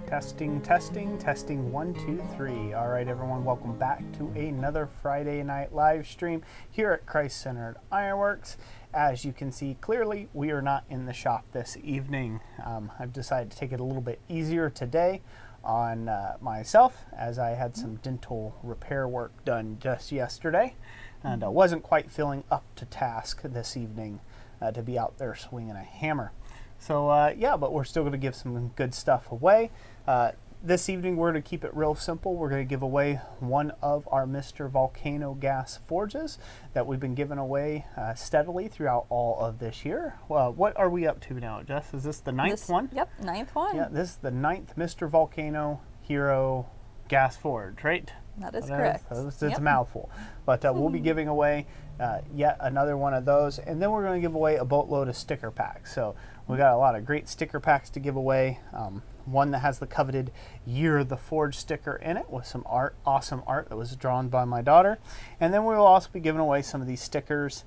Testing, testing, testing, 1, 2, 3. All right, everyone, welcome back to another Friday night live stream here at Christ-Centered Ironworks. As you can see clearly, we are not in the shop this evening. I've decided to take it a little bit easier today on myself, as I had some dental repair work done just yesterday, and I wasn't quite feeling up to task this evening to be out there swinging a hammer. So yeah, but we're still going to give some good stuff away. This evening we're going to keep it real simple. We're going to give away one of our Mr. Volcano gas forges that we've been giving away steadily throughout all of this year. Well, what are we up to now, Jess? Is this the ninth one? Yep, ninth one. Yeah, this is the 9th Mr. Volcano Hero gas forge, right? That is correct. It's a mouthful. But we'll be giving away yet another one of those. And then we're going to give away a boatload of sticker packs. So we got a lot of great sticker packs to give away. One that has the coveted Year of the Forge sticker in it with some art, awesome art that was drawn by my daughter. And then we will also be giving away some of these stickers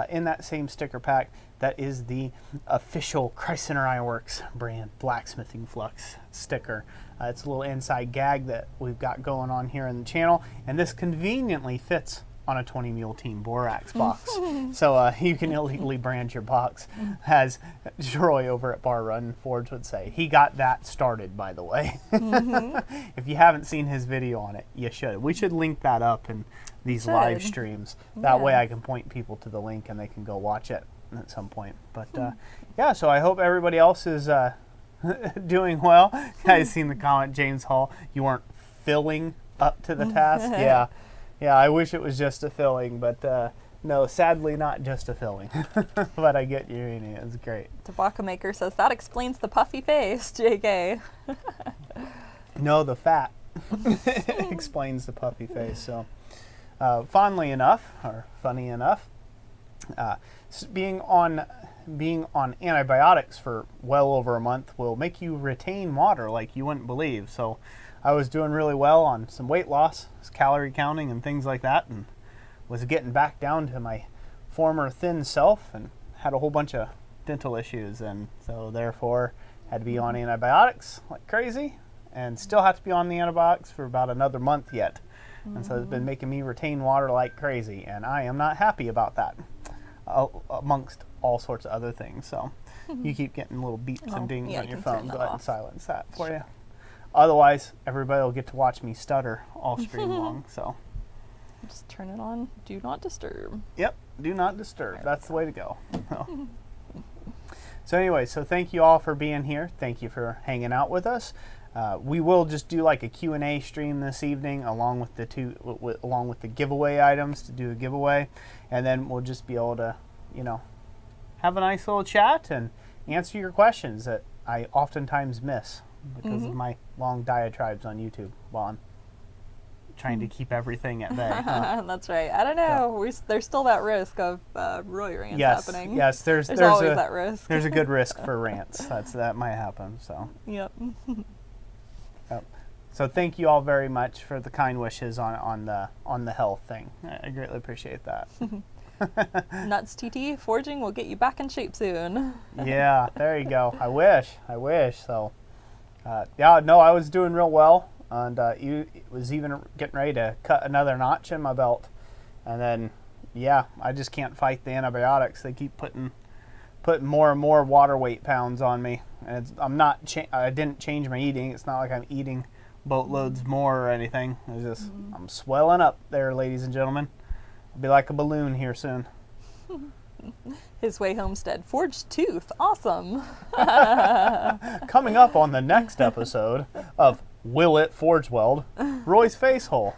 in that same sticker pack. That is the official Christ-Centered Ironworks brand Blacksmithing Flux sticker. It's a little inside gag that we've got going on here in the channel, and this conveniently fits on a 20 Mule Team Borax box. So you can illegally brand your box, as Troy over at Bar Run Forge would say. He got that started, by the way. If you haven't seen his video on it, you should. We should link that up in these live streams. That way I can point people to the link and they can go watch it at some point. But yeah, so I hope everybody else is doing well. I seen the comment, James Hall, you weren't filling up to the task. Yeah, I wish it was just a filling, but no, sadly not just a filling. But I get you, it's great. Tobacco Maker says, that explains the puffy face, JK. No, the fat explains the puffy face. So fondly enough, or funny enough, being on antibiotics for well over a month will make you retain water like you wouldn't believe. So I was doing really well on some weight loss, calorie counting and things like that, and was getting back down to my former thin self and had a whole bunch of dental issues, and so therefore had to be on antibiotics like crazy, and still have to be on the antibiotics for about another month yet. And so it's been making me retain water like crazy, and I am not happy about that, amongst all sorts of other things. So you keep getting little beeps and dings on your phone. Go ahead and silence that for you. Otherwise, everybody will get to watch me stutter all stream long. So just turn it on. Do not disturb. Yep, do not disturb. Right. That's the way to go. So anyway, so thank you all for being here. Thank you for hanging out with us. We will just do like a Q&A stream this evening, along with the giveaway items to do a giveaway, and then we'll just be able to, have a nice little chat and answer your questions that I oftentimes miss because of my long diatribes on YouTube while I'm trying to keep everything at bay. That's right. I don't know. There's still that risk of Roy rants happening. Yes, there's always that risk. There's a good risk for rants. That might happen. So. Yep. So thank you all very much for the kind wishes on the health thing. I greatly appreciate that. Nuts TT forging will get you back in shape soon. Yeah, there you go. I wish. So, yeah, no, I was doing real well, and you was even getting ready to cut another notch in my belt, and then, yeah, I just can't fight the antibiotics. They keep putting more and more water weight pounds on me, and I didn't change my eating. It's not like I'm eating boatloads more or anything. It's just I'm swelling up there, ladies and gentlemen. I'll be like a balloon here soon. His Way Homestead. Forged tooth. Awesome. Coming up on the next episode of Will It Forge Weld? Roy's Face Hole.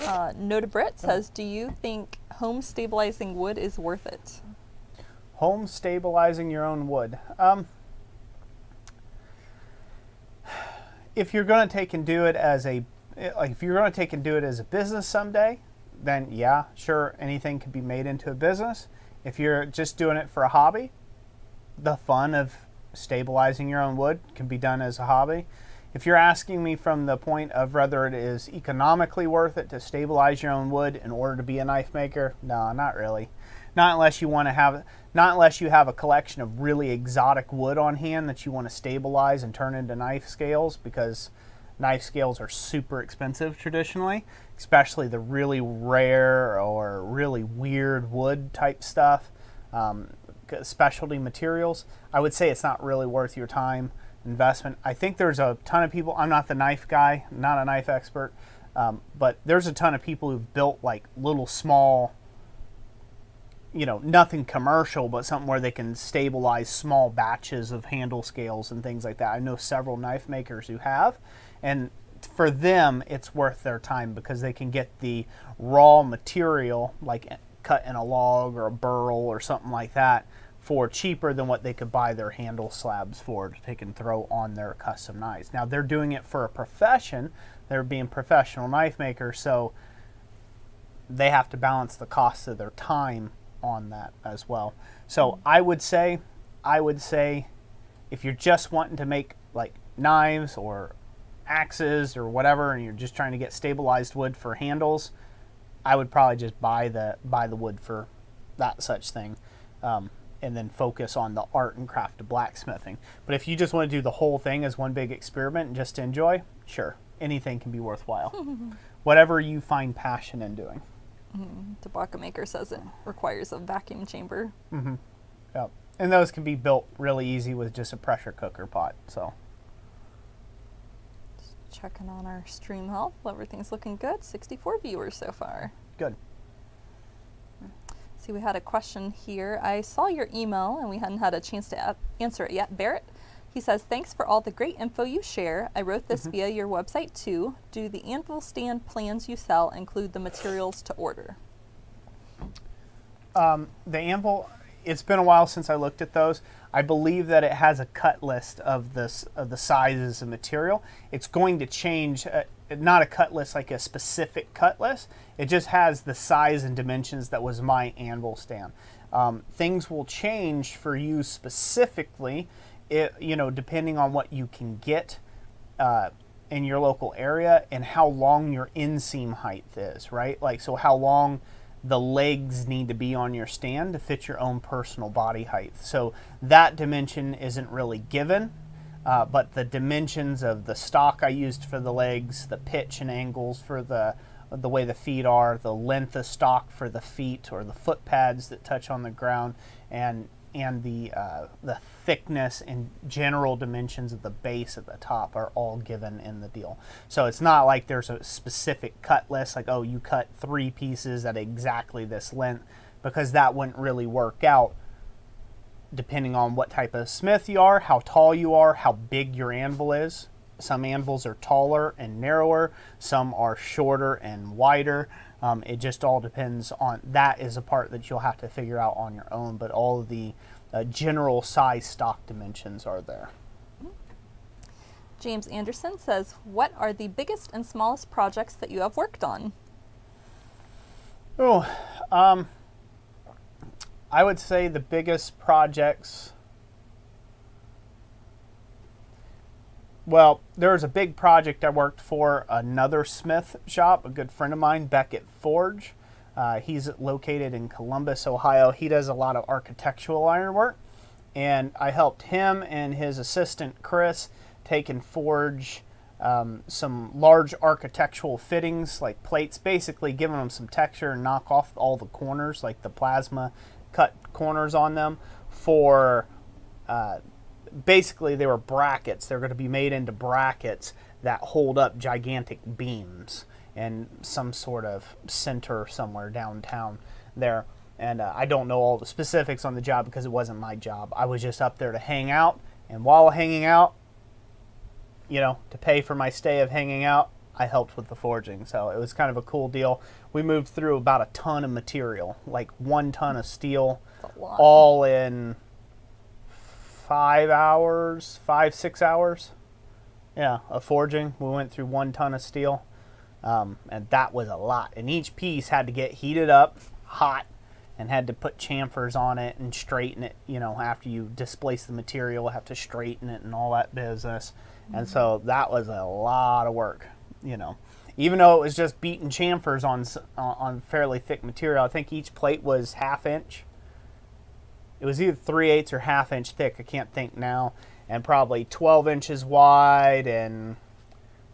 Noda Britt says, do you think home stabilizing wood is worth it? Home stabilizing your own wood. If you're going to take and do it as a business someday, then yeah, sure, anything could be made into a business. If you're just doing it for a hobby, the fun of stabilizing your own wood can be done as a hobby. If you're asking me from the point of whether it is economically worth it to stabilize your own wood in order to be a knife maker, no, not really. Not unless you want to have, not unless you have a collection of really exotic wood on hand that you want to stabilize and turn into knife scales, because knife scales are super expensive traditionally, especially the really rare or really weird wood type stuff, specialty materials. I would say it's not really worth your time investment. I think there's a ton of people, I'm not the knife guy, not a knife expert, but there's a ton of people who've built like little small, you know, nothing commercial, but something where they can stabilize small batches of handle scales and things like that. I know several knife makers who have, and for them, it's worth their time because they can get the raw material, like cut in a log or a burl or something like that, for cheaper than what they could buy their handle slabs for to take and throw on their custom knives. Now, they're doing it for a profession. They're being professional knife makers, so they have to balance the cost of their time on that as well. So I would say if you're just wanting to make like knives or axes or whatever, and you're just trying to get stabilized wood for handles, I would probably just buy the wood for that such thing, and then focus on the art and craft of blacksmithing. But if you just want to do the whole thing as one big experiment and just to enjoy, sure, anything can be worthwhile. Whatever you find passion in doing. The Tobacco Maker says it requires a vacuum chamber. Yep. And those can be built really easy with just a pressure cooker pot. So just checking on our stream health. Everything's looking good. 64 viewers so far. Good. See, we had a question here. I saw your email and we hadn't had a chance to answer it yet. Barrett, he says, thanks for all the great info you share. I wrote this via your website too. Do the Anvil stand plans you sell include the materials to order? The Anvil, it's been a while since I looked at those. I believe that it has a cut list of the sizes of material. It's going to change, not a cut list like a specific cut list. It just has the size and dimensions that was my Anvil stand. Things will change for you specifically, depending on what you can get in your local area and how long your inseam height is, right? Like, so how long the legs need to be on your stand to fit your own personal body height. So that dimension isn't really given, but the dimensions of the stock I used for the legs, the pitch and angles for the way the feet are, the length of stock for the feet or the foot pads that touch on the ground, and the thickness and general dimensions of the base at the top are all given in the deal. So it's not like there's a specific cut list, like, oh, you cut 3 pieces at exactly this length, because that wouldn't really work out depending on what type of smith you are, how tall you are, how big your anvil is. Some anvils are taller and narrower, some are shorter and wider. It just all depends on, that is a part that you'll have to figure out on your own, but all of the general size stock dimensions are there. James Anderson says, what are the biggest and smallest projects that you have worked on? Oh, I would say the biggest projects, well, there was a big project I worked for another smith shop, a good friend of mine, Beckett Forge. He's located in Columbus, Ohio. He does a lot of architectural ironwork, and I helped him and his assistant, Chris, take and forge some large architectural fittings, like plates, basically giving them some texture and knock off all the corners, like the plasma cut corners on them for... basically, they were brackets. They're going to be made into brackets that hold up gigantic beams and some sort of center somewhere downtown there. And I don't know all the specifics on the job because it wasn't my job. I was just up there to hang out. And while hanging out, to pay for my stay of hanging out, I helped with the forging. So it was kind of a cool deal. We moved through about a ton of material, like 1 ton of steel, all in 5 hours, 6 hours, of forging. We went through 1 ton of steel, and that was a lot. And each piece had to get heated up, hot, and had to put chamfers on it and straighten it. After you displace the material, have to straighten it and all that business. And so that was a lot of work. you know, even though it was just beaten chamfers on fairly thick material, I think each plate was 1/2 inch. It was either 3/8 or 1/2 inch thick. I can't think now, and probably 12 inches wide and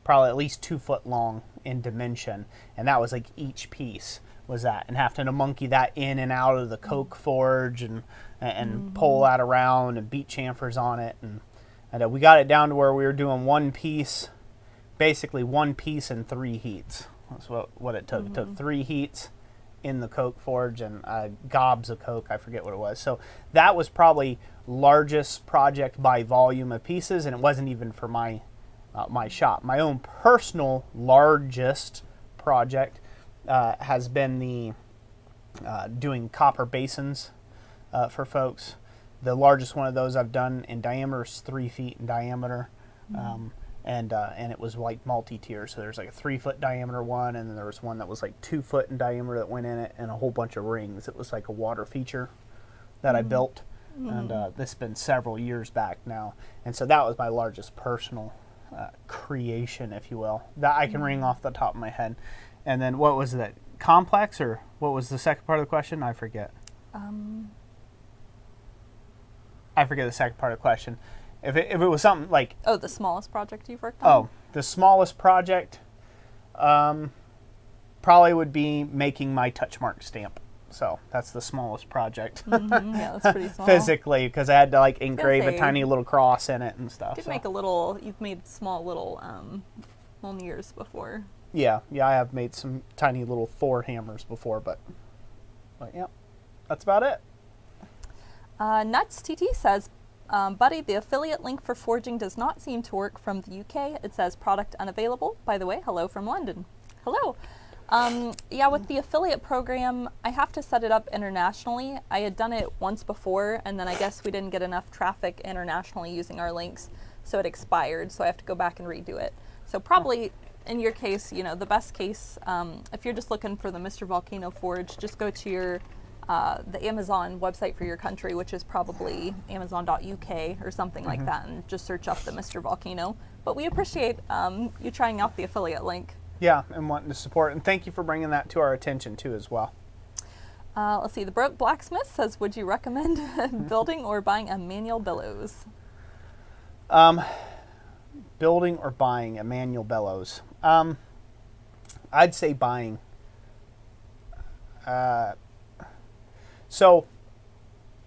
probably at least 2 foot long in dimension. And that was like each piece was that, and having to monkey that in and out of the coke forge and pull that around and beat chamfers on it, and we got it down to where we were doing one piece, basically one piece in 3 heats. That's what it took. It took 3 heats in the coke forge and gobs of coke. I forget what it was. So that was probably largest project by volume of pieces, and it wasn't even for my shop. My own personal largest project has been the doing copper basins for folks. The largest one of those I've done in diameter is 3 feet in diameter, and it was like multi-tier. So there's like a 3 foot diameter one, and then there was one that was like 2 foot in diameter that went in it, and a whole bunch of rings. It was like a water feature that I built, and this has been several years back now. And so that was my largest personal creation, if you will, that I can ring off the top of my head. And then what was that, complex, or what was the second part of the question? I forget. I forget the second part of the question. If it was something like... Oh, the smallest project you've worked on? Oh, the smallest project probably would be making my touch mark stamp. So that's the smallest project. Yeah, that's pretty small. Physically, because I had to like engrave a tiny little cross in it and stuff. You did make a little... You've made small little molniers before. Yeah, I have made some tiny little Thor hammers before, but yeah, that's about it. Nuts TT says, buddy, the affiliate link for forging does not seem to work from the UK. It says product unavailable. By the way, hello from London. Hello. Yeah, with the affiliate program, I have to set it up internationally. I had done it once before, and then I guess we didn't get enough traffic internationally using our links, so it expired, so I have to go back and redo it. So probably, in your case, you know, the best case, if you're just looking for the Mr. Volcano Forge, just go to your the Amazon website for your country, which is probably amazon.uk or something like that, and just search up the Mr. Volcano. But we appreciate you trying out the affiliate link. Yeah, and wanting to support, and thank you for bringing that to our attention too as well. Let's see, the Broke Blacksmith says, would you recommend building or buying a manual bellows? Building or buying a manual bellows? I'd say buying. So,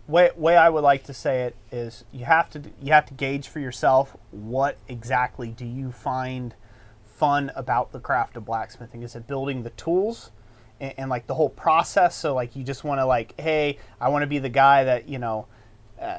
way I would like to say it is you have to gauge for yourself what exactly do you find fun about the craft of blacksmithing. Is it building the tools and like the whole process? So like you just want to like, hey, I want to be the guy that, you know,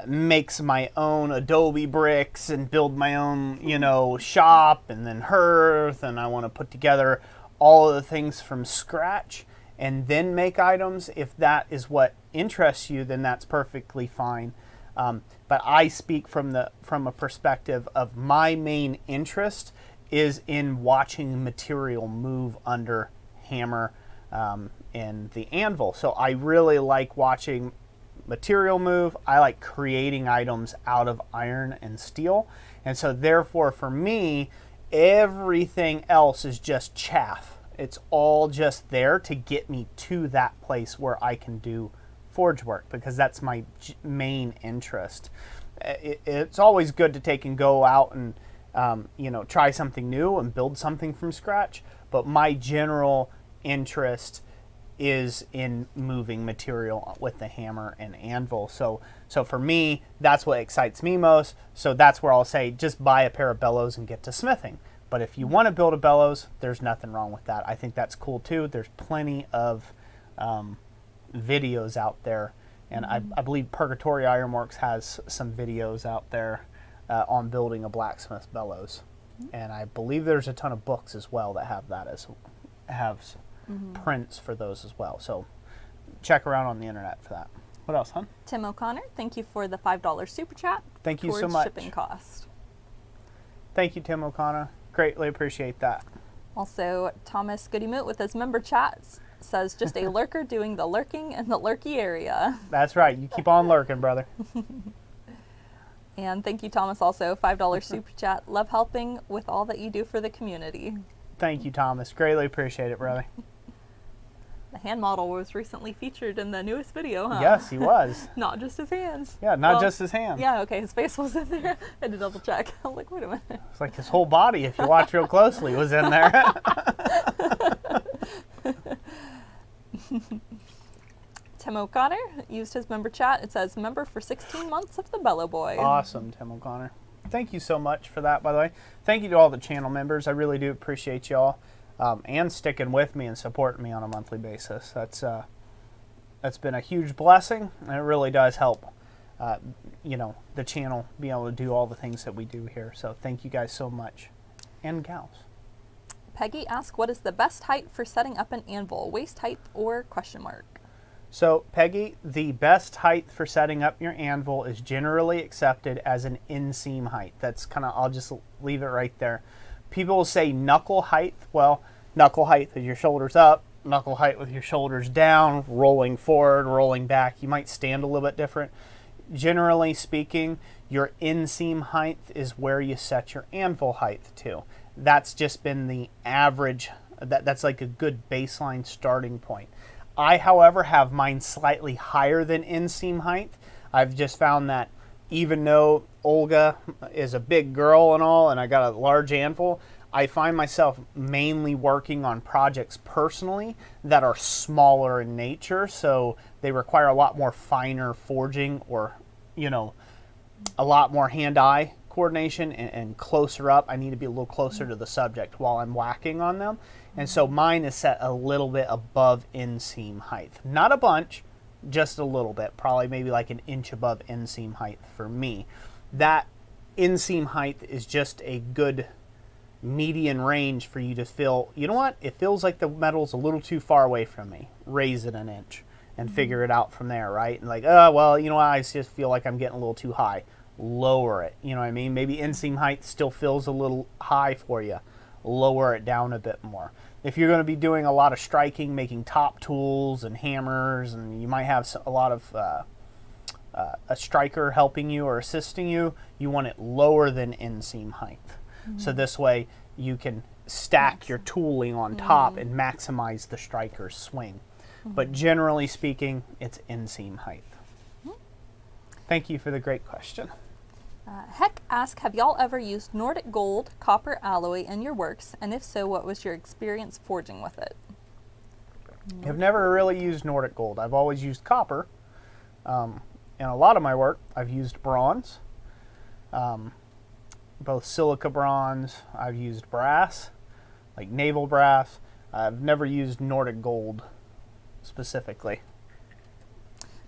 makes my own adobe bricks and build my own, you know, shop and then hearth, and I want to put together all of the things from scratch and then make items. If that is what interests you, then that's perfectly fine. But I speak from a perspective of my main interest is in watching material move under hammer and the anvil. So I really like watching material move. I like creating items out of iron and steel. And so therefore for me, everything else is just chaff. It's all just there to get me to that place where I can do forge work, because that's my main interest. It's always good to take and go out and you know, try something new and build something from scratch. But my general interest is in moving material with the hammer and anvil. So for me, that's what excites me most. So that's where I'll say just buy a pair of bellows and get to smithing. But if you want to build a bellows, there's nothing wrong with that. I think that's cool too. There's plenty of videos out there. And I believe Purgatory Ironworks has some videos out there on building a blacksmith bellows. And I believe there's a ton of books as well that have that prints for those as well. So check around on the internet for that. What else, hon? Tim O'Connor, thank you for the $5 super chat. Thank you so much. Shipping cost. Thank you, Tim O'Connor. Greatly appreciate that. Also, Thomas Goodymoot with his member chats says, just a lurker doing the lurking in the lurky area. That's right. You keep on lurking, brother. And thank you, Thomas, also $5 super chat. Love helping with all that you do for the community. Thank you, Thomas. Greatly appreciate it, brother. The hand model was recently featured in the newest video, huh? Yes, he was. Not just his hands. Yeah, not just his hands. Yeah, okay, his face was in there. I had to double check. I'm like, wait a minute. It's like his whole body, if you watch real closely, was in there. Tim O'Connor used his member chat. It says, member for 16 months of the Bellow Boy. Awesome, Tim O'Connor. Thank you so much for that, by the way. Thank you to all the channel members. I really do appreciate y'all and sticking with me and supporting me on a monthly basis. That's been a huge blessing, and it really does help, the channel be able to do all the things that we do here. So thank you guys so much, and gals. Peggy asked, what is the best height for setting up an anvil? Waist height or question mark? So, Peggy, the best height for setting up your anvil is generally accepted as an inseam height. That's kind of, I'll just leave it right there. People will say knuckle height. Well, knuckle height with your shoulders up, knuckle height with your shoulders down, rolling forward, rolling back. You might stand a little bit different. Generally speaking, your inseam height is where you set your anvil height to. That's just been the average. That's like a good baseline starting point. I, however, have mine slightly higher than inseam height. I've just found that even though Olga is a big girl and all, and I got a large anvil, I find myself mainly working on projects personally that are smaller in nature, so they require a lot more finer forging or, a lot more hand-eye coordination and closer up. I need to be a little closer to the subject while I'm whacking on them. And so mine is set a little bit above inseam height. Not a bunch, just a little bit. Probably maybe like an inch above inseam height for me. That inseam height is just a good median range for you to feel, you know what? It feels like the metal's a little too far away from me. Raise it an inch and figure it out from there, right? And like, oh, well, you know what? I just feel like I'm getting a little too high. Lower it, you know what I mean? Maybe inseam height still feels a little high for you. Lower it down a bit more. If you're going to be doing a lot of striking, making top tools and hammers, and you might have a lot of a striker helping you or assisting you, you want it lower than inseam height. So this way you can stack your tooling on top and maximize the striker's swing. But generally speaking, it's inseam height. Thank you for the great question. Heck asked, have y'all ever used Nordic Gold copper alloy in your works? And if so, what was your experience forging with it? I've never really used Nordic Gold. I've always used copper. In a lot of my work, I've used bronze, both silica bronze. I've used brass, like naval brass. I've never used Nordic Gold specifically.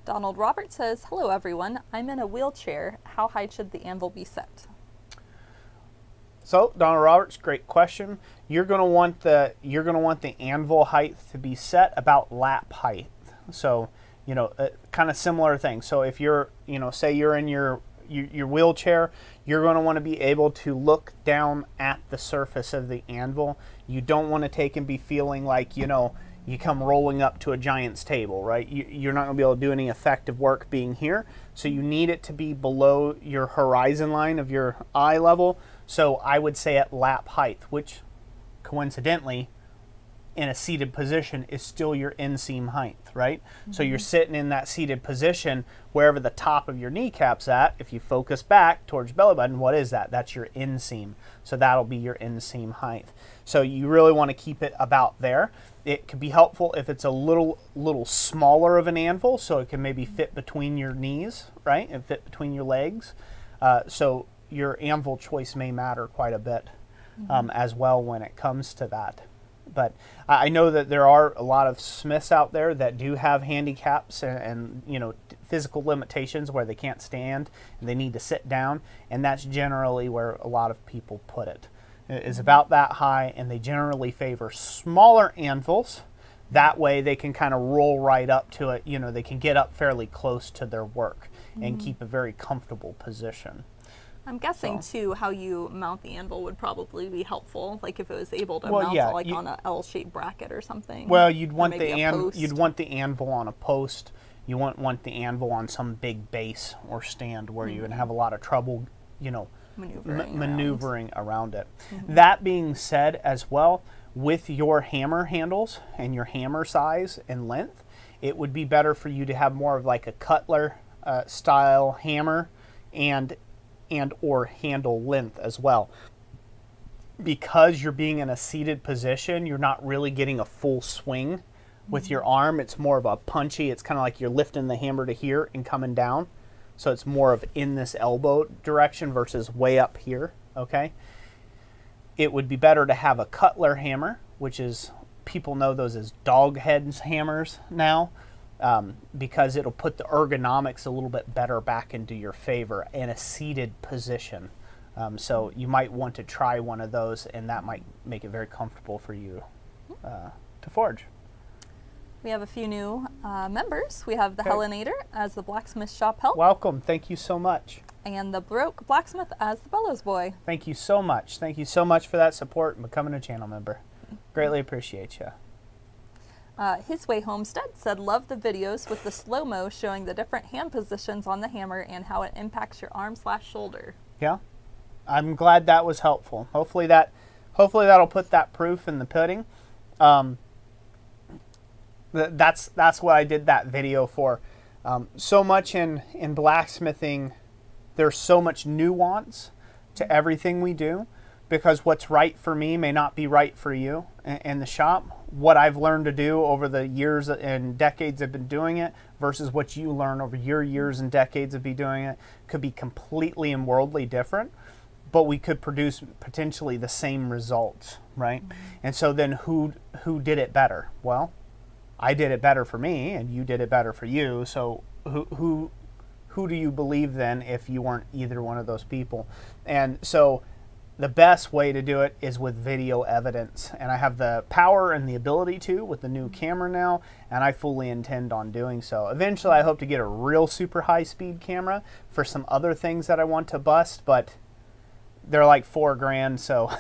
Donald Roberts says, hello everyone, I'm in a wheelchair. How high should the anvil be set? So, Donald Roberts, great question. You're going to want the anvil height to be set about lap height. So, kind of similar thing. So if you're, say you're in your wheelchair, you're going to want to be able to look down at the surface of the anvil. You don't want to take and be feeling like, you come rolling up to a giant's table, right? You're not going to be able to do any effective work being here. So you need it to be below your horizon line of your eye level. So I would say at lap height, which coincidentally in a seated position is still your inseam height, right? So you're sitting in that seated position wherever the top of your kneecap's at. If you focus back towards your belly button, what is that? That's your inseam. So that'll be your inseam height. So you really want to keep it about there. It could be helpful if it's a little smaller of an anvil, so it can maybe fit between your knees, right? And fit between your legs. So your anvil choice may matter quite a bit as well when it comes to that. But I know that there are a lot of smiths out there that do have handicaps and physical limitations where they can't stand and they need to sit down, and that's generally where a lot of people put it. It is about that high, and they generally favor smaller anvils. That way they can kind of roll right up to it. They can get up fairly close to their work and keep a very comfortable position. I'm guessing, too, how you mount the anvil would probably be helpful. Like if it was able to mount it on an L-shaped bracket or something. Well, you'd want the anvil on a post. You wouldn't want the anvil on some big base or stand where you would have a lot of trouble, maneuvering around it. That being said, as well, with your hammer handles and your hammer size and length, it would be better for you to have more of like a cutler style hammer and or handle length as well. Because you're being in a seated position, you're not really getting a full swing with your arm. It's more of a punchy, it's kind of like you're lifting the hammer to here and coming down. So it's more of in this elbow direction versus way up here, okay? It would be better to have a cutler hammer, which is, people know those as dog heads hammers now, because it'll put the ergonomics a little bit better back into your favor in a seated position. So you might want to try one of those, and that might make it very comfortable for you to forge. We have a few new members. We have the Helenator as the Blacksmith Shop Help. Welcome. Thank you so much. And the Baroque Blacksmith as the Bellows Boy. Thank you so much. Thank you so much for that support and becoming a channel member. Greatly appreciate you. His Way Homestead said, love the videos with the slow-mo showing the different hand positions on the hammer and how it impacts your arm/shoulder. Yeah, I'm glad that was helpful. Hopefully that'll put that proof in the pudding. That's what I did that video for. So much in blacksmithing, there's so much nuance to everything we do, because what's right for me may not be right for you in the shop. What I've learned to do over the years and decades I've been doing it versus what you learn over your years and decades of be doing it could be completely and worldly different, but we could produce potentially the same results, right? And so then who did it better? Well, I did it better for me, and you did it better for you. So who do you believe then if you weren't either one of those people? And so the best way to do it is with video evidence. And I have the power and the ability to with the new camera now, and I fully intend on doing so. Eventually, I hope to get a real super high-speed camera for some other things that I want to bust, but they're like $4 grand, so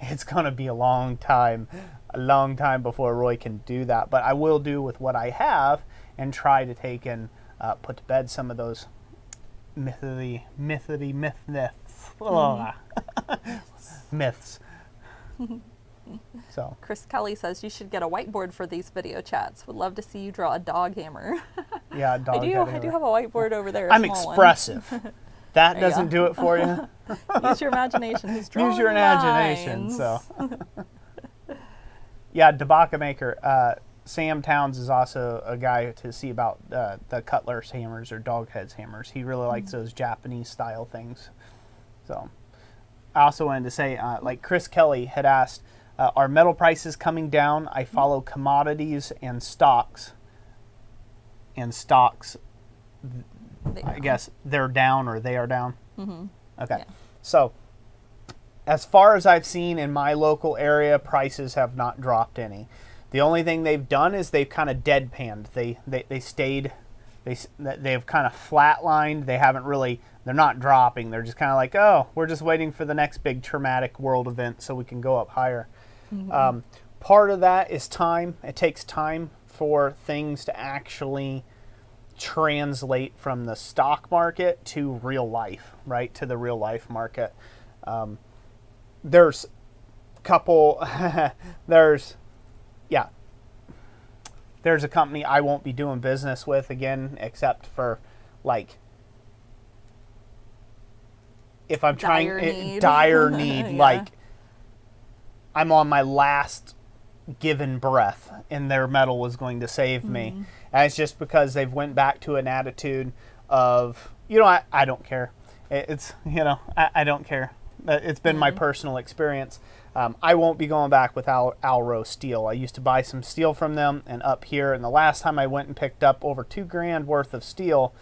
it's going to be a long time before Roy can do that. But I will do with what I have and try to take and put to bed some of those myths. So Chris Kelly says you should get a whiteboard for these video chats. Would love to see you draw a dog hammer. Yeah, dog hammer. I do have a whiteboard over there. I'm expressive. That doesn't do it for you. Use your imagination. Use your imagination. So, yeah, Debaka Maker. Sam Towns is also a guy to see about the cutler's hammers or dog heads hammers. He really likes those Japanese style things. So, I also wanted to say, like Chris Kelly had asked, are metal prices coming down? I follow commodities and stocks. I guess they're down, or they are down. Mm-hmm. Okay. Yeah. So, as far as I've seen in my local area, prices have not dropped any. The only thing they've done is they've kind of deadpanned. They've kind of flatlined. They haven't really, they're not dropping. They're just kind of like, oh, we're just waiting for the next big traumatic world event so we can go up higher. Mm-hmm. Part of that is time. It takes time for things to actually translate from the stock market to real life, right? To the real life market. There's a couple, there's a company I won't be doing business with again, except for like, if I'm dire need, yeah. Like I'm on my last given breath and their metal was going to save me. And it's just because they've went back to an attitude of, I don't care. It's, I don't care. It's been my personal experience. I won't be going back with Alro steel. I used to buy some steel from them and up here. And the last time I went and picked up over $2 grand worth of steel,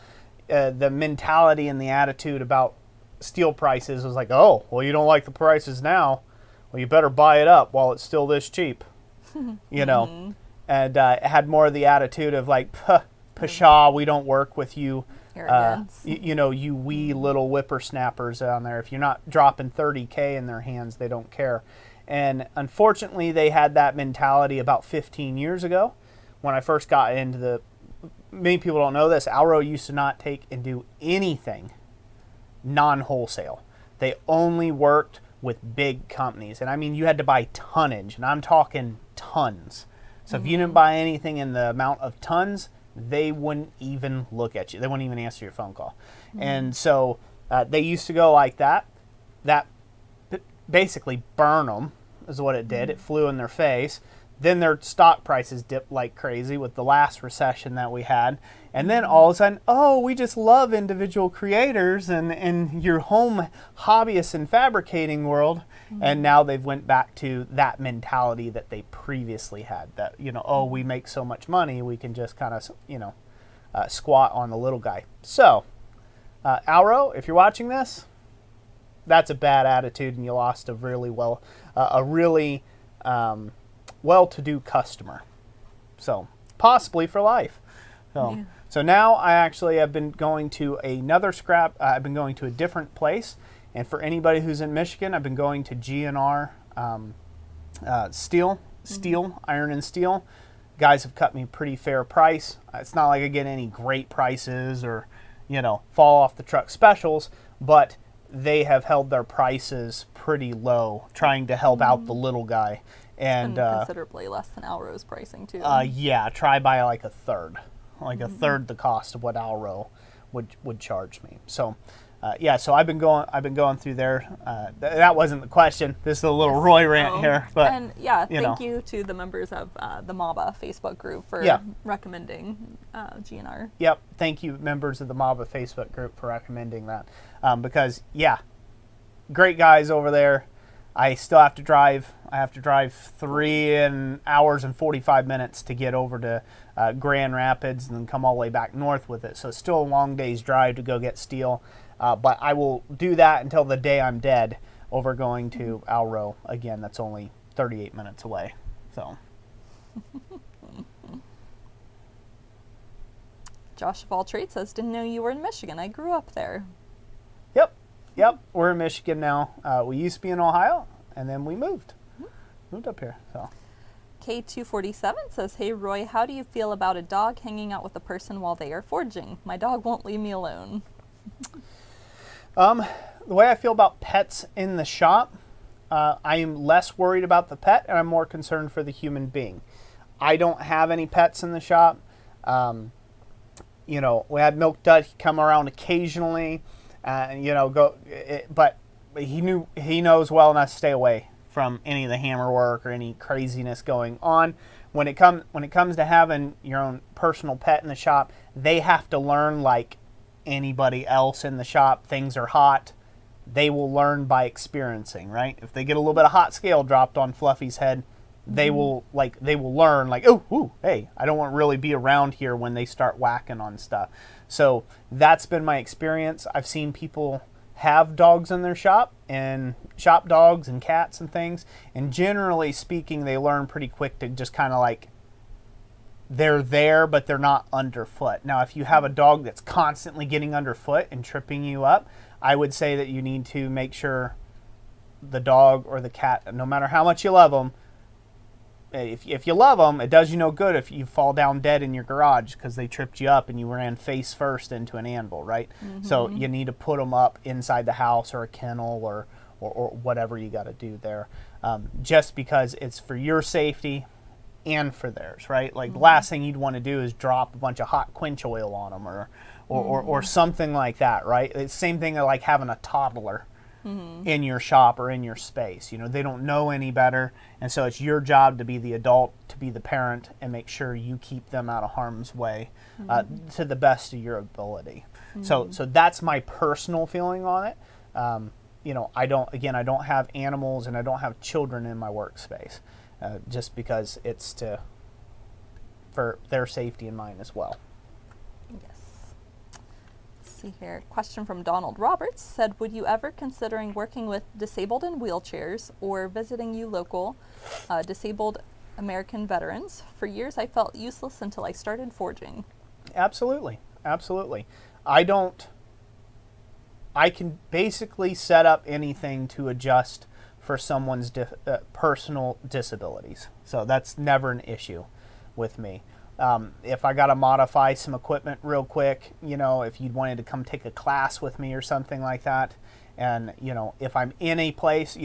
the mentality and the attitude about steel prices was like, oh, well, you don't like the prices now. Well, you better buy it up while it's still this cheap, And it had more of the attitude of like, pshaw, we don't work with you. You wee little whippersnappers down there. If you're not dropping $30K in their hands, they don't care. And unfortunately, they had that mentality about 15 years ago when I first got into many people don't know this, Alro used to not take and do anything non-wholesale. They only worked with big companies. And I mean, you had to buy tonnage, and I'm talking tons. So if you didn't buy anything in the amount of tons, they wouldn't even look at you. They wouldn't even answer your phone call. And so they used to go like that. That basically burn them is what it did. It flew in their face. Then their stock prices dipped like crazy with the last recession that we had. And then all of a sudden, oh, we just love individual creators and your home hobbyists and fabricating world. And now they've went back to that mentality that they previously had. That, you know, oh, we make so much money, we can just kind of, you know, squat on the little guy. So, Alro, if you're watching this, that's a bad attitude, and you lost a really well-to-do customer. So possibly for life. So now I actually have been going to another scrap. I've been going to a different place, and for anybody who's in Michigan, I've been going to GNR Steel, Iron and Steel. Guys have cut me a pretty fair price. It's not like I get any great prices or, you know, fall off the truck specials, but they have held their prices pretty low, trying to help out the little guy. And considerably less than Alro's pricing too. Yeah, try by like a third the cost of what Alro would charge me. So, yeah, so I've been going through there. That wasn't the question. This is a little Roy rant here, but and yeah, thank you to the members of the MABA Facebook group for recommending GNR. Yep, thank you, members of the MABA Facebook group, for recommending that. Because yeah, great guys over there. I still have to drive. I have to drive 3 hours and 45 minutes to get over to Grand Rapids and then come all the way back north with it. So it's still a long day's drive to go get steel. But I will do that until the day I'm dead over going to Alro. Again, that's only 38 minutes away. So. Josh of All Trades says, didn't know you were in Michigan. I grew up there. Yep, we're in Michigan now. We used to be in Ohio, and then we moved up here. So, K247 says, hey Roy, how do you feel about a dog hanging out with a person while they are forging? My dog won't leave me alone. The way I feel about pets in the shop, I am less worried about the pet, and I'm more concerned for the human being. I don't have any pets in the shop. You know, we had Milk Dud come around occasionally. You know, but he knows well enough to stay away from any of the hammer work or any craziness going on. When it comes to having your own personal pet in the shop, they have to learn like anybody else in the shop. Things are hot. They will learn by experiencing, right? If they get a little bit of hot scale dropped on Fluffy's head, they will learn like, oh, hey, I don't want to really be around here when they start whacking on stuff. So that's been my experience. I've seen people have dogs in their shop, and shop dogs and cats and things, and generally speaking, they learn pretty quick to just kind of like, they're there, but they're not underfoot. Now, if you have a dog that's constantly getting underfoot and tripping you up, I would say that you need to make sure the dog or the cat, no matter how much you love them, if you love them, it does you no good if you fall down dead in your garage because they tripped you up and you ran face first into an anvil, right? So you need to put them up inside the house or a kennel or whatever you got to do there, just because it's for your safety and for theirs, right? Like the last thing you'd want to do is drop a bunch of hot quench oil on them or something like that, right? It's the same thing like having a toddler in your shop or in your space. You know, they don't know any better, and so it's your job to be the adult, to be the parent, and make sure you keep them out of harm's way to the best of your ability. So that's my personal feeling on it. You know, I don't have animals and I don't have children in my workspace, just because it's for their safety and mine as well. Here. Question from Donald Roberts said, would you ever considering working with disabled in wheelchairs or visiting you local disabled American veterans? For years I felt useless until I started forging. Absolutely. I can basically set up anything to adjust for someone's personal disabilities. So that's never an issue with me. If I got to modify some equipment real quick, you know, if you wanted to come take a class with me or something like that, And, if I'm in a place,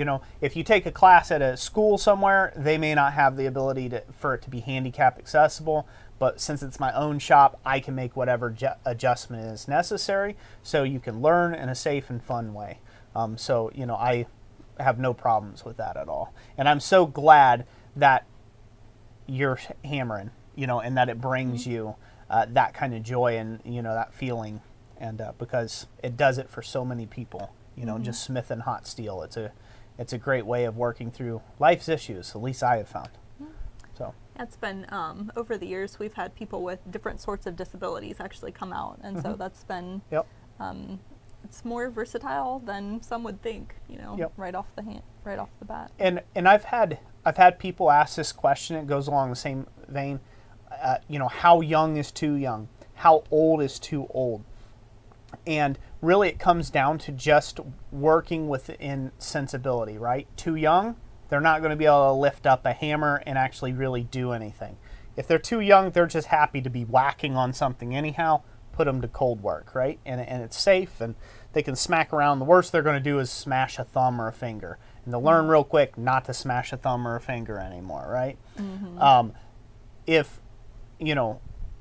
if you take a class at a school somewhere, they may not have the ability for it to be handicap accessible. But since it's my own shop, I can make whatever adjustment is necessary so you can learn in a safe and fun way. So, I have no problems with that at all. And I'm so glad that you're hammering, and that it brings you that kind of joy and, that feeling. And because it does it for so many people. Just smithing hot steel. It's a great way of working through life's issues, at least I have found. So it's been over the years we've had people with different sorts of disabilities actually come out, and so that's been it's more versatile than some would think. Right off the bat. And I've had people ask this question. It goes along the same vein. How young is too young? How old is too old? And really it comes down to just working within sensibility, right? Too young, they're not going to be able to lift up a hammer and actually really do anything. If they're too young, they're just happy to be whacking on something anyhow. Put them to cold work, right? And it's safe and they can smack around. The worst they're going to do is smash a thumb or a finger. And they'll learn real quick not to smash a thumb or a finger anymore, right?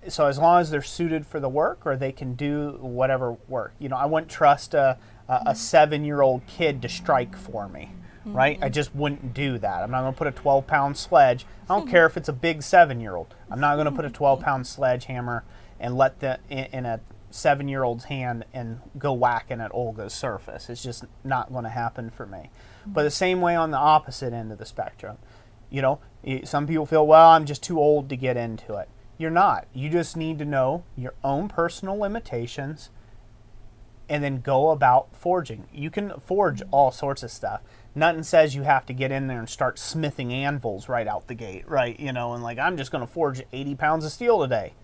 So as long as they're suited for the work or they can do whatever work. I wouldn't trust a 7-year-old kid to strike for me, right? I just wouldn't do that. I'm not going to put a 12-pound sledge. I don't care if it's a big 7-year-old. I'm not going to put a 12-pound sledgehammer and let in a 7-year-old's hand and go whacking at Olga's surface. It's just not going to happen for me. But the same way on the opposite end of the spectrum. Some people feel, well, I'm just too old to get into it. You're not. You just need to know your own personal limitations and then go about forging. You can forge all sorts of stuff. Nothing says you have to get in there and start smithing anvils right out the gate, right? And I'm just going to forge 80 pounds of steel today.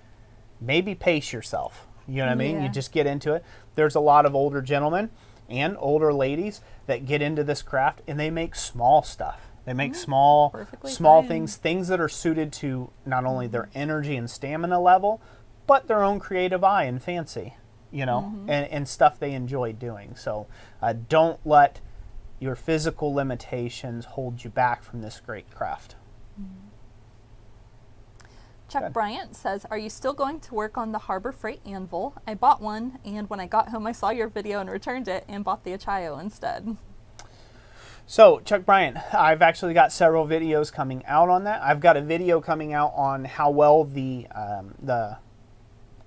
Maybe pace yourself. You know what I mean? You just get into it. There's a lot of older gentlemen and older ladies that get into this craft and they make small stuff. They make small things that are suited to not only their energy and stamina level, but their own creative eye and fancy, and stuff they enjoy doing. So don't let your physical limitations hold you back from this great craft. Chuck Bryant says, are you still going to work on the Harbor Freight anvil? I bought one, and when I got home I saw your video and returned it and bought the Achaio instead. So, Chuck Bryant, I've actually got several videos coming out on that. I've got a video coming out on how well the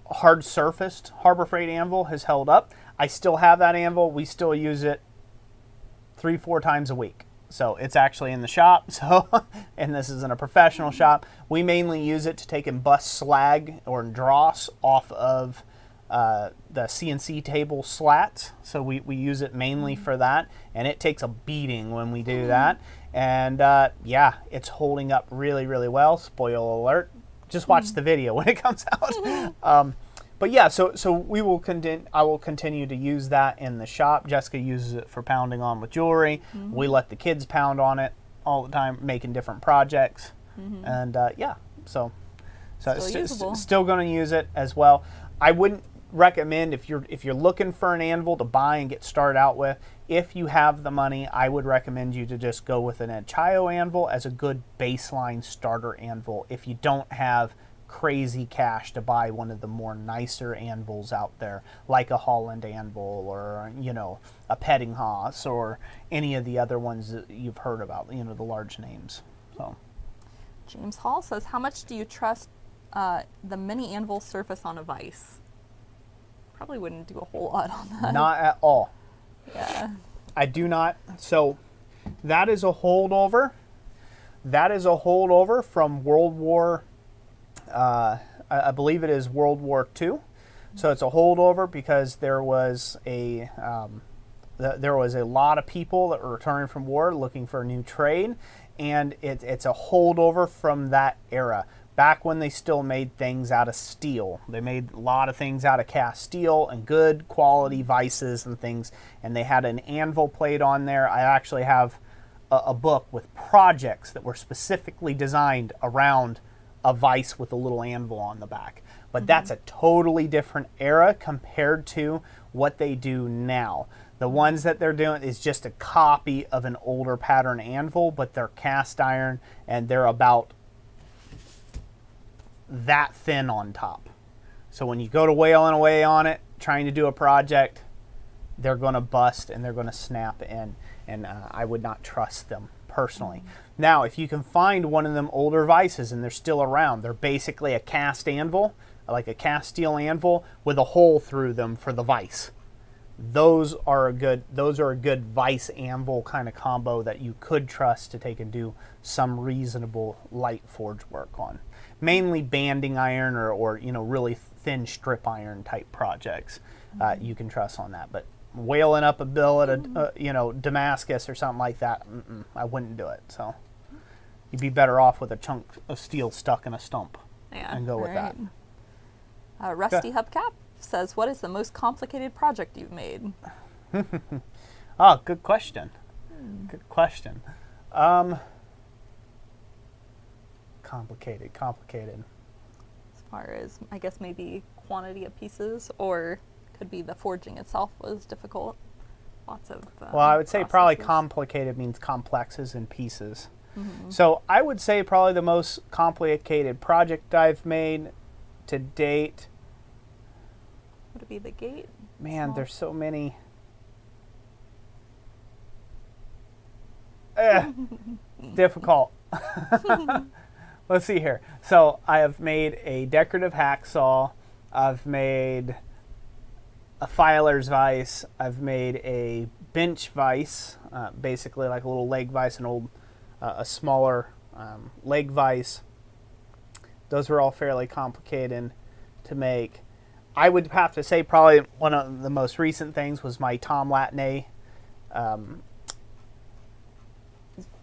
hard-surfaced Harbor Freight anvil has held up. I still have that anvil. We still use it 3-4 times a week. So, it's actually in the shop. So, and this isn't a professional shop. We mainly use it to take and bust slag or dross off of the CNC table slats. So we use it mainly for that, and it takes a beating when we do that. And it's holding up really, really well. Spoiler alert. Just watch the video when it comes out. But yeah, so we will I will continue to use that in the shop. Jessica uses it for pounding on with jewelry. We let the kids pound on it all the time, making different projects. And so still going to use it as well. I wouldn't recommend if you're looking for an anvil to buy and get started out with. If you have the money, I would recommend you to just go with an Achaio anvil as a good baseline starter anvil. If you don't have crazy cash to buy one of the more nicer anvils out there, like a Holland anvil or a Peddinghaus or any of the other ones that you've heard about, the large names. So James Hall says, how much do you trust the mini anvil surface on a vise? Probably wouldn't do a whole lot on that. Not at all. Yeah. I do not. So that is a holdover. That is a holdover from World War, I believe it is World War II. So it's a holdover because there was a lot of people that were returning from war looking for a new trade, and it's a holdover from that era. Back when they still made things out of steel. They made a lot of things out of cast steel and good quality vices and things, and they had an anvil plate on there. I actually have a book with projects that were specifically designed around a vise with a little anvil on the back. But that's a totally different era compared to what they do now. The ones that they're doing is just a copy of an older pattern anvil, but they're cast iron and they're about that thin on top. So when you go to whaling away on it, trying to do a project, they're going to bust and they're going to snap in, and I would not trust them personally. Now, if you can find one of them older vices and they're still around, they're basically a cast anvil, like a cast steel anvil with a hole through them for the vise. Those are a good vice anvil kind of combo that you could trust to take and do some reasonable light forge work on. Mainly banding iron or you know, really thin strip iron type projects. You can trust on that, but whaling up a bill at a you know, Damascus or something like that, I wouldn't do it. So you'd be better off with a chunk of steel stuck in a stump and go with that. Rusty Hubcap says, what is the most complicated project you've made? Oh, good question. Good question. Complicated. As far as, I guess, maybe quantity of pieces, or could be the forging itself was difficult. Lots of well, I would say probably processes. complicated means complexes and pieces. So I would say probably the most complicated project I've made to date. Would it be the gate? Man, there's so many. Difficult. Let's see here. So I have made a decorative hacksaw. I've made a filer's vise. I've made a bench vise, basically like a little leg vise, a smaller leg vise. Those were all fairly complicated to make. I would have to say probably one of the most recent things was my Tom Latney,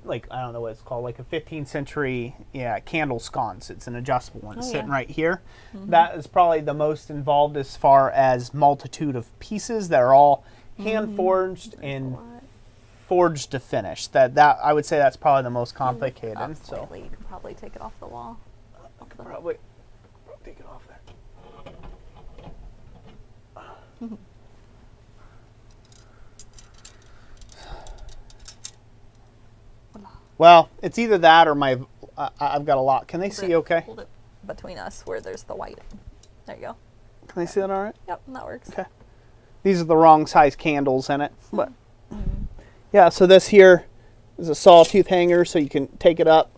like, I don't know what it's called, like a 15th century candle sconce. It's an adjustable one. It's sitting right here. That is probably the most involved as far as multitude of pieces that are all hand forged and forged to finish. That I would say that's probably the most complicated. So you can probably take it off the wall. probably take it off there. Well, it's either that or my. I've got a lot. Can they see? Okay. Hold it between us where there's the white. There you go. Can they see that all right? Yep, that works. Okay. These are the wrong size candles in it, but yeah. So this here is a sawtooth hanger, so you can take it up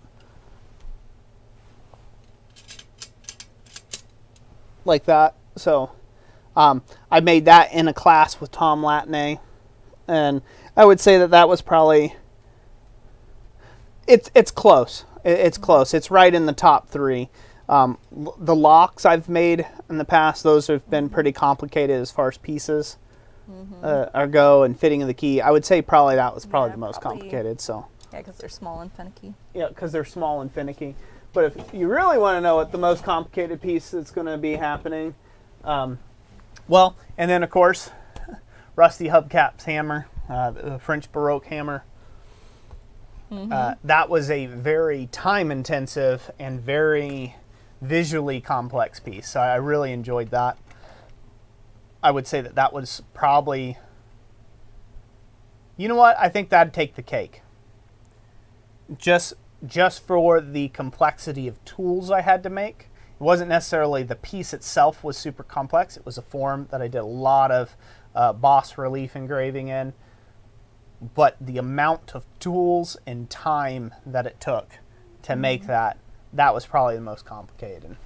like that. So I made that in a class with Tom Latney, and I would say that was probably. It's close. It's close. It's right in the top three. The locks I've made in the past, those have been pretty complicated as far as pieces go and fitting of the key. I would say probably that was probably the most complicated. So yeah, because they're small and finicky. Yeah, because they're small and finicky. But if you really want to know what the most complicated piece that's going to be happening, well, and then of course, Rusty Hubcap's hammer, the French Baroque hammer. That was a very time-intensive and very visually complex piece. So I really enjoyed that. I would say that was probably, you know what? I think that'd take the cake. Just for the complexity of tools I had to make. It wasn't necessarily the piece itself was super complex. It was a form that I did a lot of bas relief engraving in. But the amount of tools and time that it took to make that was probably the most complicated.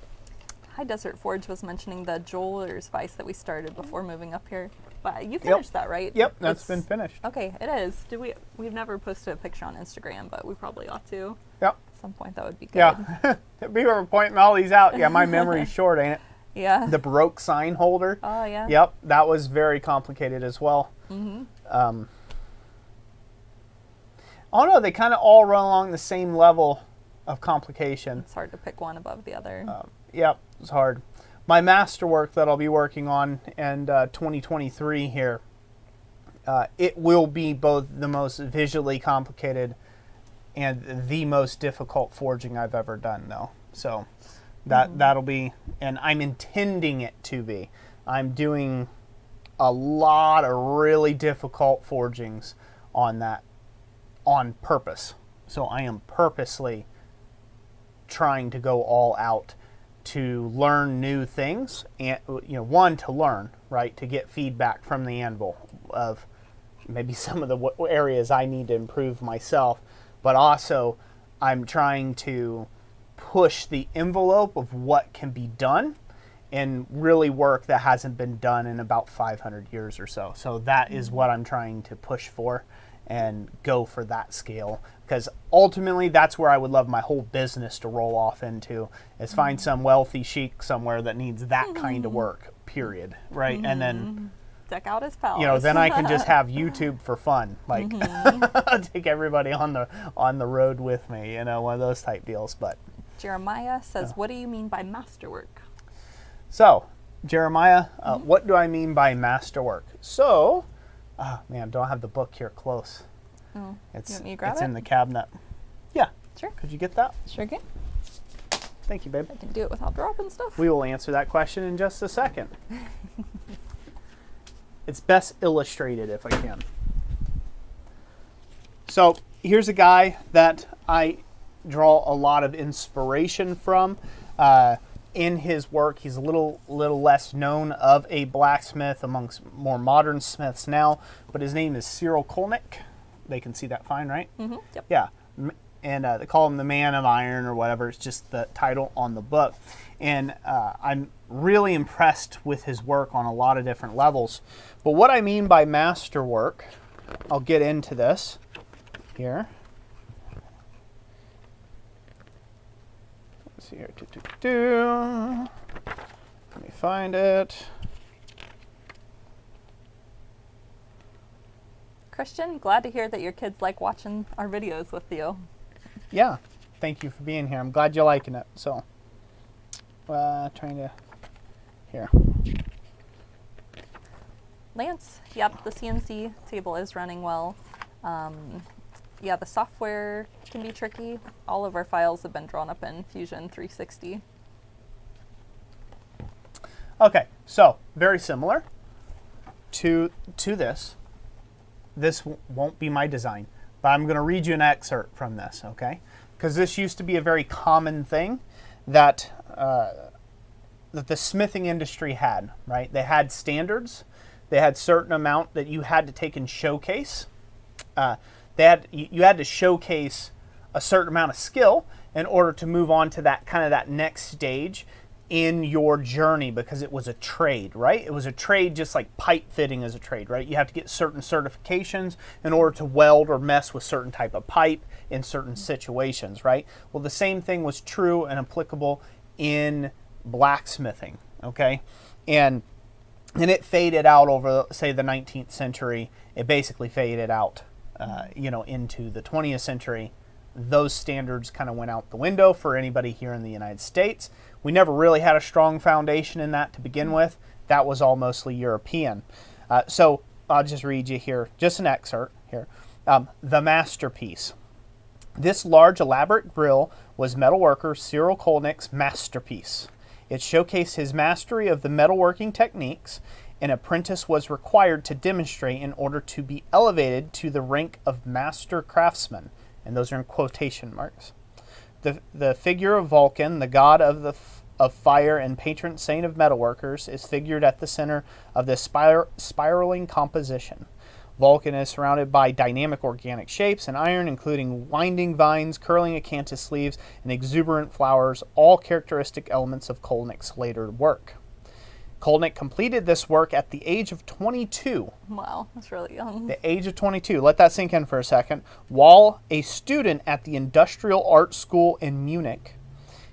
High Desert Forge was mentioning the jeweler's vise that we started before moving up here. But you finished that, right? Yep, that's been finished. Okay, it is. We've never posted a picture on Instagram, but we probably ought to. Yep. At some point, that would be good. Yeah. People are pointing all these out. Yeah, my memory's short, ain't it? Yeah. The Baroque sign holder. Oh, yeah. Yep, that was very complicated as well. Oh no, they kind of all run along the same level of complication. It's hard to pick one above the other. Yep, it's hard. My masterwork that I'll be working on in 2023 here, it will be both the most visually complicated and the most difficult forging I've ever done, though. So that'll be, and I'm intending it to be. I'm doing a lot of really difficult forgings on that on purpose. So I am purposely trying to go all out to learn new things, and one, to learn, right, to get feedback from the anvil of maybe some of the areas I need to improve myself, but also I'm trying to push the envelope of what can be done and really work that hasn't been done in about 500 years or so. So that is what I'm trying to push for and go for that scale, because ultimately that's where I would love my whole business to roll off into, is find some wealthy sheik somewhere that needs that kind of work, period, right? And then deck out his palace. Then I can just have YouTube for fun, like take everybody on the road with me, one of those type deals. But Jeremiah says, what do you mean by masterwork? So, Jeremiah, what do I mean by masterwork? So, man, don't have the book here close. Oh, it's you want me to grab it's it? in the cabinet. Yeah. Sure. Could you get that? Sure can. Thank you, babe. I can do it without dropping stuff. We will answer that question in just a second. It's best illustrated if I can. So here's a guy that I draw a lot of inspiration from. In his work, he's a little less known of a blacksmith amongst more modern smiths now, but his name is Cyril Kolnick. They can see that fine, right? Mm-hmm. Yep. Yeah. And they call him the Man of Iron or whatever. It's just the title on the book. And I'm really impressed with his work on a lot of different levels. But what I mean by masterwork, I'll get into this here. Let's see here. Let me find it. Christian, glad to hear that your kids like watching our videos with you. Yeah, thank you for being here. I'm glad you're liking it. So, trying to, here. Lance, yep, the CNC table is running well. Yeah, the software can be tricky. All of our files have been drawn up in Fusion 360. Okay, so very similar to this. This won't be my design, but I'm going to read you an excerpt from this, okay? Because this used to be a very common thing that that the smithing industry had, right? They had standards. They had certain amount that you had to take and showcase. You had to showcase a certain amount of skill in order to move on to that next stage in your journey, because it was a trade, right? It was a trade just like pipe fitting is a trade, right? You have to get certain certifications in order to weld or mess with certain type of pipe in certain situations, right? Well, the same thing was true and applicable in blacksmithing, okay? And it faded out over, say, the 19th century. It basically faded out, into the 20th century. Those standards kind of went out the window for anybody here in the United States. We never really had a strong foundation in that to begin with. That was all mostly European. So I'll just read you here, just an excerpt here. The masterpiece. This large, elaborate grill was metalworker Cyril Kolnick's masterpiece. It showcased his mastery of the metalworking techniques. An apprentice was required to demonstrate in order to be elevated to the rank of master craftsman. And those are in quotation marks. The figure of Vulcan, the god of fire and patron saint of metalworkers, is figured at the center of this spiraling composition. Vulcan is surrounded by dynamic organic shapes and iron, including winding vines, curling acanthus leaves, and exuberant flowers, all characteristic elements of Kolnick's later work. Kolnick completed this work at the age of 22. Wow, that's really young. The age of 22. Let that sink in for a second. While a student at the Industrial Art School in Munich.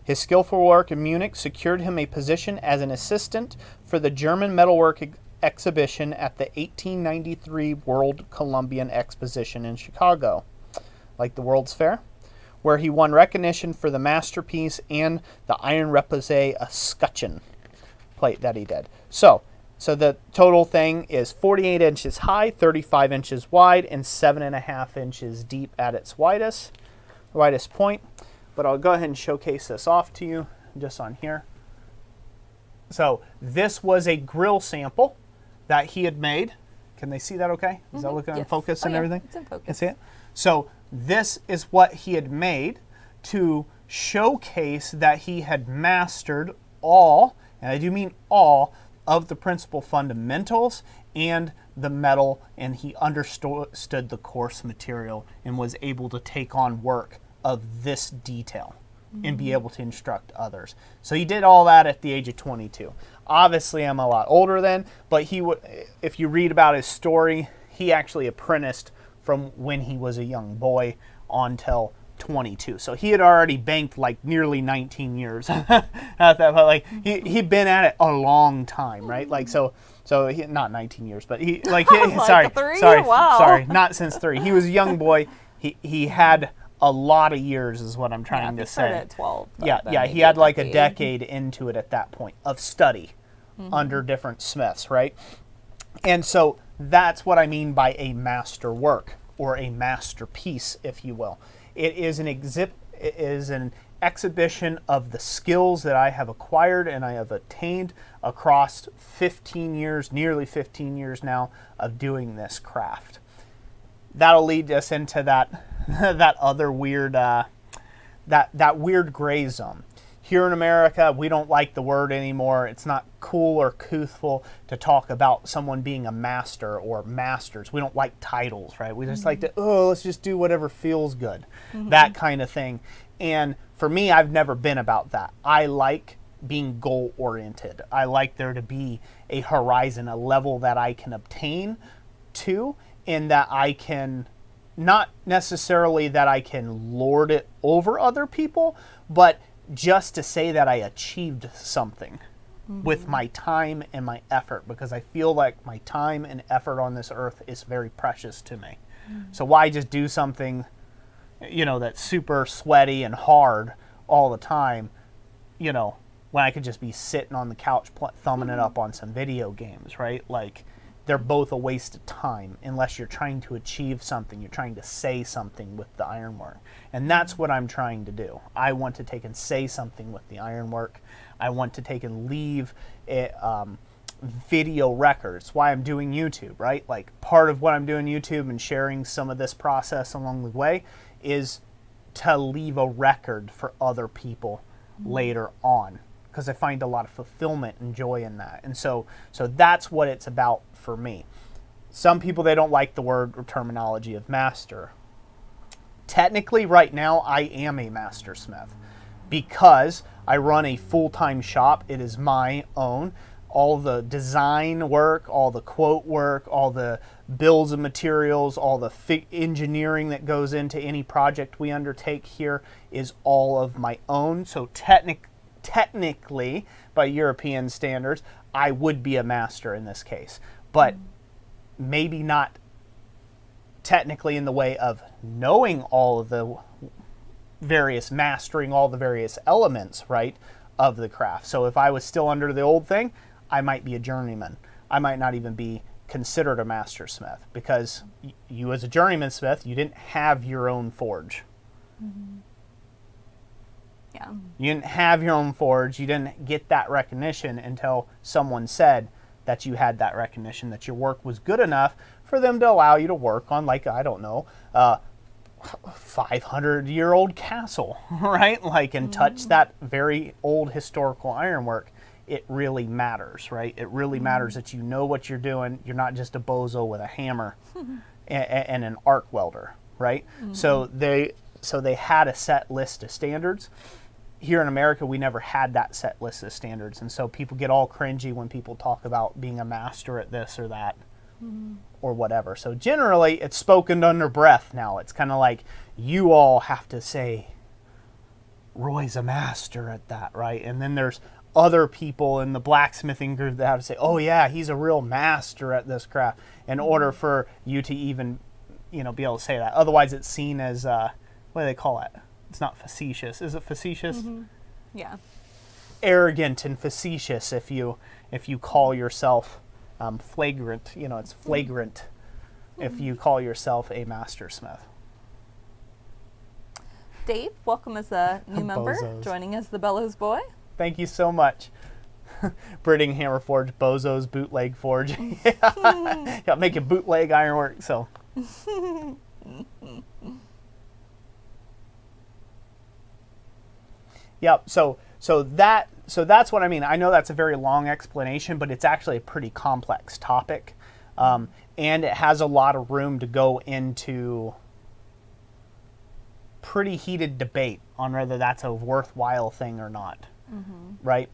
His skillful work in Munich secured him a position as an assistant for the German metalwork exhibition at the 1893 World Columbian Exposition in Chicago, like the World's Fair, where he won recognition for the masterpiece and the iron repoussé escutcheon plate that he did. So the total thing is 48 inches high, 35 inches wide, and 7.5 inches deep at its widest point. But I'll go ahead and showcase this off to you just on here. So this was a grill sample that he had made. Can they see that okay? Is that looking in focus and everything? It's in focus. Can see it? So this is what he had made to showcase that he had mastered all, and I do mean all, of the principal fundamentals and the metal, and he understood the course material and was able to take on work of this detail and be able to instruct others. So he did all that at the age of 22. Obviously, I'm a lot older then, but he would, if you read about his story, he actually apprenticed from when he was a young boy until 22. So he had already banked like nearly 19 years. Like he'd been at it a long time, right? Like so he, not 19 years, but he like like sorry, not since 3. He was a young boy. He had a lot of years, is what I'm trying to say. At 12. Yeah. He had like a decade into it at that point of study under different smiths, right? And so that's what I mean by a master work, or a masterpiece, if you will. It is an exhibition of the skills that I have acquired and I have attained across 15 years, nearly 15 years now, of doing this craft. That'll lead us into that that other weird that weird gray zone. Here in America, we don't like the word anymore. It's not cool or couthful to talk about someone being a master or masters. We don't like titles, right? We just like to, let's just do whatever feels good, that kind of thing. And for me, I've never been about that. I like being goal-oriented. I like there to be a horizon, a level that I can obtain to, and that I can, not necessarily that I can lord it over other people, but just to say that I achieved something with my time and my effort, because I feel like my time and effort on this earth is very precious to me. So why just do something, that's super sweaty and hard all the time, when I could just be sitting on the couch thumbing it up on some video games, right? Like, they're both a waste of time unless you're trying to achieve something. You're trying to say something with the ironwork. And that's what I'm trying to do. I want to take and say something with the ironwork. I want to take and leave video records. That's why I'm doing YouTube, right? Like, part of what I'm doing YouTube and sharing some of this process along the way is to leave a record for other people later on, because I find a lot of fulfillment and joy in that. And so that's what it's about for me. Some people, they don't like the word or terminology of master. Technically, right now, I am a master smith because I run a full-time shop. It is my own. All the design work, all the quote work, all the bills of materials, all the engineering that goes into any project we undertake here is all of my own. So technically, by European standards, I would be a master in this case, but maybe not technically in the way of knowing all of the mastering all the various elements, right, of the craft. So if I was still under the old thing, I might be a journeyman. I might not even be considered a master smith, because you as a journeyman smith, you didn't have your own forge. Yeah. You didn't have your own forge. You didn't get that recognition until someone said that you had that recognition, that your work was good enough for them to allow you to work on, like, I don't know, 500-year-old castle, right? Like, and touch that very old historical ironwork. It really matters, right? It really matters that you know what you're doing. You're not just a bozo with a hammer and an arc welder, right? So they had a set list of standards. Here in America, we never had that set list of standards, and so people get all cringy when people talk about being a master at this or that or whatever. So generally, it's spoken under breath now. It's kind of like you all have to say, Roy's a master at that, right? And then there's other people in the blacksmithing group that have to say, oh yeah, he's a real master at this craft, in order for you to even, be able to say that. Otherwise, it's seen as, what do they call it? It's not facetious. Is it facetious? Yeah. Arrogant and facetious if you call yourself flagrant. It's flagrant if you call yourself a master smith. Dave, welcome as a new member, Bozos. joining as the Bellows Boy. Thank you so much. Britting Hammer Forge, Bozo's Bootleg Forge. Yeah, making bootleg ironwork. So. Yep. So that's what I mean. I know that's a very long explanation, but it's actually a pretty complex topic, and it has a lot of room to go into pretty heated debate on whether that's a worthwhile thing or not. Right?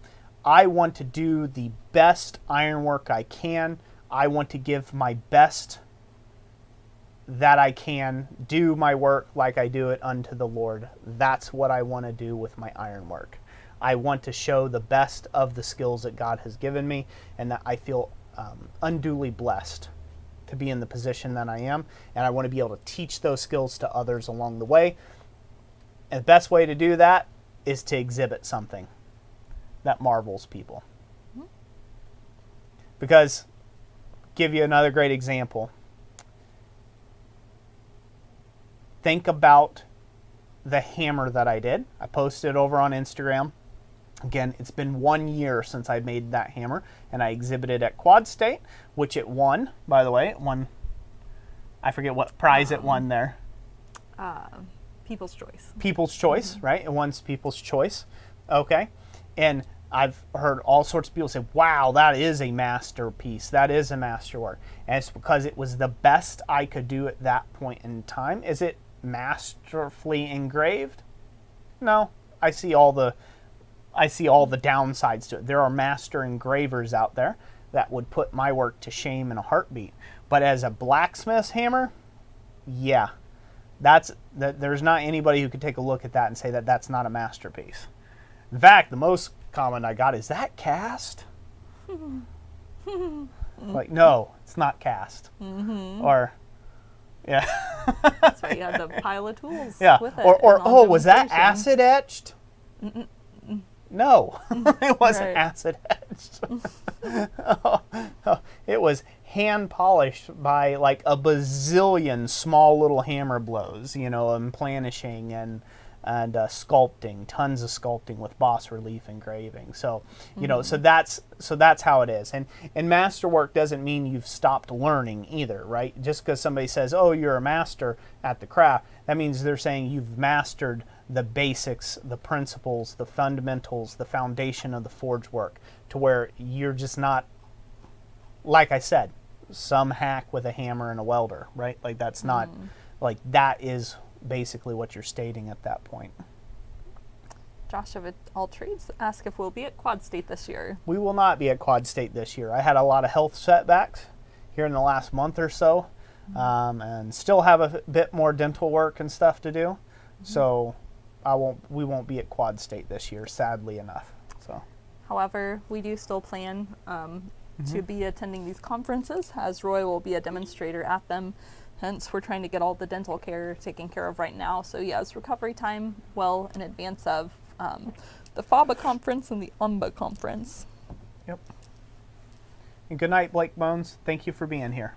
I want to do the best ironwork I can. I want to give my best that I can, do my work like I do it unto the Lord. That's what I want to do with my ironwork. I want to show the best of the skills that God has given me, and that I feel unduly blessed to be in the position that I am, and I want to be able to teach those skills to others along the way. And the best way to do that is to exhibit something that marvels people. Because, give you another great example. Think about the hammer that I did. I posted over on Instagram. Again, it's been 1 year since I made that hammer, and I exhibited at Quad State, which it won, by the way. It won, I forget what prize it won there. People's Choice. People's Choice, right? It won People's Choice. Okay. And I've heard all sorts of people say, wow, that is a masterpiece. That is a masterwork. And it's because it was the best I could do at that point in time. Is it masterfully engraved? No. I see all the downsides to it. There are master engravers out there that would put my work to shame in a heartbeat. But as a blacksmith's hammer, yeah. There's not anybody who could take a look at that and say that that's not a masterpiece. In fact, the most comment I got is, that cast? Like, no, it's not cast. Or, yeah. That's right, you had the pile of tools with it. Or oh, was that acid etched? No, it wasn't Right. acid etched. It was hand polished by like a bazillion small little hammer blows, and planishing and sculpting, tons of sculpting with bas relief engraving. So, so that's how it is. And masterwork doesn't mean you've stopped learning either, right? Just because somebody says, oh, you're a master at the craft, that means they're saying you've mastered the basics, the principles, the fundamentals, the foundation of the forge work, to where you're just not, like I said, some hack with a hammer and a welder, right? Like that's not, like that is basically what you're stating at that point. Josh of All Trades asked if we'll be at Quad State this year. We will not be at Quad State this year. I had a lot of health setbacks here in the last month or so, and still have a bit more dental work and stuff to do. So we won't be at Quad State this year, sadly enough. So, however, we do still plan to be attending these conferences, as Roy will be a demonstrator at them. Hence, we're trying to get all the dental care taken care of right now. So, yes, recovery time well in advance of the FABA conference and the UMBA conference. Yep. And good night, Blake Bones. Thank you for being here.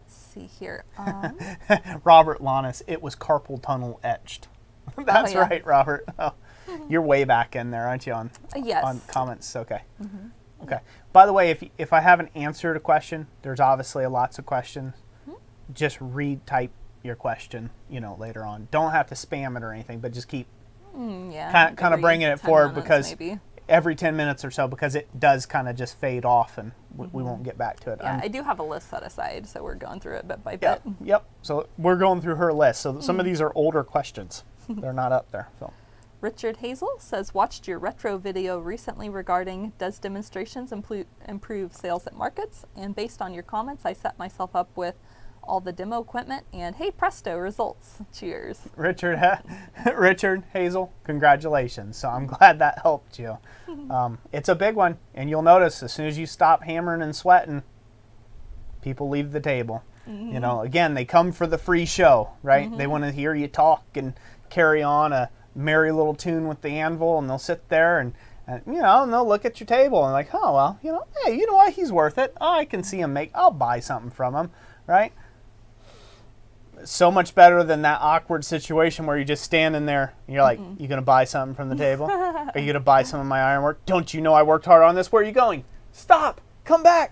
Let's see here. Robert Lannis, it was carpal tunnel etched. That's yeah. right, Robert. Oh, you're way back in there, aren't you, on Yes. on comments? Okay. Okay. By the way, if I haven't answered a question, there's obviously lots of questions. Just retype your question, later on. Don't have to spam it or anything, but just keep kind of bringing it forward, because maybe. every 10 minutes or so, because it does kind of just fade off, and we won't get back to it. Yeah, I do have a list set aside, so we're going through it bit by Yep. bit. Yep. So we're going through her list. So some of these are older questions. They're not up there. So. Richard Hazel says, watched your retro video recently regarding does demonstrations improve sales at markets? And based on your comments, I set myself up with all the demo equipment, and hey presto, results. Cheers. Richard Hazel, congratulations. So I'm glad that helped you. It's a big one, and you'll notice as soon as you stop hammering and sweating, people leave the table. Again, they come for the free show, right? They want to hear you talk and carry on a merry little tune with the anvil, and they'll sit there and they'll look at your table and like, oh, well, hey, you know what? He's worth it. Oh, I can see him I'll buy something from him, right? So much better than that awkward situation where you're just standing there and you're like, you going to buy something from the table? Are you going to buy some of my ironwork? Don't you know I worked hard on this? Where are you going? Stop. Come back.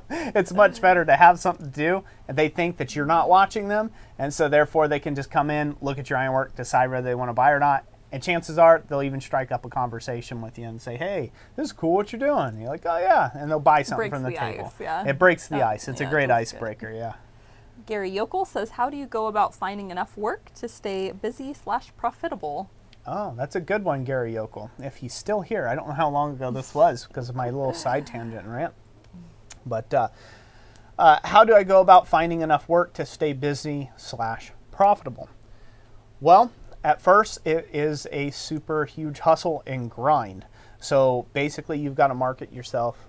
It's much better to have something to do, and they think that you're not watching them, and so therefore they can just come in, look at your ironwork, decide whether they want to buy or not, and chances are they'll even strike up a conversation with you and say, hey, this is cool what you're doing. And you're like, oh yeah, and they'll buy something from the table. Ice, yeah. It breaks the ice. It's a great icebreaker, yeah. Gary Yokel says, how do you go about finding enough work to stay busy/profitable? Oh, that's a good one, Gary Yokel. If he's still here, I don't know how long ago this was because of my little side tangent and rant. But how do I go about finding enough work to stay busy/profitable? Well, at first, it is a super huge hustle and grind. So basically, you've got to market yourself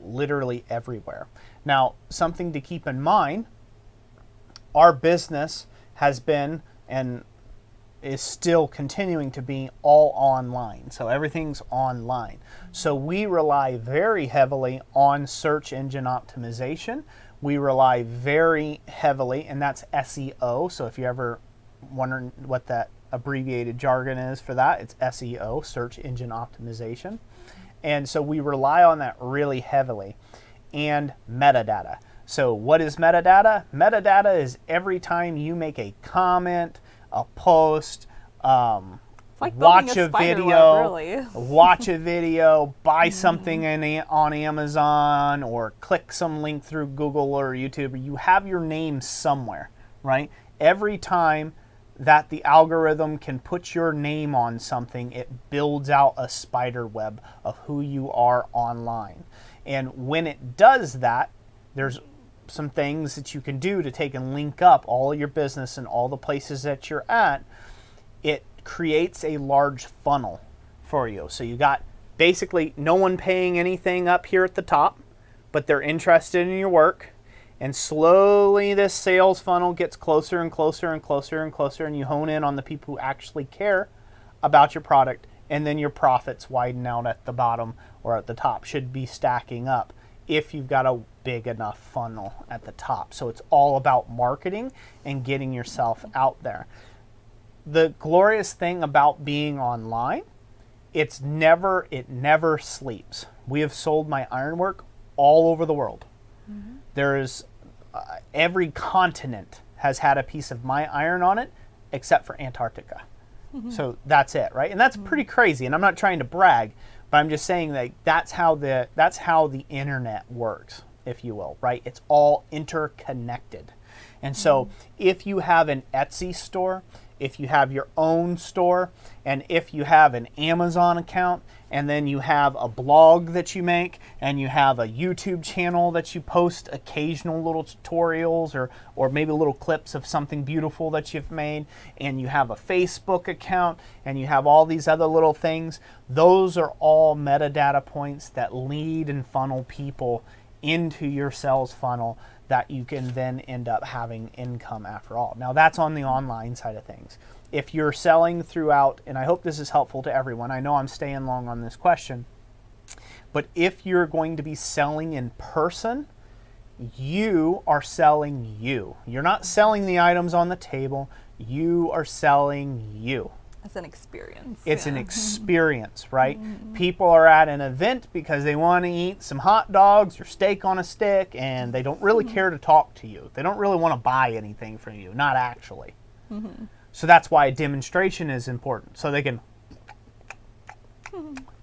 literally everywhere. Now, something to keep in mind, our business has been and is still continuing to be all online. So everything's online. So we rely very heavily on search engine optimization. We rely very heavily, and that's SEO. So if you're ever wondering what that abbreviated jargon is for that, it's SEO, search engine optimization. And so we rely on that really heavily. And metadata. So what is metadata? Metadata is every time you make a comment, a post, like watch a video, really. watch a video, buy something on Amazon, or click some link through Google or YouTube, you have your name somewhere, right? Every time that the algorithm can put your name on something, it builds out a spider web of who you are online. And when it does that, there's some things that you can do to take and link up all your business and all the places that you're at. It creates a large funnel for you. So you got basically no one paying anything up here at the top, but they're interested in your work. And slowly this sales funnel gets closer and closer and closer and closer, and you hone in on the people who actually care about your product, and then your profits widen out at the bottom or at the top, should be stacking up if you've got a big enough funnel at the top. So it's all about marketing and getting yourself out there. The glorious thing about being online, it never sleeps. We have sold my ironwork all over the world. There's every continent has had a piece of my iron on it except for Antarctica. So that's it, right? And that's pretty crazy, and I'm not trying to brag, but I'm just saying that that's how the internet works, if you will, right? It's all interconnected. And so if you have an Etsy store, if you have your own store, and if you have an Amazon account, and then you have a blog that you make, and you have a YouTube channel that you post occasional little tutorials or maybe little clips of something beautiful that you've made, and you have a Facebook account, and you have all these other little things, those are all metadata points that lead and funnel people into your sales funnel that you can then end up having income after all. Now that's on the online side of things. If you're selling throughout, and I hope this is helpful to everyone, I know I'm staying long on this question, but if you're going to be selling in person, you are selling you. You're not selling the items on the table, you are selling you. It's an experience. It's an experience, right? People are at an event because they want to eat some hot dogs or steak on a stick, and they don't really care to talk to you. They don't really want to buy anything from you, not actually. So that's why a demonstration is important. So they can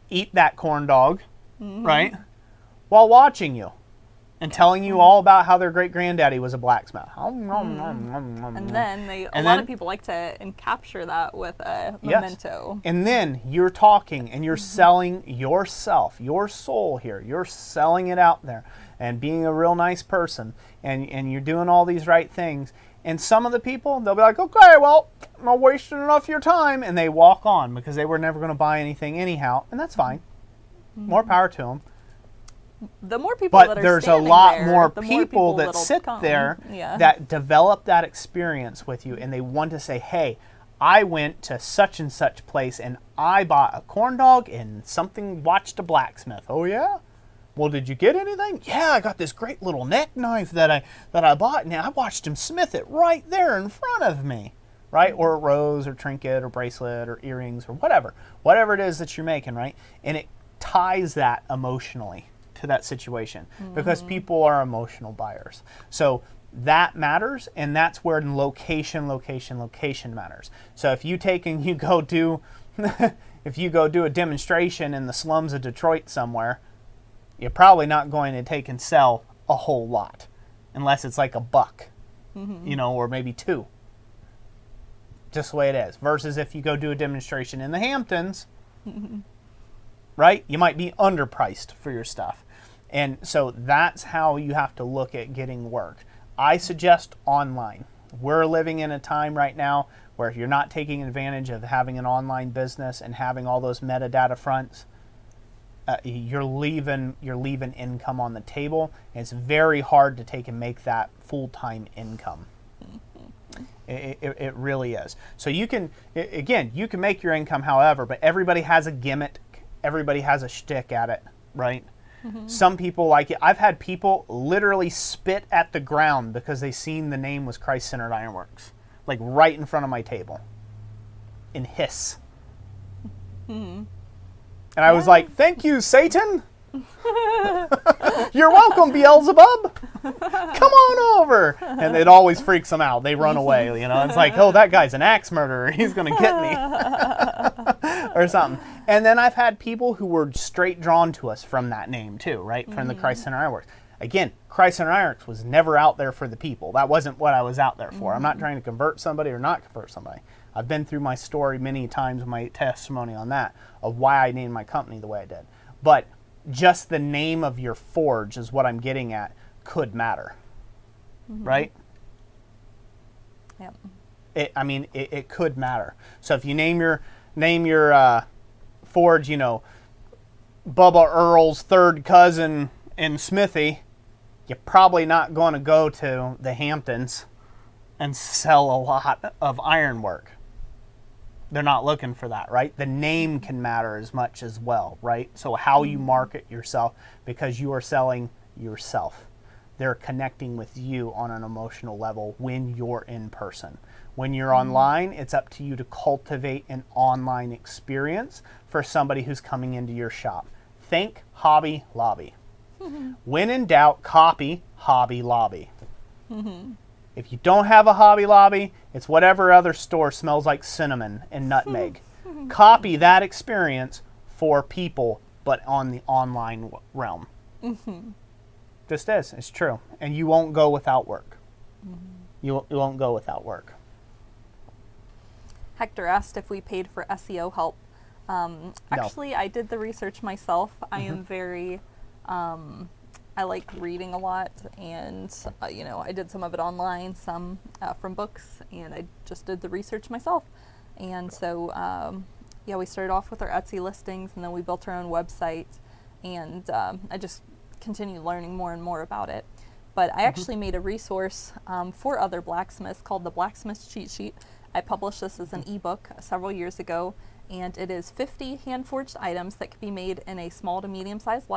eat that corn dog, right, while watching you and telling you all about how their great-granddaddy was a blacksmith. And then a lot of people like to capture that with a memento. Yes. And then you're talking and you're selling yourself, your soul here. You're selling it out there and being a real nice person. And you're doing all these right things. And some of the people, they'll be like, okay, well, I'm not wasting enough of your time. And they walk on because they were never going to buy anything anyhow. And that's fine. More power to them. The more people that are there's a standing lot there, more the people that that'll sit come. there that develop that experience with you, and they want to say, hey, I went to such and such place and I bought a corn dog and watched a blacksmith. Oh yeah? Well, did you get anything? Yeah, I got this great little neck knife that I bought, and I watched him smith it right there in front of me, right? Or a rose or trinket or bracelet or earrings or whatever it is that you're making, right? And it ties that emotionally to that situation because people are emotional buyers. So that matters, and that's where location matters. So if you take and you go do if you go do a demonstration in the slums of Detroit somewhere, you're probably not going to take and sell a whole lot unless it's like $1, or maybe $2. Just the way it is. Versus if you go do a demonstration in the Hamptons, right? You might be underpriced for your stuff. And so that's how you have to look at getting work. I suggest online. We're living in a time right now where if you're not taking advantage of having an online business and having all those metadata fronts, you're leaving income on the table. And it's very hard to take and make that full-time income. It really is. So you can make your income however, but everybody has a gimmick. Everybody has a shtick at it, right? Some people like it. I've had people literally spit at the ground because they seen the name was Christ-Centered Ironworks, like right in front of my table, and hiss. And I was like, "Thank you, Satan. You're welcome, Beelzebub. Come on over." And it always freaks them out. They run away. It's like, "Oh, that guy's an axe murderer. He's gonna get me," or something. And then I've had people who were straight drawn to us from that name too, right? From the Christ-Centered Ironworks. Again, Christ-Centered Ironworks was never out there for the people. That wasn't what I was out there for. I'm not trying to convert somebody or not convert somebody. I've been through my story many times, my testimony on that, of why I named my company the way I did. But just the name of your forge is what I'm getting at could matter, right? Yep. It could matter. So if you name your forge, Bubba Earl's third cousin in Smithy, you're probably not going to go to the Hamptons and sell a lot of ironwork. They're not looking for that, right? The name can matter as much as well, right? So how you market yourself, because you are selling yourself. They're connecting with you on an emotional level when you're in person. When you're online, it's up to you to cultivate an online experience for somebody who's coming into your shop. Think Hobby Lobby. When in doubt, copy Hobby Lobby. If you don't have a Hobby Lobby, it's whatever other store smells like cinnamon and nutmeg. Copy that experience for people, but on the online realm. Just is. It's true. And you won't go without work. You won't go without work. Hector asked if we paid for SEO help. Actually, I did the research myself. I am very... I like reading a lot, and I did some of it online, some from books, and I just did the research myself. And so, we started off with our Etsy listings, and then we built our own website, and I just continued learning more and more about it. But I actually made a resource for other blacksmiths called the Blacksmith Cheat Sheet. I published this as an ebook several years ago, and it is 50 hand-forged items that can be made in a small to medium-sized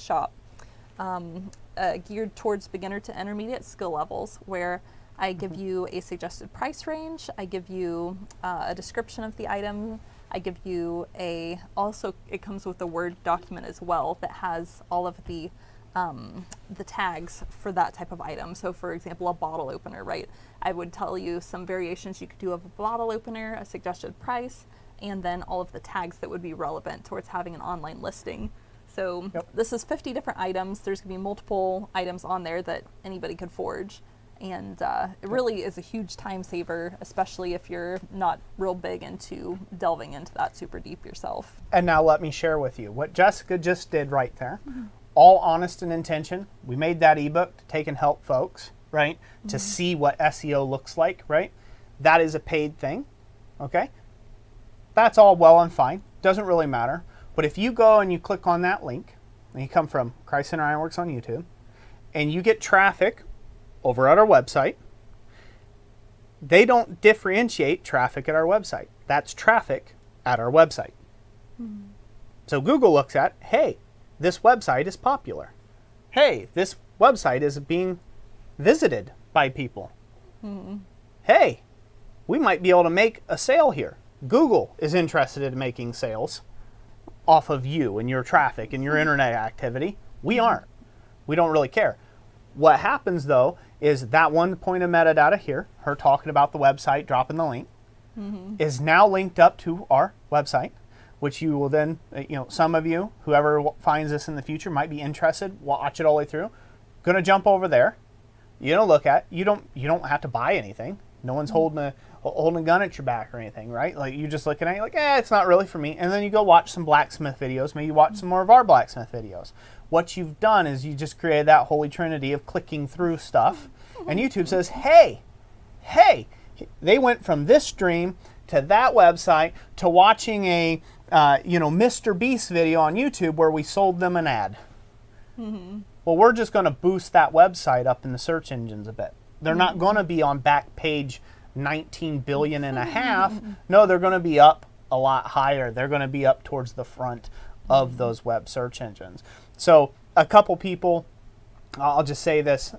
shop, geared towards beginner to intermediate skill levels, where I give you a suggested price range, I give you a description of the item, I give you also it comes with a Word document as well that has all of the tags for that type of item. So for example, a bottle opener, right? I would tell you some variations you could do of a bottle opener, a suggested price, and then all of the tags that would be relevant towards having an online listing. So This is 50 different items. There's going to be multiple items on there that anybody could forge. And it really is a huge time saver, especially if you're not real big into delving into that super deep yourself. And now let me share with you what Jessica just did right there. All honest and intention. We made that ebook to take and help folks, right? To see what SEO looks like, right? That is a paid thing, okay? That's all well and fine. Doesn't really matter. But if you go and you click on that link, and you come from Christ-Centered Ironworks on YouTube, and you get traffic over at our website, they don't differentiate traffic at our website. That's traffic at our website. So Google looks at, hey, this website is popular. Hey, this website is being visited by people. Hey, we might be able to make a sale here. Google is interested in making sales off of you and your traffic and your internet activity. We aren't. We don't really care. What happens though is that one point of metadata here, her talking about the website, dropping the link, is now linked up to our website, which you will then, some of you, whoever finds this in the future might be interested, watch it all the way through. Gonna jump over there. You don't look at, you don't have to buy anything. No one's holding a gun at your back or anything, right? Like you're just looking at it like, it's not really for me. And then you go watch some Blacksmith videos, maybe watch some more of our Blacksmith videos. What you've done is you just created that holy trinity of clicking through stuff. And YouTube says, hey, they went from this stream to that website to watching a Mr. Beast video on YouTube where we sold them an ad. Well, we're just going to boost that website up in the search engines a bit. They're not going to be on back page 19 billion and a half. No, they're going to be up a lot higher. They're going to be up towards the front of those web search engines. So a couple people, I'll just say this.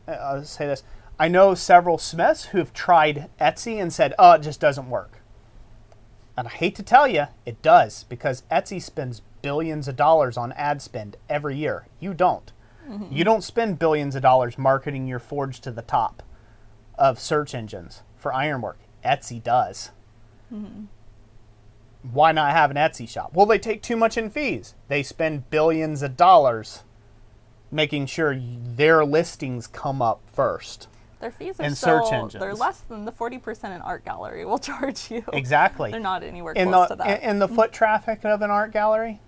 I know several Smiths who've tried Etsy and said, it just doesn't work. And I hate to tell you, it does, because Etsy spends billions of dollars on ad spend every year. You don't. You don't spend billions of dollars marketing your forge to the top of search engines for ironwork. Etsy does. Why not have an Etsy shop? Well, they take too much in fees. They spend billions of dollars making sure their listings come up first. Their fees are in still, search engines. They're less than the 40% an art gallery will charge you. Exactly. They're not anywhere close to that. In the foot traffic of an art gallery,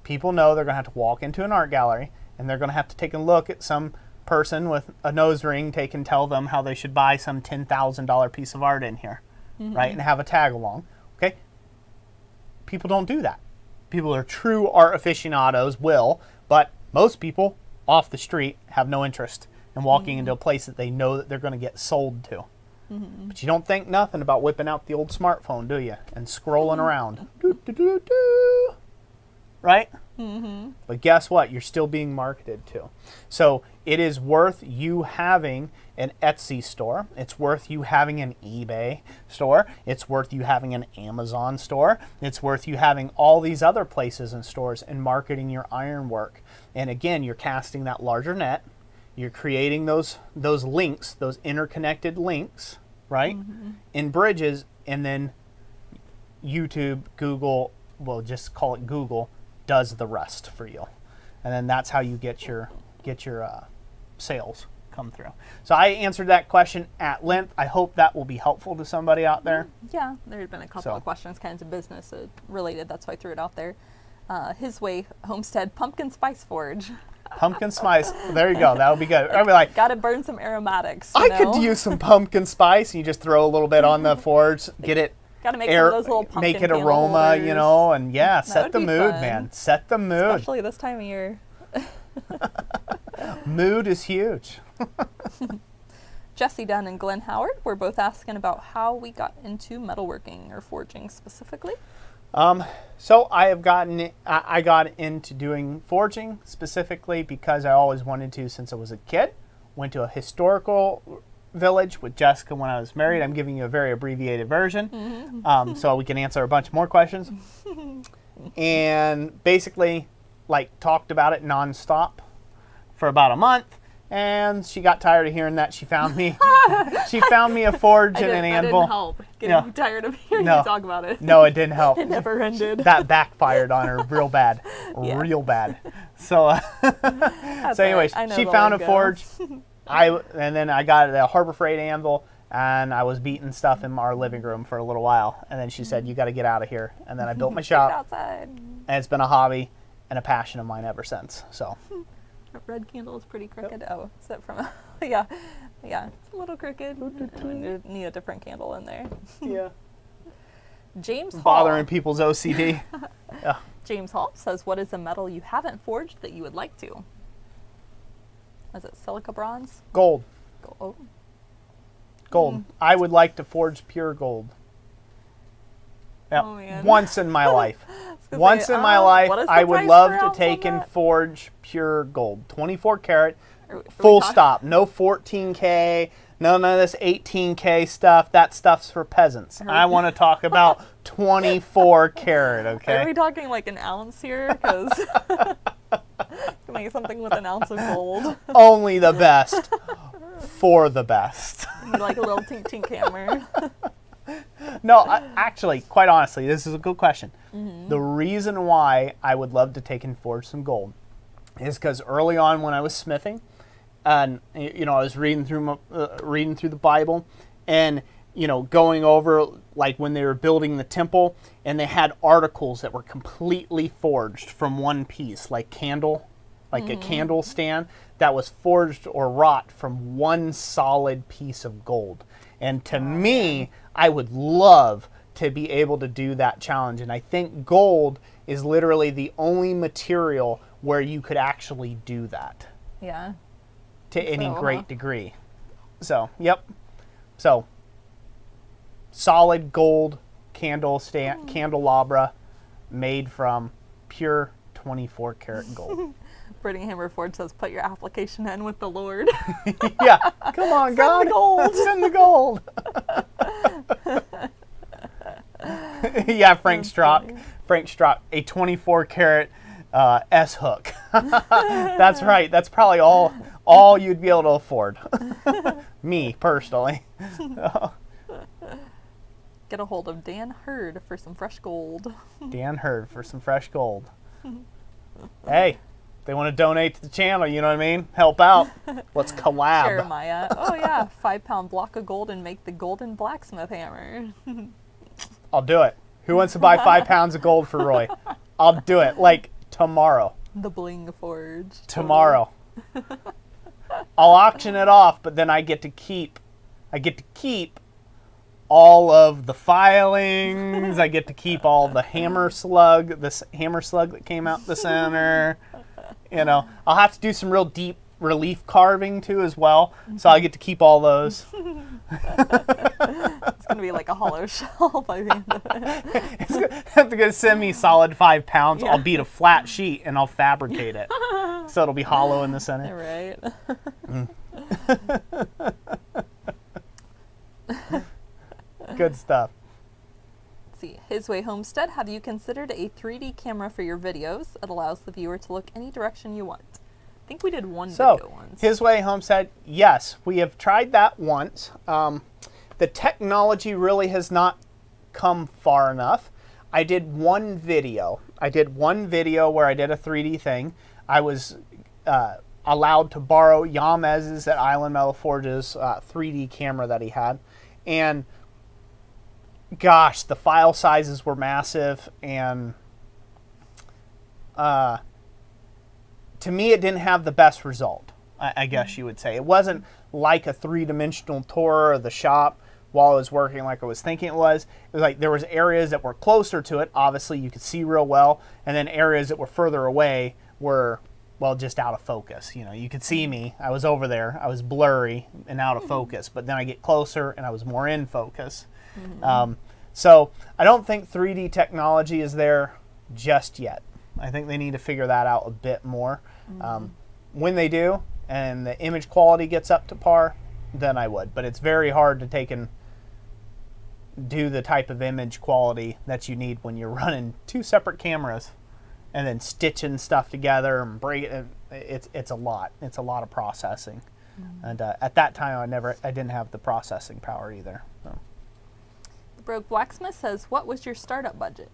people know they're going to have to walk into an art gallery and they're going to have to take a look at some person with a nose ring tell them how they should buy some $10,000 piece of art in here, right? And have a tag along. Okay? People don't do that. People who are true art aficionados will, but most people off the street have no interest in walking into a place that they know that they're going to get sold to. But you don't think nothing about whipping out the old smartphone, do you? And scrolling around. Right? But guess what? You're still being marketed to. So it is worth you having an Etsy store. It's worth you having an eBay store. It's worth you having an Amazon store. It's worth you having all these other places and stores and marketing your ironwork. And again, you're casting that larger net. You're creating those links, those interconnected links, right? In bridges, and then YouTube, Google, well, just call it Google, does the rest for you. And then that's how you get your sales come through. So I answered that question at length. I hope that will be helpful to somebody out there. Yeah, there had been a couple of questions kind of business related. That's why I threw it out there. His Way Homestead Pumpkin Spice Forge. Pumpkin spice. There you go. That would be good. I'd be like, gotta burn some aromatics. I could use some pumpkin spice. And you just throw a little bit on the forge, get it. Gotta make some of those little pumpkin make it aroma, holders. and set the mood, fun. Man. Set the mood. Especially this time of year. Mood is huge. Jesse Dunn and Glenn Howard were both asking about how we got into metalworking or forging specifically. So I got into doing forging specifically because I always wanted to since I was a kid. Went to a historical village with Jessica when I was married. I'm giving you a very abbreviated version so we can answer a bunch more questions. And basically, talked about it nonstop for about a month. And she got tired of hearing that. She found me a forge and an anvil. That didn't help. Getting tired of hearing you talk about it. No, it didn't help. It never ended. That backfired on her real bad. Real bad. So anyways, she found a forge. And then I got a Harbor Freight anvil, and I was beating stuff in our living room for a little while. And then she said, "You got to get out of here." And then I built my shop. Outside. And it's been a hobby and a passion of mine ever since. So. That red candle is pretty crooked. Yep. Oh, is that from? Yeah, it's a little crooked. You need a different candle in there. Yeah. James Hall. Bothering people's OCD. Yeah. James Hall says, "What is a metal you haven't forged that you would like to?" Is it silica bronze? Gold. Gold. I would like to forge pure gold. Yep. Oh, man. Once in my life. gonna Once say, in my life, what is the I would price love per to ounce take on and that? forge pure gold. 24 karat, Are we full talking- stop. No 14K, none of this 18K stuff. That stuff's for peasants. I want to talk about 24 karat, Are okay? we talking like an ounce here? Because make something with an ounce of gold. Only the best for the best. Like a little tink tink hammer. No, actually, quite honestly, this is a good question. The reason why I would love to take and forge some gold is because early on when I was smithing, and I was reading through the Bible, and going over like when they were building the temple, and they had articles that were completely forged from one piece, like a candle stand that was forged or wrought from one solid piece of gold. And to me, I would love to be able to do that challenge. And I think gold is literally the only material where you could actually do that Yeah. to any So, great degree. So, yep. So, solid gold candelabra made from pure 24 karat gold. Brittany Hammer Ford says, put your application in with the Lord. Yeah, come on, God. the gold. Send the gold. Yeah, Frank Strock, a 24 karat S hook. That's right. That's probably all you'd be able to afford. Me personally. Get a hold of Dan Hurd for some fresh gold. Dan Hurd for some fresh gold. Hey, they want to donate to the channel, you know what I mean? Help out. Let's collab. Jeremiah. Oh yeah, 5-pound block of gold and make the golden blacksmith hammer. I'll do it. Who wants to buy 5 pounds of gold for Roy? I'll do it. Like tomorrow. The bling forge. Tomorrow. I'll auction it off, but then I get to keep all of the filings. I get to keep all the hammer slug that came out the center. I'll have to do some real deep relief carving too as well. So I get to keep all those. It's gonna be like a hollow shell by the end of it. They're going to send me solid 5 pounds. Yeah. I'll beat a flat sheet and I'll fabricate it. So it'll be hollow in the center. Right. Good stuff. Let's see. His Way Homestead, have you considered a 3D camera for your videos? It allows the viewer to look any direction you want. I think we did one video once. His Way Homestead, yes, we have tried that once. The technology really has not come far enough. I did one video. Where I did a 3D thing. I was allowed to borrow Yamez's at Island Metal Forge's 3D camera that he had. And gosh, the file sizes were massive, and to me it didn't have the best result, I guess you would say. It wasn't like a three-dimensional tour of the shop while I was working like I was thinking it was. It was like there was areas that were closer to it, obviously you could see real well, and then areas that were further away were, well, just out of focus. You could see me. I was over there. I was blurry and out of focus, but then I get closer and I was more in focus. So I don't think 3D technology is there just yet. I think they need to figure that out a bit more. When they do and the image quality gets up to par, then I would. But it's very hard to take and do the type of image quality that you need when you're running 2 separate cameras and then stitching stuff together and break it. It's a lot. It's a lot of processing. And at that time, I didn't have the processing power either. So. The Broke Blacksmith says, what was your startup budget?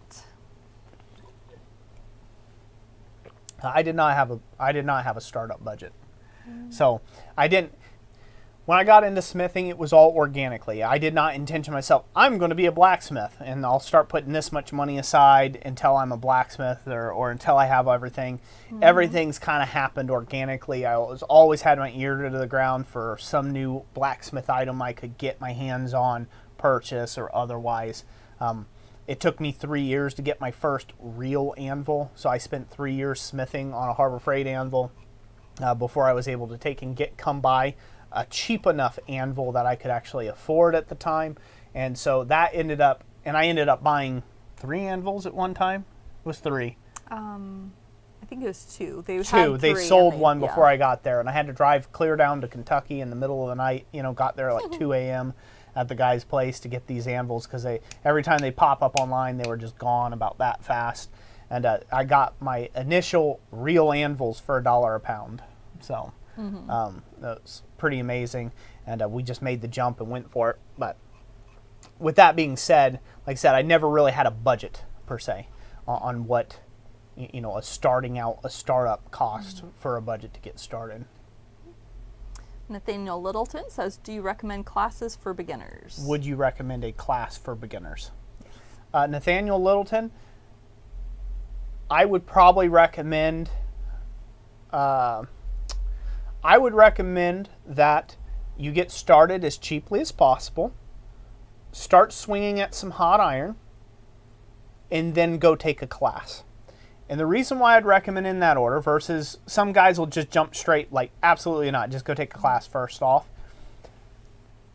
I did not have a startup budget. So I didn't. When I got into smithing, it was all organically. I did not intend to myself, I'm going to be a blacksmith, and I'll start putting this much money aside until I'm a blacksmith or until I have everything. Everything's kind of happened organically. I always had my ear to the ground for some new blacksmith item I could get my hands on, purchase, or otherwise. It took me 3 years to get my first real anvil, so I spent 3 years smithing on a Harbor Freight anvil before I was able to come by a cheap enough anvil that I could actually afford at the time. And so that ended up buying 3 anvils at one time? It was 3. I think it was 2. They 2. had They 3 sold and one before I got there, and I had to drive clear down to Kentucky in the middle of the night. You know, got there at like 2 a.m. at the guy's place to get these anvils because every time they pop up online, they were just gone about that fast. And I got my initial real anvils for $1 a pound. So that was pretty amazing. And we just made the jump and went for it. But with that being said, like I said, I never really had a budget per se on what, you know, a startup cost for a budget to get started. Nathaniel Littleton says, do you recommend classes for beginners? Would you recommend a class for beginners? Nathaniel Littleton, I would probably recommend that you get started as cheaply as possible, start swinging at some hot iron, and then go take a class. And the reason why I'd recommend in that order versus some guys will just jump straight, like absolutely not, just go take a class first off.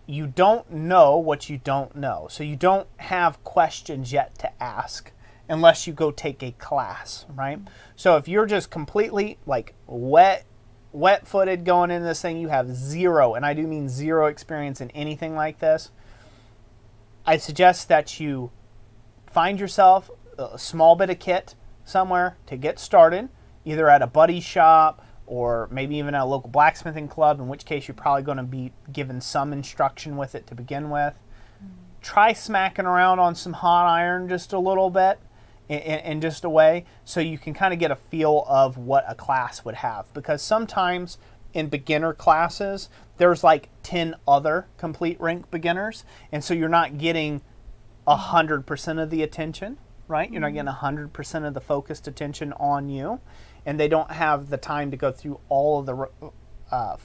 You don't know what you don't know. So you don't have questions yet to ask unless you go take a class, right? So if you're just completely like wet-footed going into this thing, you have zero, and I do mean zero experience in anything like this, I suggest that you find yourself a small bit of kit somewhere to get started, either at a buddy's shop or maybe even at a local blacksmithing club, in which case you're probably going to be given some instruction with it to begin with. Try smacking around on some hot iron just a little bit in just a way so you can kind of get a feel of what a class would have, because sometimes in beginner classes there's like 10 other complete rink beginners, and so you're not getting 100% of the attention, right? You're not getting 100% of the focused attention on you, and they don't have the time to go through all of the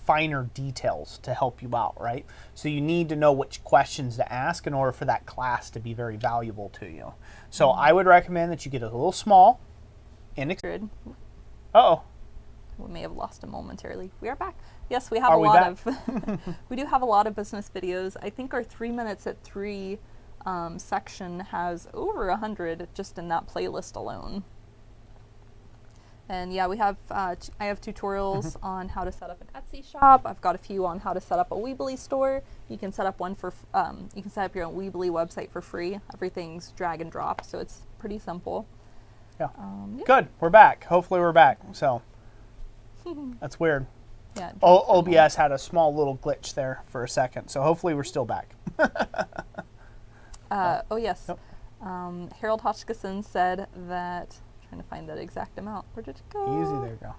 finer details to help you out, right? So you need to know which questions to ask in order for that class to be very valuable to you. So I would recommend that you get a little small. Uh-oh. We may have lost him momentarily. We are back. Yes, we have a lot of we do have a lot of business videos. I think our 3 minutes at 3 section has over 100 just in that playlist alone. And yeah, we have I have tutorials on how to set up an Etsy shop. I've got a few on how to set up a Weebly store. You can set up one for you can set up your own Weebly website for free. Everything's drag and drop, so it's pretty simple. Yeah. Good. We're back. Hopefully we're back. So that's weird. Yeah. OBS had a small little glitch there for a second, so hopefully we're still back. Oh yes. Yep. Harold Hotchkiss said that. Trying to find that exact amount. Where did it go? Easy, there you go.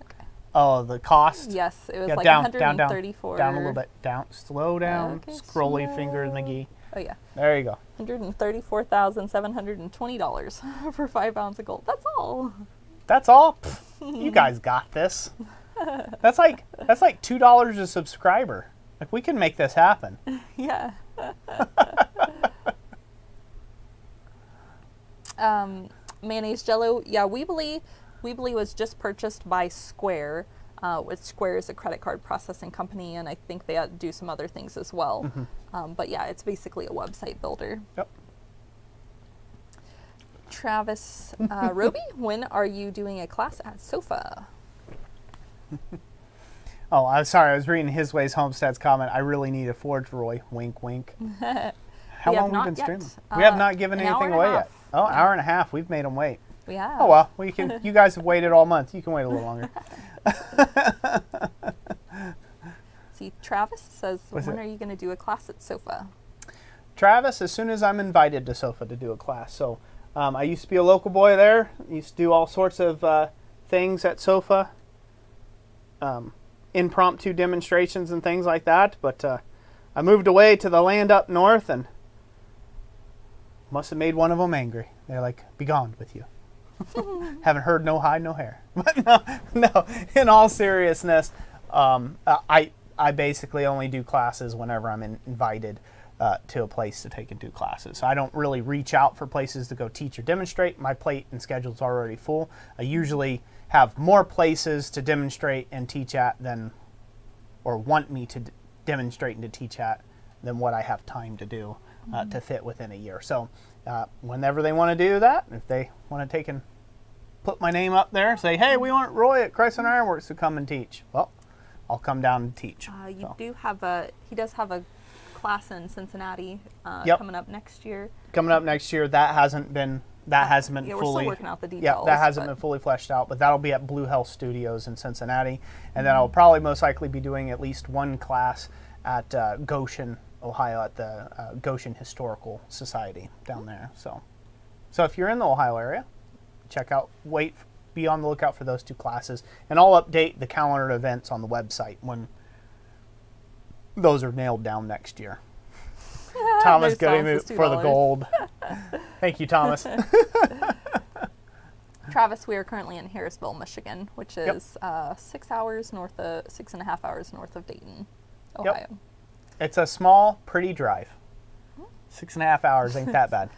Okay. Oh, the cost? Yes, it was yeah, like down, 134. Down a little bit. Down. Slow down. Okay, Scrolly slow. fingers, McGee. Oh yeah. There you go. $134,720 for 5 pounds of gold. That's all. That's all? You guys got this. That's like $2 a subscriber. Like, we can make this happen. Yeah. Mayonnaise Jello, yeah, Weebly was just purchased by Square. Square is a credit card processing company, and I think they do some other things as well. But yeah, it's basically a website builder. Yep. Travis Roby, when are you doing a class at SOFA? Oh, I'm sorry. I was reading His Ways Homestead's comment. I really need a Forge Roy. Wink, wink. How long have we been streaming? We have not given anything away yet. Oh, an hour and a half. We've made them wait. We have. Oh, well. You guys have waited all month. You can wait a little longer. See, Travis says, when are you going to do a class at SOFA? Travis, as soon as I'm invited to SOFA to do a class. So I used to be a local boy there. Used to do all sorts of things at SOFA. Impromptu demonstrations and things like that. But I moved away to the land up north and must have made one of them angry. They're like, be gone with you. Haven't heard no hide, no hair. But no, in all seriousness, I basically only do classes whenever I'm invited to a place to take and do classes. So I don't really reach out for places to go teach or demonstrate. My plate and schedule's already full. I usually have more places to demonstrate and teach at or want me to demonstrate and to teach at than what I have time to do. to fit within a year. So whenever they want to do that, if they want to take and put my name up there, say, hey, we want Roy at Chrysler Ironworks to come and teach. Well, I'll come down and teach. He does have a class in Cincinnati coming up next year. That hasn't been fully. We're still working out the details. Yeah, that hasn't been fully fleshed out, but that'll be at Blue Hell Studios in Cincinnati, and then I'll probably most likely be doing at least one class at Goshen, Ohio, at the Goshen Historical Society down there. So if you're in the Ohio area, be on the lookout for those 2 classes, and I'll update the calendar events on the website when those are nailed down next year. Thomas getting me for the gold. Thank you, Thomas. Travis, we are currently in Harrisville, Michigan, which is 6.5 hours north of Dayton, Ohio. Yep. It's a small, pretty drive. 6.5 hours ain't that bad.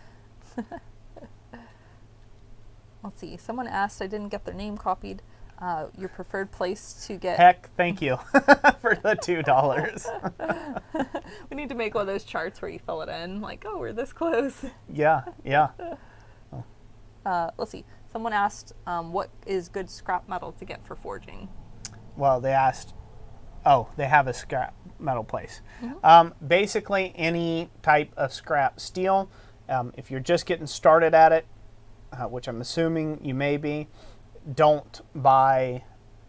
Let's see. Someone asked, I didn't get their name copied, your preferred place to get... Heck, thank you for the $2. We need to make one of those charts where you fill it in, like, oh, we're this close. Yeah. Let's see. Someone asked, what is good scrap metal to get for forging? Well, they asked... Oh, they have a scrap metal place. Basically, any type of scrap steel. If you're just getting started at it, which I'm assuming you may be, don't buy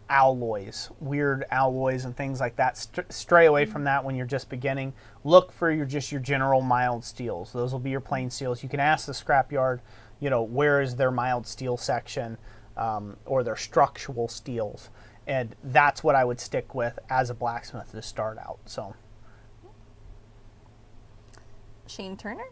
alloys, weird alloys and things like that. Stray away from that when you're just beginning. Look for your general mild steels. Those will be your plain steels. You can ask the scrapyard, where is their mild steel section, or their structural steels. And that's what I would stick with as a blacksmith to start out. So, Shane Turner.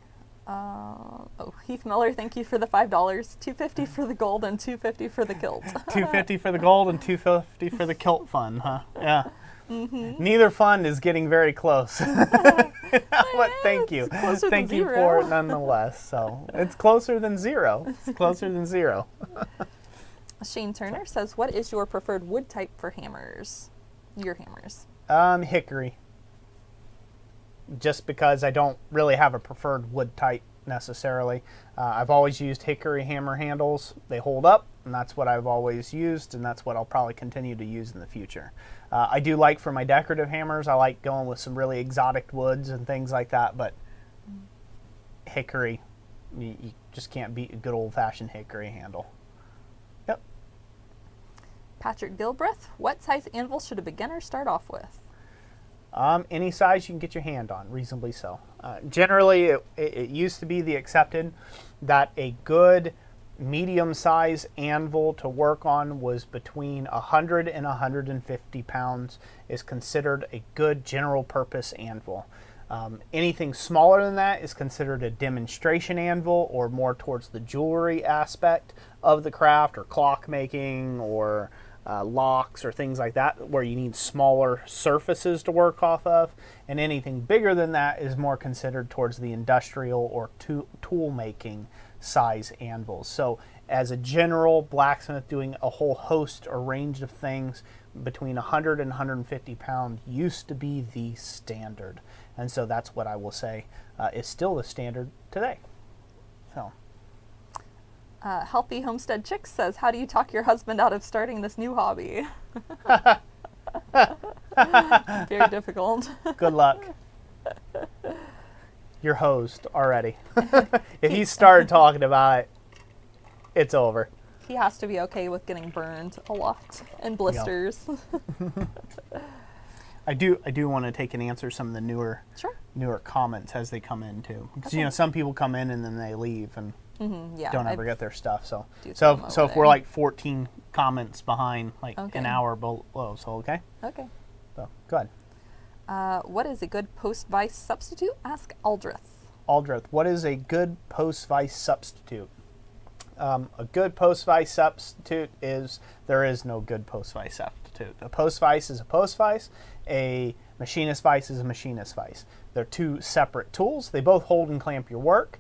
Heath Miller, thank you for the $5. $2.50 for the gold and $2.50 for the kilt. $2.50 for the gold and $2.50 for the kilt fund, huh? Yeah. Neither fund is getting very close. But thank you. Thank you for it nonetheless. So it's closer than zero. Shane Turner says, what is your preferred wood type for hammers? Your hammers. Hickory. Just because I don't really have a preferred wood type necessarily. I've always used hickory hammer handles. They hold up, and that's what I've always used, and that's what I'll probably continue to use in the future. I do like, for my decorative hammers, I like going with some really exotic woods and things like that, but hickory, you just can't beat a good old-fashioned hickory handle. Yep. Patrick Gilbreth, what size anvil should a beginner start off with? Any size you can get your hand on, reasonably so. Generally, it used to be the accepted that a good medium-size anvil to work on was between 100 and 150 pounds is considered a good general-purpose anvil. Anything smaller than that is considered a demonstration anvil, or more towards the jewelry aspect of the craft, or clock making, or locks or things like that, where you need smaller surfaces to work off of. And anything bigger than that is more considered towards the industrial or tool making size anvils. So as a general blacksmith, doing a whole host or range of things between 100 and 150 pound used to be the standard, and so that's what I will say is still the standard today. So Healthy Homestead Chicks says, how do you talk your husband out of starting this new hobby? Very difficult. Good luck. You're hosed already. If he started talking about it, it's over. He has to be okay with getting burned a lot and blisters. Yep. I do want to take and answer some of the newer comments as they come in too, because some people come in and then they leave and don't ever get their stuff. So if we're like 14 comments behind, like an hour below, so okay. So go ahead. What is a good post-vice substitute? Ask Aldrith. What is a good post-vice substitute? A good post-vice substitute is, there is no good post-vice substitute. A post-vice is a post-vice. A machinist vice is a machinist vice. They're two separate tools. They both hold and clamp your work.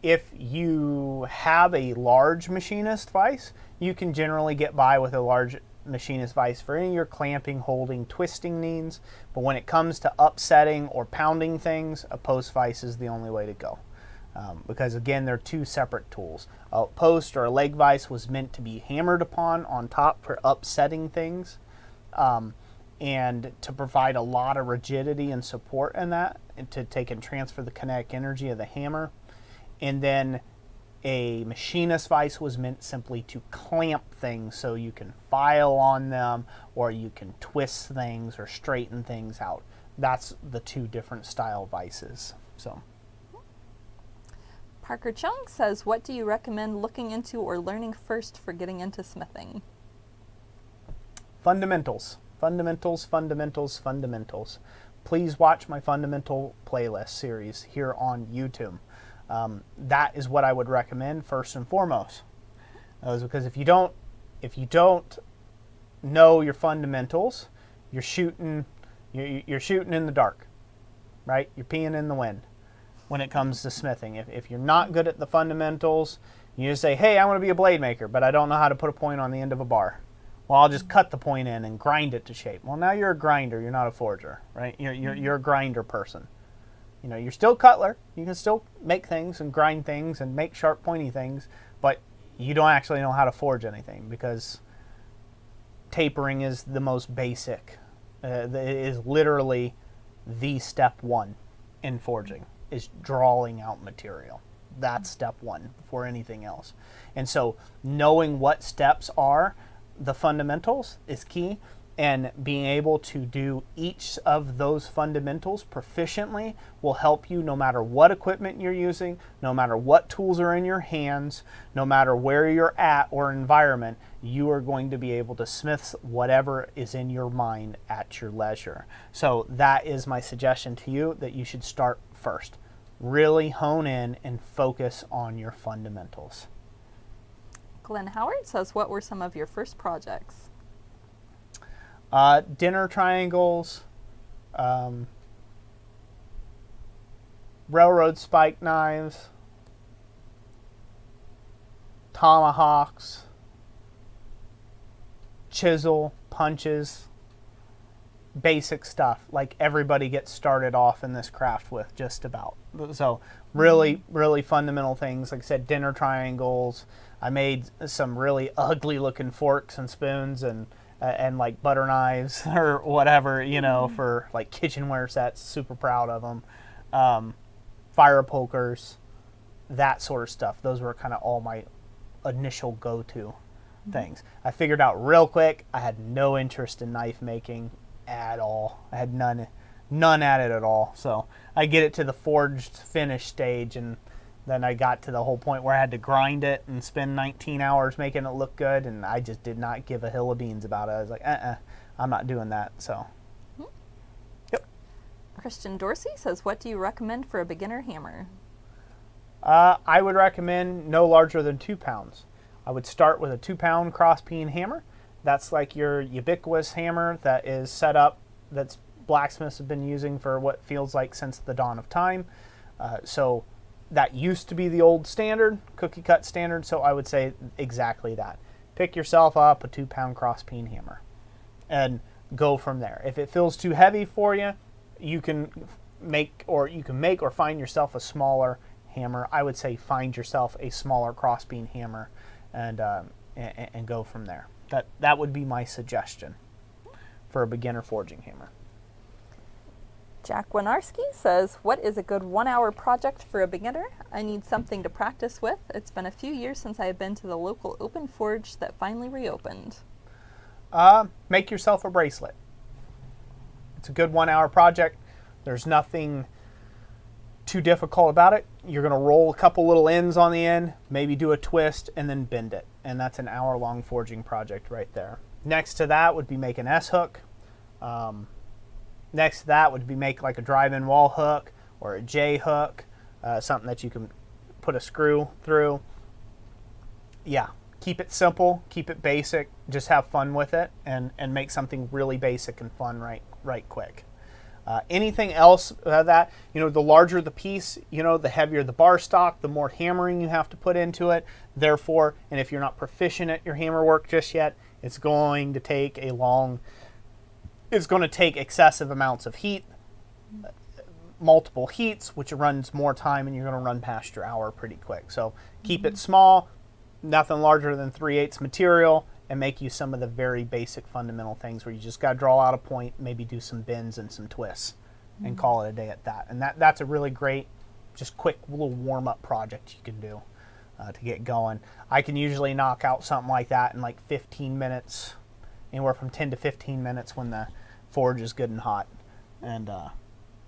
If you have a large machinist vice, you can generally get by with a large machinist vise for any of your clamping, holding, twisting needs. But when it comes to upsetting or pounding things, a post vise is the only way to go. Because again, they're two separate tools. A post or a leg vise was meant to be hammered upon on top for upsetting things, and to provide a lot of rigidity and support in that, and to take and transfer the kinetic energy of the hammer. And then a machinist vise was meant simply to clamp things so you can file on them, or you can twist things or straighten things out. That's the two different style vices. So. Parker Chung says, what do you recommend looking into or learning first for getting into smithing? Fundamentals. Fundamentals, fundamentals, fundamentals. Please watch my fundamental playlist series here on YouTube. That is what I would recommend first and foremost. Because if you don't know your fundamentals, you're shooting in the dark, right? You're peeing in the wind when it comes to smithing. If you're not good at the fundamentals, you just say, hey, I want to be a blade maker, but I don't know how to put a point on the end of a bar. Well, I'll just cut the point in and grind it to shape. Well, now you're a grinder, you're not a forger, right? You're a grinder person. You know, you're still a cutler. You can still make things and grind things and make sharp, pointy things, but you don't actually know how to forge anything, because tapering is the most basic. It is literally the step one in forging, is drawing out material. That's step one before anything else. And so knowing what steps are the fundamentals is key, and being able to do each of those fundamentals proficiently will help you no matter what equipment you're using, no matter what tools are in your hands, no matter where you're at or environment. You are going to be able to smith whatever is in your mind at your leisure. So that is my suggestion to you, that you should start first. Really hone in and focus on your fundamentals. Glenn Howard says, what were some of your first projects? Dinner triangles, railroad spike knives, tomahawks, chisel, punches, basic stuff like everybody gets started off in this craft with, just about. So really, really fundamental things. Like I said, dinner triangles. I made some really ugly looking forks and spoons and like butter knives or whatever, you know, for like kitchenware sets. Super proud of them. Fire pokers, that sort of stuff. Those were kind of all my initial go-to things. I figured out real quick I had no interest in knife making at all. I had none at it at all. So I get it to the forged finish stage, and then I got to the whole point where I had to grind it and spend 19 hours making it look good, and I just did not give a hill of beans about it. I was like, I'm not doing that. So, yep. Christian Dorsey says, what do you recommend for a beginner hammer? I would recommend no larger than 2 pounds. I would start with a 2-pound cross-peen hammer. That's like your ubiquitous hammer that is set up, that's blacksmiths have been using for what feels like since the dawn of time. So that used to be the old standard, cookie cut standard, so I would say exactly that. Pick yourself up a 2-pound cross-peen hammer and go from there. If it feels too heavy for you, you can make or find yourself a smaller hammer. I would say find yourself a smaller cross-peen hammer and go from there. That would be my suggestion for a beginner forging hammer. Jack Winarski says, what is a good 1-hour project for a beginner? I need something to practice with. It's been a few years since I have been to the local open forge that finally reopened. Make yourself a bracelet. It's a good 1-hour project. There's nothing too difficult about it. You're going to roll a couple little ends on the end, maybe do a twist, and then bend it. And that's an hour-long forging project right there. Next to that would be make an S-hook. Next to that would be make like a drive-in wall hook or a J-hook, something that you can put a screw through. Yeah, keep it simple, keep it basic, just have fun with it, and make something really basic and fun right quick. Anything else that, the larger the piece, the heavier the bar stock, the more hammering you have to put into it. Therefore, and if you're not proficient at your hammer work just yet, It's going to take excessive amounts of heat, multiple heats, which runs more time, and you're going to run past your hour pretty quick. So keep it small, nothing larger than 3/8 material, and make you some of the very basic fundamental things where you just got to draw out a point, maybe do some bends and some twists, and call it a day at that. And that's a really great, just quick little warm-up project you can do to get going. I can usually knock out something like that in like 15 minutes, anywhere from 10 to 15 minutes when the forge is good and hot, and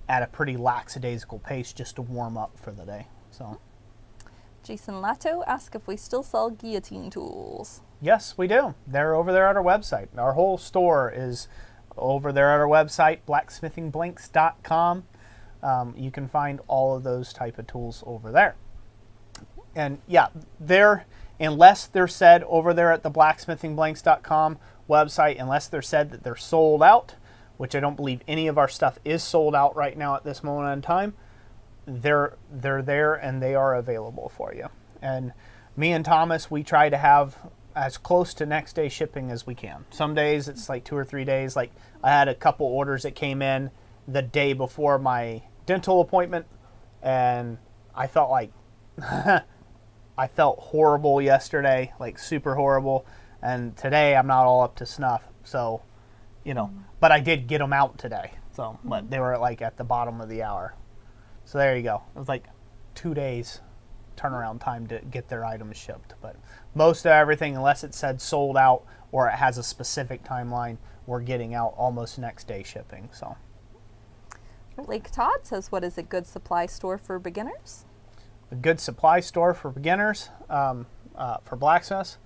at a pretty lackadaisical pace just to warm up for the day. So, Jason Lato asked if we still sell guillotine tools. Yes, we do. They're over there at our website. Our whole store is over there at our website, blacksmithingblanks.com. You can find all of those type of tools over there. And yeah, unless they're said over there at the blacksmithingblanks.com website, unless they're said that they're sold out, which I don't believe any of our stuff is sold out right now at this moment in time, they're there and they are available for you. And me and Thomas, we try to have as close to next day shipping as we can. Some days it's like 2 or 3 days. Like I had a couple orders that came in the day before my dental appointment, and I felt like I felt horrible yesterday, like super horrible, and today I'm not all up to snuff. So, but I did get them out today. So, but they were like at the bottom of the hour. So there you go. It was like 2 days turnaround time to get their items shipped. But most of everything, unless it said sold out or it has a specific timeline, we're getting out almost next day shipping. So Lake Todd says, what is a good supply store for beginners? A good supply store for beginners, for blacksmiths.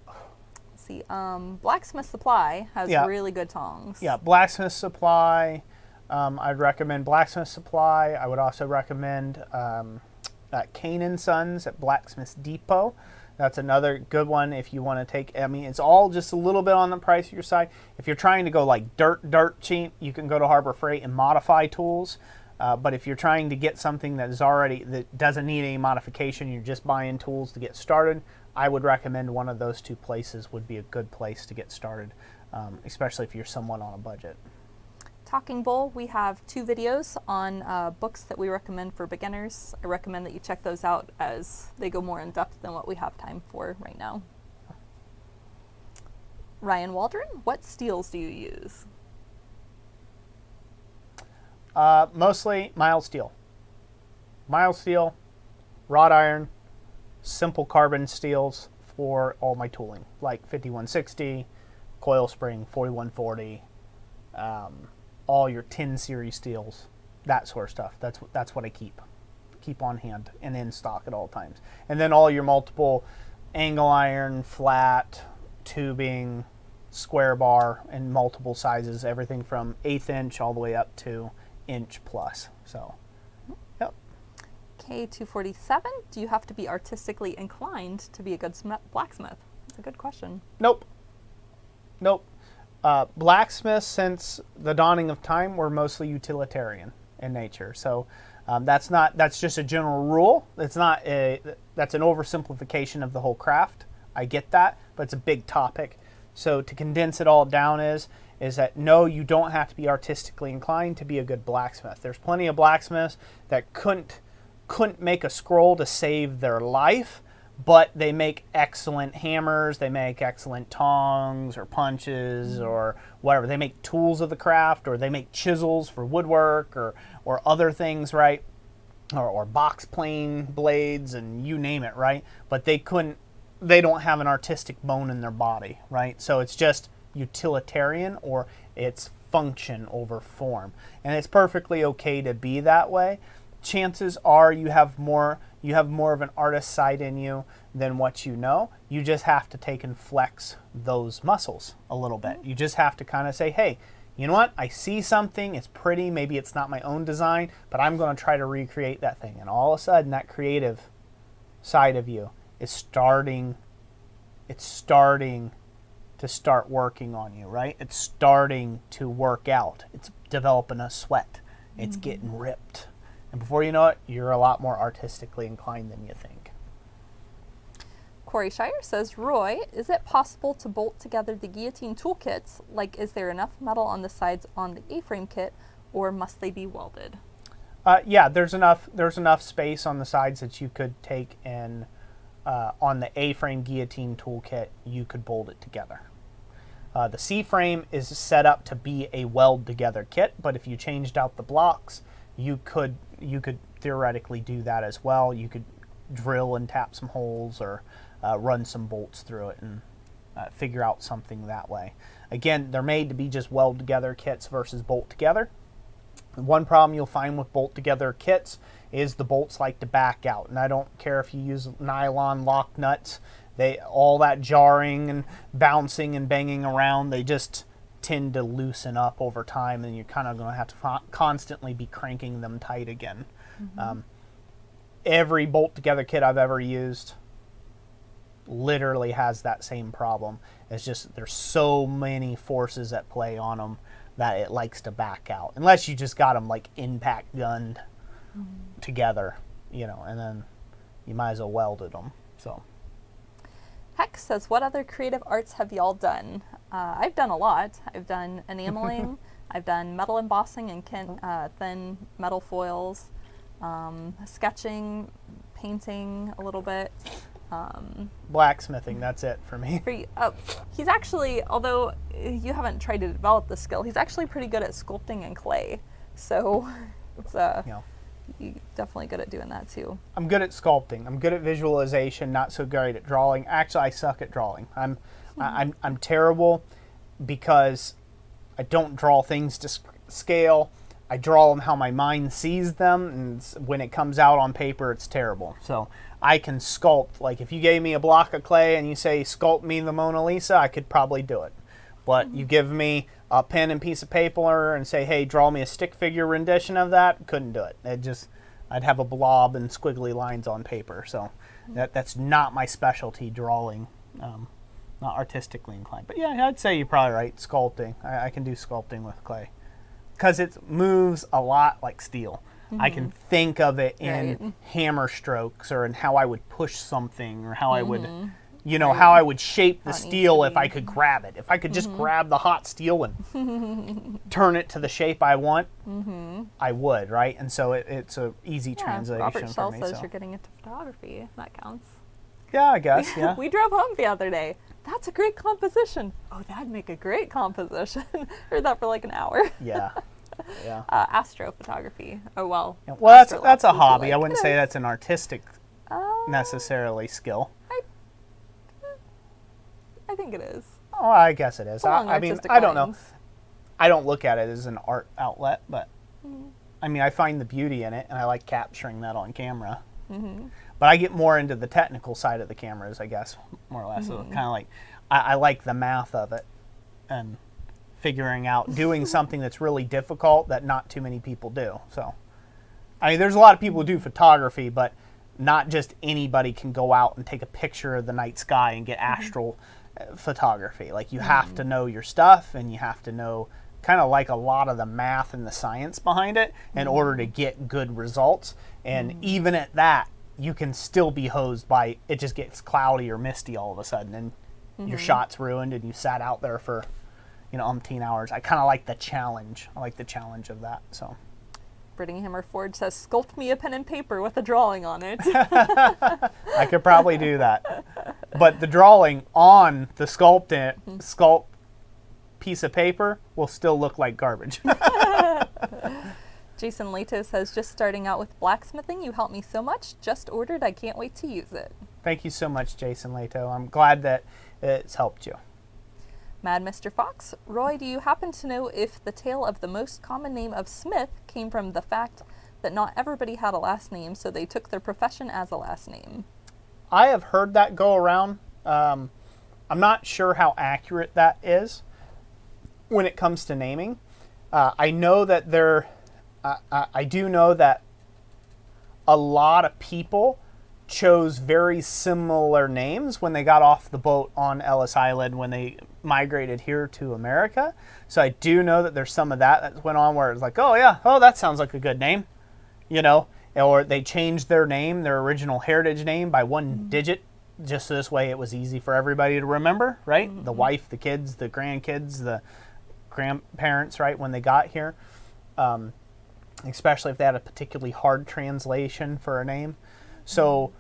Let's see, Blacksmith Supply has really good tongs. Yeah, Blacksmith Supply. I'd recommend Blacksmith Supply. I would also recommend Kane & Sons at Blacksmith Depot. That's another good one if you want to take, it's all just a little bit on the price of your side. If you're trying to go like dirt cheap, you can go to Harbor Freight and modify tools. But if you're trying to get something that doesn't need any modification, you're just buying tools to get started, I would recommend one of those two places would be a good place to get started, especially if you're somewhat on a budget. Talking Bowl, we have 2 videos on books that we recommend for beginners. I recommend that you check those out as they go more in depth than what we have time for right now. Ryan Waldron, what steels do you use? Mostly mild steel. Mild steel, wrought iron, simple carbon steels for all my tooling, like 5160, coil spring, 4140, all your 10 series steels, that sort of stuff. That's what I keep on hand and in stock at all times. And then all your multiple angle iron, flat, tubing, square bar, and multiple sizes, everything from 1/8 inch all the way up to inch plus. So, yep. K247, do you have to be artistically inclined to be a good blacksmith? That's a good question. Nope. Blacksmiths, since the dawning of time, were mostly utilitarian in nature. So that's just a general rule. That's an oversimplification of the whole craft. I get that, but it's a big topic. So to condense it all down is that no, you don't have to be artistically inclined to be a good blacksmith. There's plenty of blacksmiths that couldn't make a scroll to save their life, but they make excellent hammers, they make excellent tongs or punches or whatever. They make tools of the craft, or they make chisels for woodwork or other things, right? Or box plane blades, and you name it, right? But they don't have an artistic bone in their body, right? So it's just utilitarian, or it's function over form. And it's perfectly okay to be that way. Chances are you have more of an artist side in you than what you know. You just have to take and flex those muscles a little bit. You just have to kind of say, hey, you know what? I see something, it's pretty, maybe it's not my own design, but I'm going to try to recreate that thing. And all of a sudden, that creative side of you is starting to start working on you, right? It's starting to work out. It's developing a sweat. It's getting ripped. And before you know it, you're a lot more artistically inclined than you think. Corey Shire says, Roy, is it possible to bolt together the guillotine toolkits? Like, is there enough metal on the sides on the A-frame kit, or must they be welded? Yeah, there's enough space on the sides that you could take and on the A-frame guillotine toolkit, you could bolt it together. The C-frame is set up to be a weld-together kit, but if you changed out the blocks, you could theoretically do that as well. You could drill and tap some holes or run some bolts through it and figure out something that way. Again, they're made to be just weld-together kits versus bolt-together. One problem you'll find with bolt-together kits is the bolts like to back out, and I don't care if you use nylon lock nuts. All that jarring and bouncing and banging around, they just tend to loosen up over time, and you're kind of going to have to constantly be cranking them tight again. Mm-hmm. Every bolt-together kit I've ever used literally has that same problem. It's just there's so many forces at play on them that it likes to back out, unless you just got them like impact gunned together, and then you might as well welded them. So. Hex says, what other creative arts have y'all done? I've done a lot. I've done enameling, I've done metal embossing and thin metal foils, sketching, painting a little bit. Blacksmithing, that's it for me. He's actually, although you haven't tried to develop the skill, he's actually pretty good at sculpting in clay. So it's you're definitely good at doing that too. I'm good at sculpting. I'm good at visualization, not so great at drawing. Actually, I suck at drawing. I'm terrible because I don't draw things to scale. I draw them how my mind sees them, and when it comes out on paper, it's terrible. So I can sculpt. Like if you gave me a block of clay and you say, sculpt me the Mona Lisa, I could probably do it. But you give me a pen and piece of paper and say, hey, draw me a stick figure rendition of that, couldn't do it. I'd have a blob and squiggly lines on paper. So that's not my specialty, drawing. Not artistically inclined. But yeah, I'd say you're probably right, sculpting. I can do sculpting with clay. Because it moves a lot like steel. Mm-hmm. I can think of it in hammer strokes or in how I would push something or how I would, how I would shape the steel if I could grab it. If I could just grab the hot steel and turn it to the shape I want, I would, right? And so it's an easy translation Robert for Schell me. says you're getting into photography. That counts. Yeah, I guess, yeah. We drove home the other day. That's a great composition. Oh, that'd make a great composition. Heard that for like an hour. Yeah. Yeah. Astrophotography. Oh, well. Yeah. Well, that's a hobby. I wouldn't say that's an artistic necessarily skill. I think it is. Oh, I guess it is. I mean, I don't know. I don't look at it as an art outlet, but I mean, I find the beauty in it, and I like capturing that on camera. But I get more into the technical side of the cameras, I guess, more or less. So kind of like, I like the math of it and figuring out, doing something that's really difficult that not too many people do. So, I mean, there's a lot of people who do photography, but not just anybody can go out and take a picture of the night sky and get astral photography. Like, you have to know your stuff, and you have to know kind of like a lot of the math and the science behind it in order to get good results. And even at that, you can still be hosed by, it just gets cloudy or misty all of a sudden, and your shot's ruined, and you sat out there for, umpteen hours. I kind of like the challenge. I like the challenge of that, so. Brittany Hammer Ford says, sculpt me a pen and paper with a drawing on it. I could probably do that. But the drawing on the sculpt piece of paper will still look like garbage. Jason Leto says, just starting out with blacksmithing, you helped me so much. Just ordered, I can't wait to use it. Thank you so much, Jason Leto. I'm glad that it's helped you. Mad Mr. Fox, Roy, do you happen to know if the tale of the most common name of Smith came from the fact that not everybody had a last name, so they took their profession as a last name? I have heard that go around. I'm not sure how accurate that is when it comes to naming. I know that I do know that a lot of people chose very similar names when they got off the boat on Ellis Island when they migrated here to America. So I do know that there's some of that went on where it's like, oh yeah, that sounds like a good name, or they changed their name, their original heritage name by one digit, just this way it was easy for everybody to remember, right? The wife, the kids, the grandkids, the grandparents, right, when they got here, especially if they had a particularly hard translation for a name. So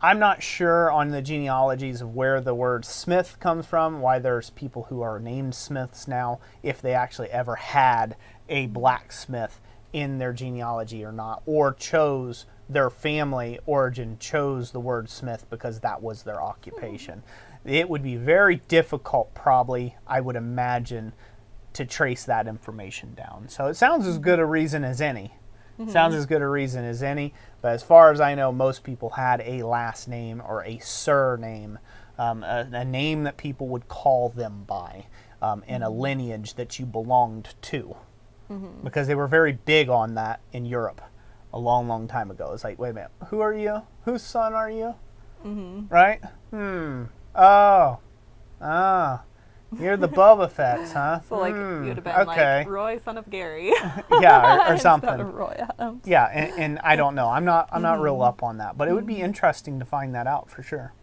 I'm not sure on the genealogies of where the word Smith comes from, why there's people who are named Smiths now, if they actually ever had a blacksmith in their genealogy or not, or chose their family origin, chose the word Smith because that was their occupation. It would be very difficult, probably, I would imagine, to trace that information down. So it sounds as good a reason as any. Sounds as good a reason as any, but as far as I know, most people had a last name or a surname, a name that people would call them by, and a lineage that you belonged to. Because they were very big on that in Europe a long, long time ago. It's like, wait a minute, who are you? Whose son are you? Right? Oh. You're the Boba Fett's, huh? So like you'd have been okay. like Roy, son of Gary. Yeah, or something. Instead of Roy Adams. Yeah, and I don't know. I'm not real up on that, but it would be interesting to find that out for sure.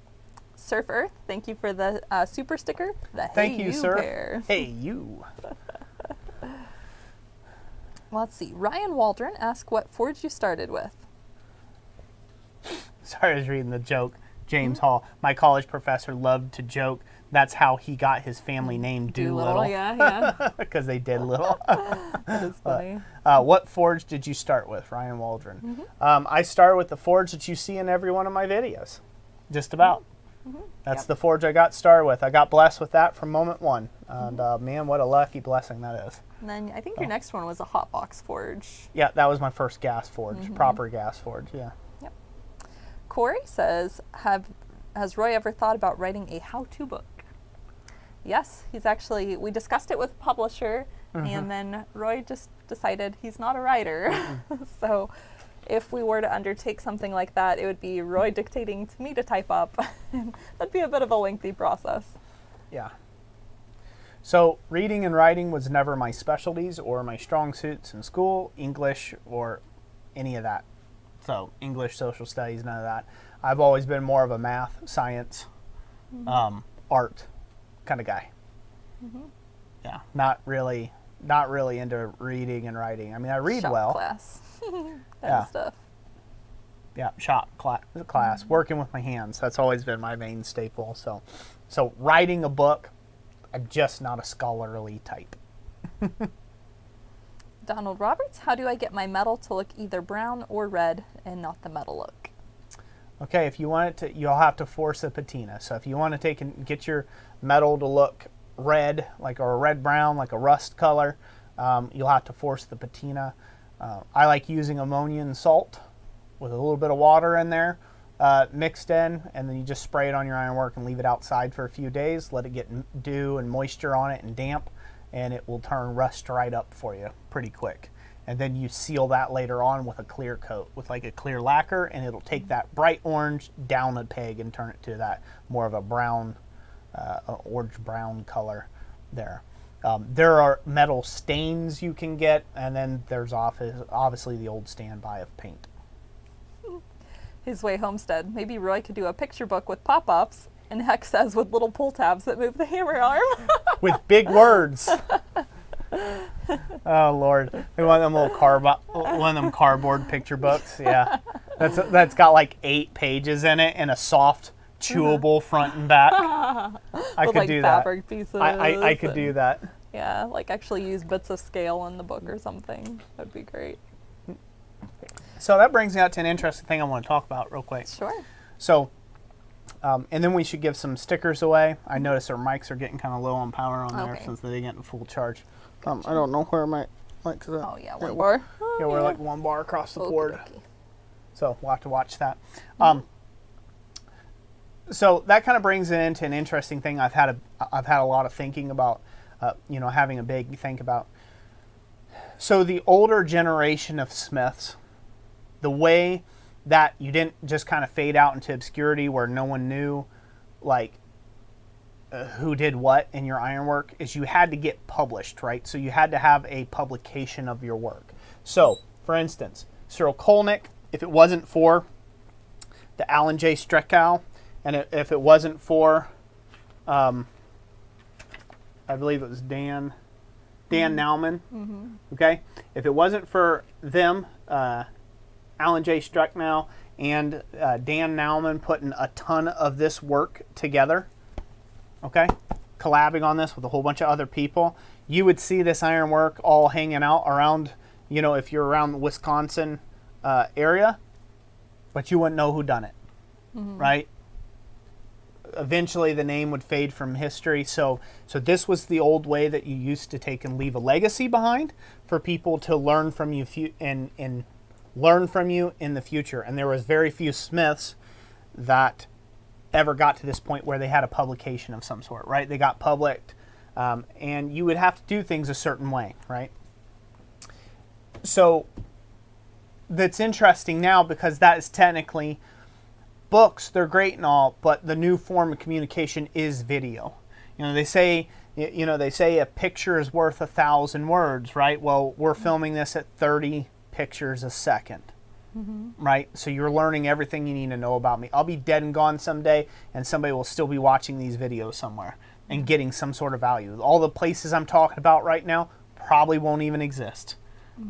Surf Earth, thank you for the super sticker. The Thank you, Surf. Pair. Hey, you. Let's see. Ryan Waldron asked what forge you started with. Sorry, I was reading the joke. James Hall, my college professor, loved to joke. That's how he got his family name Doolittle. Yeah. Because they did little. That is funny. What forge did you start with, Ryan Waldron? I started with the forge that you see in every one of my videos. Just about. That's the forge I got started with. I got blessed with that from moment one. And man, what a lucky blessing that is. And then I think your next one was a hot box forge. Yeah, that was my first gas forge, proper gas forge, yeah. Yep. Corey says, has Roy ever thought about writing a how-to book? Yes, we discussed it with a publisher, and then Roy just decided he's not a writer. So if we were to undertake something like that, it would be Roy dictating to me to type up. That'd be a bit of a lengthy process. Yeah. So reading and writing was never my specialties or my strong suits in school, English or any of that. So English, social studies, none of that. I've always been more of a math, science, art kind of guy. Yeah, not really into reading and writing. I mean, I read Shop well. Class. Yeah. Stuff. Yeah, shop class, working with my hands. That's always been my main staple. So writing a book, I'm just not a scholarly type. Donald Roberts, how do I get my metal to look either brown or red and not the metal look? Okay, if you want it to, you'll have to force a patina. So if you want to take and get your metal to look red, like or a red-brown, like a rust color, you'll have to force the patina. I like using ammonia and salt with a little bit of water in there mixed in, and then you just spray it on your ironwork and leave it outside for a few days. Let it get dew and moisture on it and damp, and it will turn rust right up for you pretty quick. And then you seal that later on with a clear coat, with like a clear lacquer, and it'll take that bright orange down a peg and turn it to that more of a brown, orange-brown color there. There are metal stains you can get, and then there's obviously the old standby of paint. His Way Homestead. Maybe Roy could do a picture book with pop-ups, and Hex says with little pull tabs that move the hammer arm. With big words. Oh Lord, we want them little one of them cardboard picture books. Yeah, that's got like 8 pages in it and a soft, chewable front and back. I could do that. Fabric pieces. I could do that. Yeah, like actually use bits of scale in the book or something. That'd be great. So that brings me out to an interesting thing I want to talk about real quick. Sure. So, and then we should give some stickers away. I notice our mics are getting kind of low on power on there since they get in full charge. I don't know where my mics are. Oh yeah, one bar. Yeah, we're like one bar across the board. Okey-dokey. So we'll have to watch that. So that kind of brings it into an interesting thing. I've had a lot of thinking about, having a big think about. So the older generation of smiths, the way that you didn't just kind of fade out into obscurity where no one knew, like, who did what in your ironwork, is you had to get published, right? So you had to have a publication of your work. So, for instance, Cyril Kolnick, if it wasn't for the Alan J. Streckow And if it wasn't for, I believe it was Dan Nauman, okay? If it wasn't for them, Alan J. Strucknow and Dan Nauman putting a ton of this work together, okay, collabing on this with a whole bunch of other people, you would see this ironwork all hanging out around, you know, if you're around the Wisconsin area, but you wouldn't know who done it, right? Eventually the name would fade from history. So this was the old way that you used to take and leave a legacy behind for people to learn from you and learn from you in the future. And there was very few smiths that ever got to this point where they had a publication of some sort, right? They got published, and you would have to do things a certain way, right? So that's interesting now because that is technically books. They're great and all, but the new form of communication is video. You know, they say a picture is worth 1,000 words, right? Well, we're filming this at 30 pictures a second, right? So you're learning everything you need to know about me. I'll be dead and gone someday, and somebody will still be watching these videos somewhere and getting some sort of value. All the places I'm talking about right now probably won't even exist.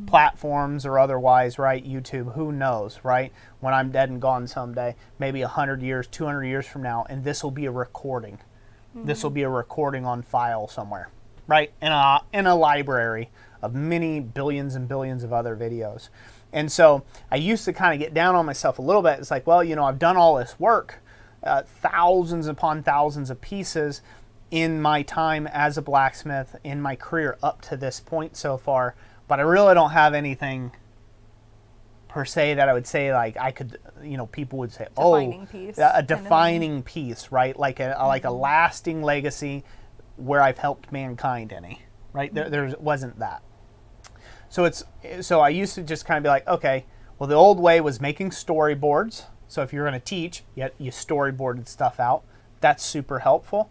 Platforms or otherwise, right? YouTube, who knows, right? When I'm dead and gone someday, maybe 100 years, 200 years from now, and this will be a recording. This will be a recording on file somewhere, right? In a library of many billions and billions of other videos. And so I used to kind of get down on myself a little bit. It's like, well, you know, I've done all this work, thousands upon thousands of pieces in my time as a blacksmith, in my career up to this point so far, but I really don't have anything per se that I would say like I could, you know, people would say, Defining piece, a defining piece, right? Like a lasting legacy where I've helped mankind any, right? There wasn't that. So I used to just kind of be like, okay, well, the old way was making storyboards. So if you're going to teach, you storyboarded stuff out. That's super helpful.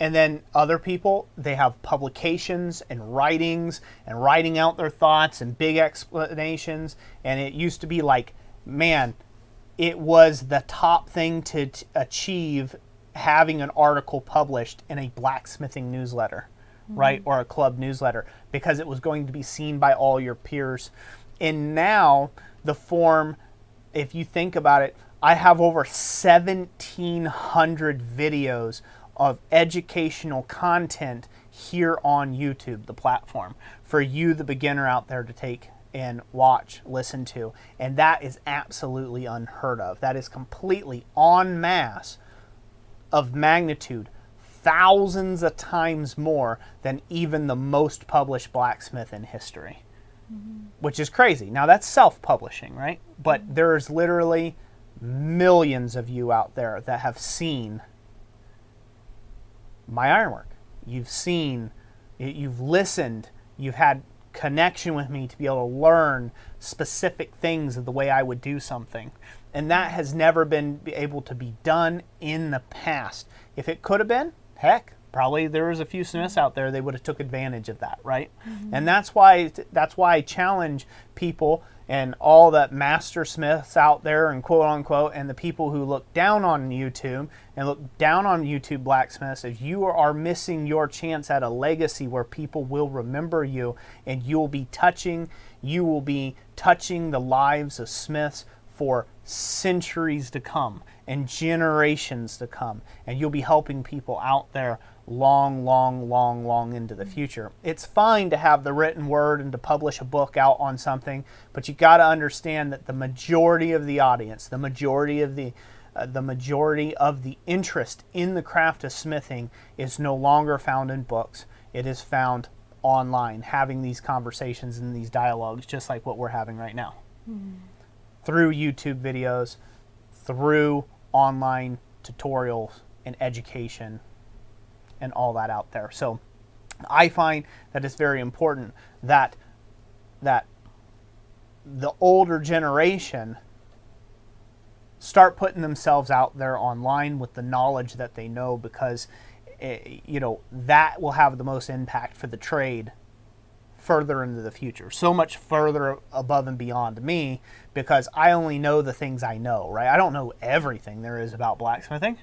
And then other people, they have publications and writings and writing out their thoughts and big explanations. And it used to be like, man, it was the top thing to achieve having an article published in a blacksmithing newsletter, right? Or a club newsletter, because it was going to be seen by all your peers. And now the form, if you think about it, I have over 1,700 videos of educational content here on YouTube, the platform, for you, the beginner out there, to take and watch, listen to. And that is absolutely unheard of. That is completely en masse of magnitude, thousands of times more than even the most published blacksmith in history, which is crazy. Now that's self-publishing, right? But there's literally millions of you out there that have seen my ironwork. You've seen, you've listened, you've had connection with me to be able to learn specific things of the way I would do something. And that has never been able to be done in the past. If it could have been, heck, probably there was a few smiths out there, they would have took advantage of that, right? And that's why I challenge people and all that master smiths out there, and quote unquote, and the people who look down on YouTube and look down on YouTube blacksmiths, if you are missing your chance at a legacy where people will remember you, and you will be touching the lives of smiths for centuries to come and generations to come, and you'll be helping people out there long into the future. It's fine to have the written word and to publish a book out on something, but you got to understand that the majority of the audience, the majority of the interest in the craft of smithing is no longer found in books. It is found online, having these conversations and these dialogues, just like what we're having right now, through YouTube videos, through online tutorials and education and all that out there. So I find that it's very important that the older generation start putting themselves out there online with the knowledge that they know, because that will have the most impact for the trade further into the future, so much further above and beyond me, because I only know the things I know, right? I don't know everything there is about blacksmithing.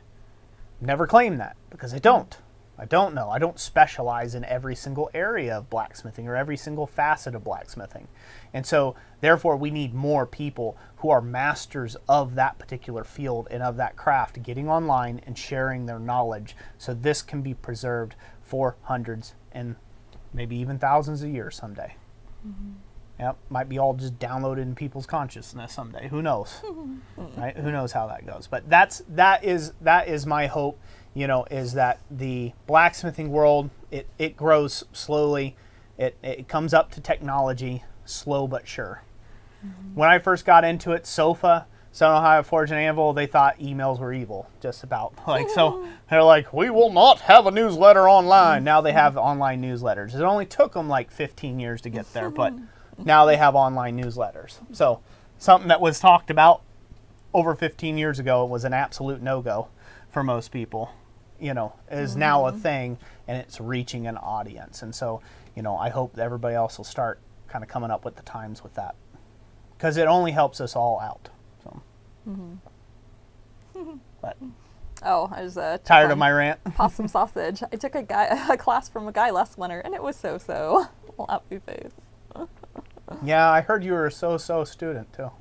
Never claim that, because I don't. I don't know. I don't specialize in every single area of blacksmithing or every single facet of blacksmithing. And so, therefore, we need more people who are masters of that particular field and of that craft getting online and sharing their knowledge, so this can be preserved for hundreds and maybe even thousands of years someday. Yep, might be all just downloaded in people's consciousness someday. Who knows? Right? Who knows how that goes? But that is my hope. You know, is that the blacksmithing world, it grows slowly. It comes up to technology, slow but sure. When I first got into it, SOFA, so I don't know how to forge an anvil, they thought emails were evil, just about. Like, so they're like, we will not have a newsletter online. Now they have online newsletters. It only took them like 15 years to get there, but now they have online newsletters. So something that was talked about over 15 years ago was an absolute no-go for most people, you know, is now a thing, and it's reaching an audience. And so, you know, I hope that everybody else will start kind of coming up with the times with that, because it only helps us all out. So, but Oh, I was tired of my rant. possum sausage. I took a class from a guy last winter, and it was so. Happy face. Yeah, I heard you were a so student too.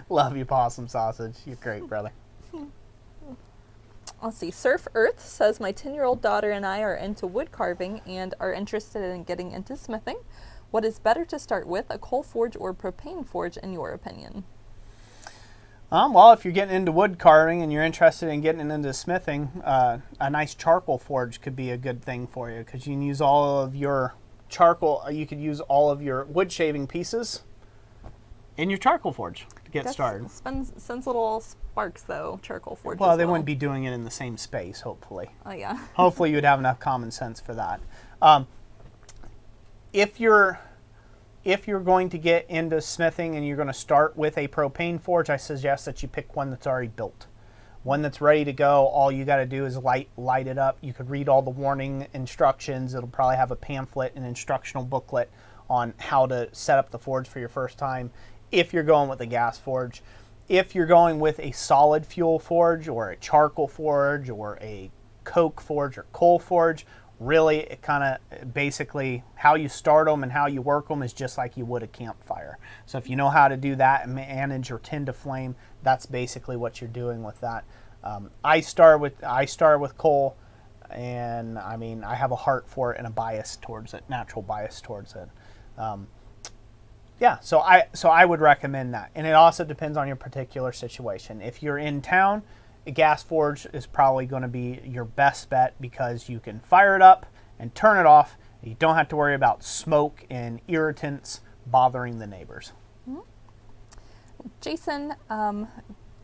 Love you, possum sausage. You're great, brother. Let's see. Surf Earth says, my 10-year-old daughter and I are into wood carving and are interested in getting into smithing. What is better to start with, a coal forge or propane forge, in your opinion? Well, if you're getting into wood carving and you're interested in getting into smithing, a nice charcoal forge could be a good thing for you, because you can use all of your charcoal. You could use all of your wood shaving pieces in your charcoal forge to get started. Sends little sparks, though, charcoal forge. Well, they wouldn't be doing it in the same space, hopefully. Oh, yeah. Hopefully you'd have enough common sense for that. If you're going to get into smithing and you're going to start with a propane forge, I suggest that you pick one that's already built. One that's ready to go. All you got to do is light it up. You could read all the warning instructions. It'll probably have a pamphlet, an instructional booklet on how to set up the forge for your first time if you're going with a gas forge. If you're going with a solid fuel forge or a charcoal forge or a coke forge or coal forge, really, it kind of basically how you start them and how you work them is just like you would a campfire. So if you know how to do that and manage your tind to flame, that's basically what you're doing with that. I start with coal, and I mean, I have a heart for it and a bias towards it, natural bias towards it. Yeah, so I would recommend that, and it also depends on your particular situation. If you're in town, a gas forge is probably going to be your best bet, because you can fire it up and turn it off. You don't have to worry about smoke and irritants bothering the neighbors. Jason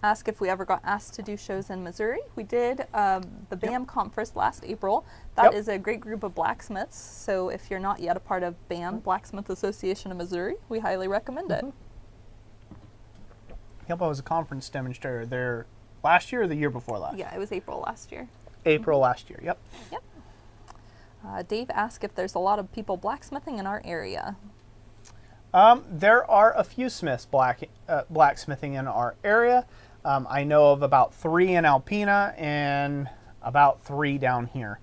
asked if we ever got asked to do shows in Missouri. We did the BAM conference last April. That is a great group of blacksmiths. So if you're not yet a part of BAM, Blacksmith Association of Missouri, we highly recommend it. Yep, I was a conference demonstrator there last year or the year before last? Yeah, it was April last year. April last year, yep. Dave asked if there's a lot of people blacksmithing in our area. There are a few smiths blacksmithing in our area. I know of about 3 in Alpena and about 3 down here,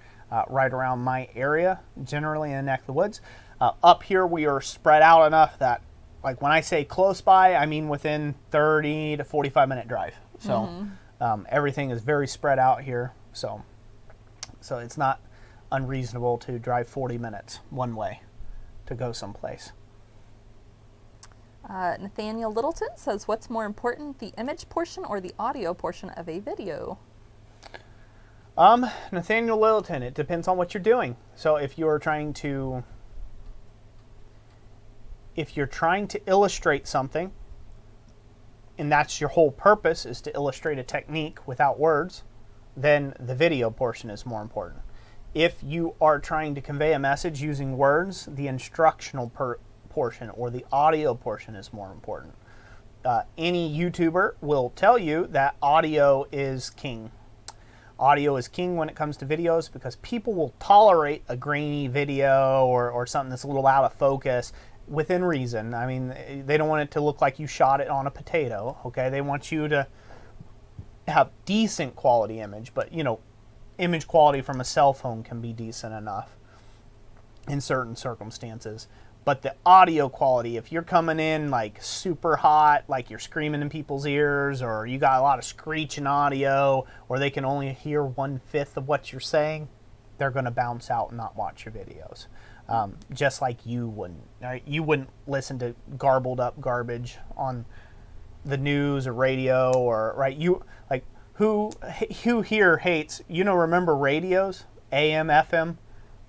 right around my area, generally in the neck of the woods. Up here we are spread out enough that, like, when I say close by, I mean within 30 to 45 minute drive. So everything is very spread out here. So it's not unreasonable to drive 40 minutes one way to go someplace. Nathaniel Littleton says, what's more important, the image portion or the audio portion of a video? Nathaniel Littleton, it depends on what you're doing. So if you're trying to illustrate something, and that's your whole purpose, is to illustrate a technique without words, then the video portion is more important. If you are trying to convey a message using words, the instructional portion or the audio portion is more important. Any YouTuber will tell you that audio is king. Audio is king when it comes to videos because people will tolerate a grainy video or something that's a little out of focus within reason. I mean, they don't want it to look like you shot it on a potato, okay? They want you to have decent quality image, but, you know, image quality from a cell phone can be decent enough in certain circumstances. But the audio quality, if you're coming in like super hot, like you're screaming in people's ears, or you got a lot of screeching audio, or they can only hear 1/5 of what you're saying, they're going to bounce out and not watch your videos. Just like you wouldn't. Right? You wouldn't listen to garbled up garbage on the news or radio, or right? You like who here hates? You know, remember radios, AM, FM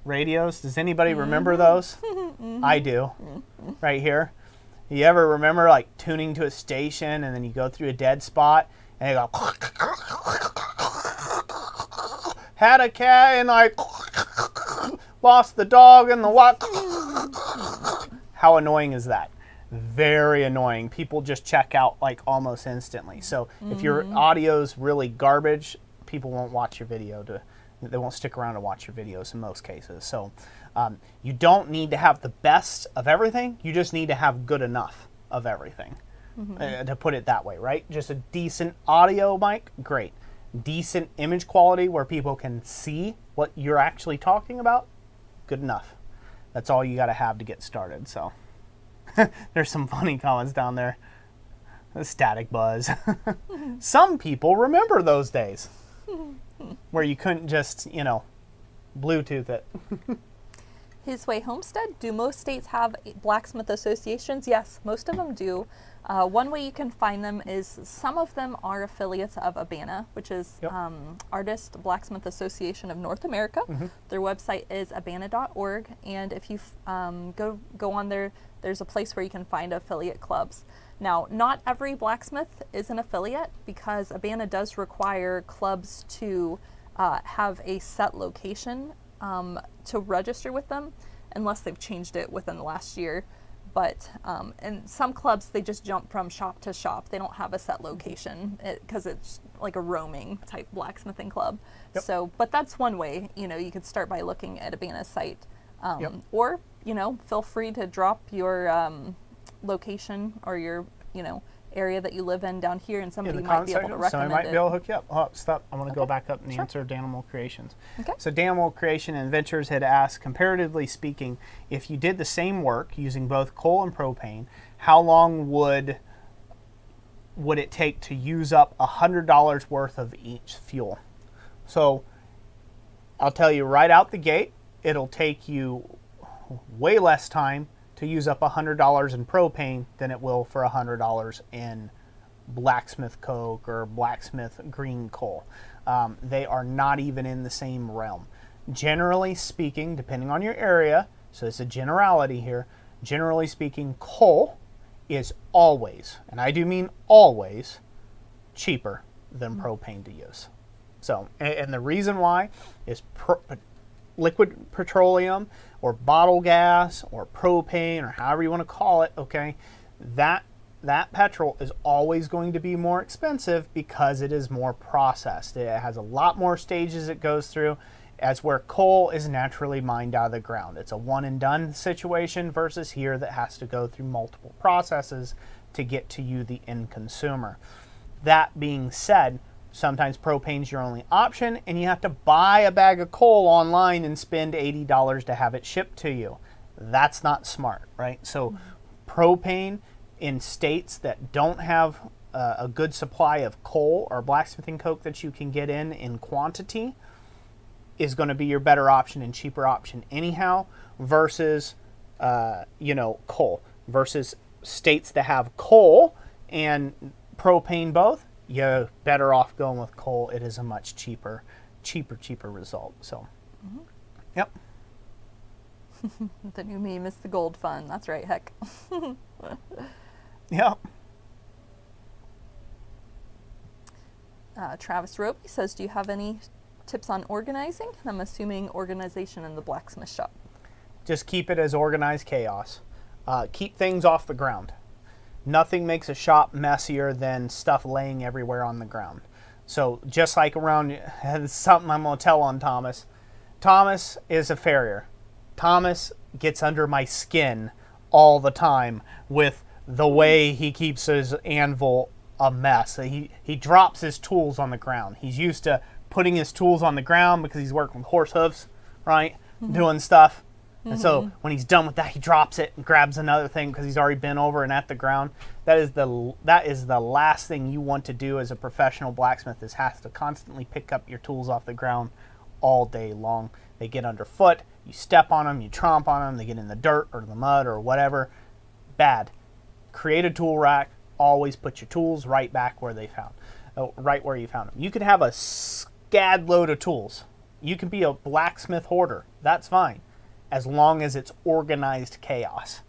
radios? Does anybody remember those? I do. Right here. You ever remember like tuning to a station and then you go through a dead spot and you go had a cat and I lost the dog and the what? How annoying is that? Very annoying. People just check out like almost instantly. So if your audio's really garbage, people won't watch your video. They won't stick around to watch your videos in most cases. So you don't need to have the best of everything. You just need to have good enough of everything, to put it that way, right? Just a decent audio mic, great. Decent image quality where people can see what you're actually talking about, good enough. That's all you got to have to get started. So there's some funny comments down there. The static buzz. Some people remember those days where you couldn't just, you know, Bluetooth it. His Way Homestead, do most states have blacksmith associations? Yes, most of them do. One way you can find them is some of them are affiliates of ABANA, which is Artist Blacksmith Association of North America. Their website is abana.org, and if you go on there, there's a place where you can find affiliate clubs. Now, not every blacksmith is an affiliate because ABANA does require clubs to have a set location to register with them, unless they've changed it within the last year. But in some clubs, they just jump from shop to shop. They don't have a set location because it's like a roaming type blacksmithing club. So, but that's one way. You know, you could start by looking at ABANA's site, or you know, feel free to drop your location or your area that you live in down here, and somebody might be able to recommend it. Somebody might be able to hook you up. Oh, stop. I want to go back up and answer Danimal Creations. So Danimal Creation and Ventures had asked, comparatively speaking, if you did the same work using both coal and propane, how long would it take to use up $100 worth of each fuel? So I'll tell you right out the gate, it'll take you way less time to use up $100 in propane than it will for $100 in blacksmith coke or blacksmith green coal. They are not even in the same realm. Generally speaking, depending on your area, so it's a generality here, generally speaking, coal is always, and I do mean always, cheaper than propane to use. So, and the reason why is liquid petroleum or bottle gas or propane or however you want to call it, okay, that petrol is always going to be more expensive because it is more processed. It has a lot more stages it goes through, as where coal is naturally mined out of the ground. It's a one and done situation versus here that has to go through multiple processes to get to you, the end consumer. That being said, sometimes propane's your only option, and you have to buy a bag of coal online and spend $80 to have it shipped to you. That's not smart, right? So propane in states that don't have a good supply of coal or blacksmithing coke that you can get in quantity is going to be your better option and cheaper option anyhow, versus coal. Versus states that have coal and propane both, you're better off going with coal. It is a much cheaper result. So, yep. The new meme is the gold fund. That's right, heck. Yep. Travis Roby says, do you have any tips on organizing? I'm assuming organization in the blacksmith shop. Just keep it as organized chaos. Keep things off the ground. Nothing makes a shop messier than stuff laying everywhere on the ground. So just like around, it's something I'm going to tell on Thomas. Thomas is a farrier. Thomas gets under my skin all the time with the way he keeps his anvil a mess. He drops his tools on the ground. He's used to putting his tools on the ground because he's working with horse hooves, right? Doing stuff. And so when he's done with that, he drops it and grabs another thing because he's already been over and at the ground. That is the last thing you want to do as a professional blacksmith, is have to constantly pick up your tools off the ground all day long. They get underfoot, you step on them, you tromp on them, they get in the dirt or the mud or whatever. Bad. Create a tool rack. Always put your tools right back where right where you found them. You can have a scad load of tools. You can be a blacksmith hoarder. That's fine, as long as it's organized chaos.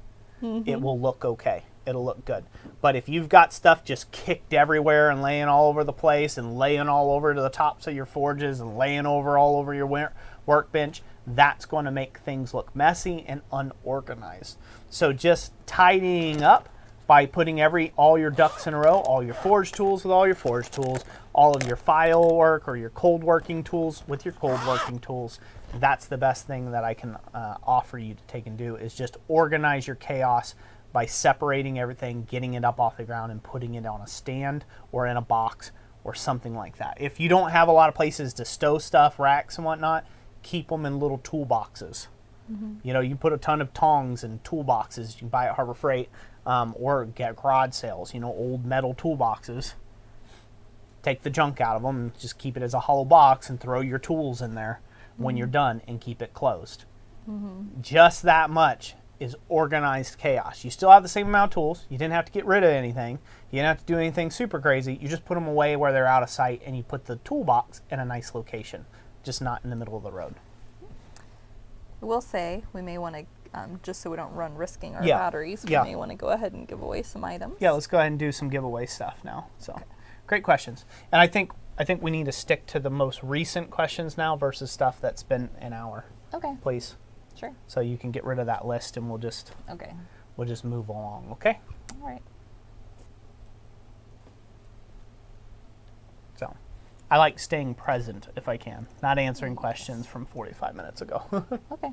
It will look okay. It'll look good. But if you've got stuff just kicked everywhere and laying all over the place and laying all over to the tops of your forges and laying all over your workbench, that's going to make things look messy and unorganized. So just tidying up by putting all your ducks in a row, all your forge tools with all your forge tools, all of your file work or your cold working tools with your cold working tools. That's the best thing that I can offer you to take and do, is just organize your chaos by separating everything, getting it up off the ground and putting it on a stand or in a box or something like that. If you don't have a lot of places to stow stuff, racks and whatnot, keep them in little toolboxes. You know, you put a ton of tongs in toolboxes you can buy at Harbor Freight, or get garage sales, old metal toolboxes. Take the junk out of them and just keep it as a hollow box and throw your tools in there when you're done and keep it closed. Just that much is organized chaos. You still have the same amount of tools. You didn't have to get rid of anything. You didn't have to do anything super crazy. You just put them away where they're out of sight, and you put the toolbox in a nice location, just not in the middle of the road. I will say we may want to, just so we don't run risking our batteries, we may want to go ahead and give away some items. Yeah, let's go ahead and do some giveaway stuff now. So, Great questions. And I think we need to stick to the most recent questions now versus stuff that's been an hour. Okay. Please. Sure. So you can get rid of that list, and we'll just move along. Okay. All right. So, I like staying present if I can, not answering questions from 45 minutes ago. Okay.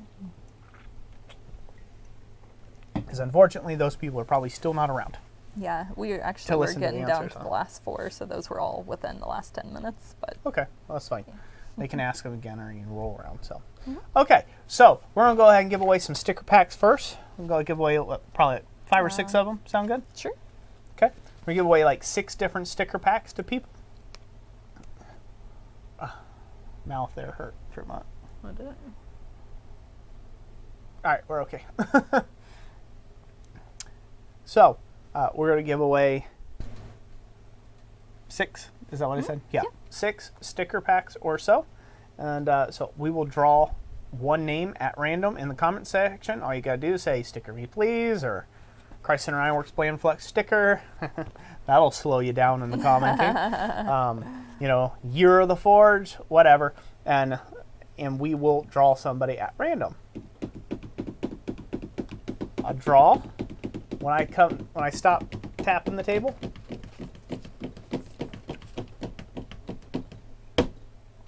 Because unfortunately, those people are probably still not around. Yeah, we're getting down to the last 4, so those were all within the last 10 minutes. But okay, well, that's fine. They can ask them again, or you can roll around. So, okay, so we're gonna go ahead and give away some sticker packs first. We're gonna give away probably 5 or 6 of them. Sound good? Sure. Okay, we're gonna give away like 6 different sticker packs to people. Mouth there hurt for a moment. I did. All right, we're okay. So, we're going to give away 6. Is that what I said? Yeah. 6 sticker packs or so. And so we will draw one name at random in the comment section. All you got to do is say, sticker me please, or Christ Center Ironworks Plan Flex sticker. That'll slow you down in the commenting. Year of the forge, whatever. And we will draw somebody at random. I'll draw. When I stop tapping the table.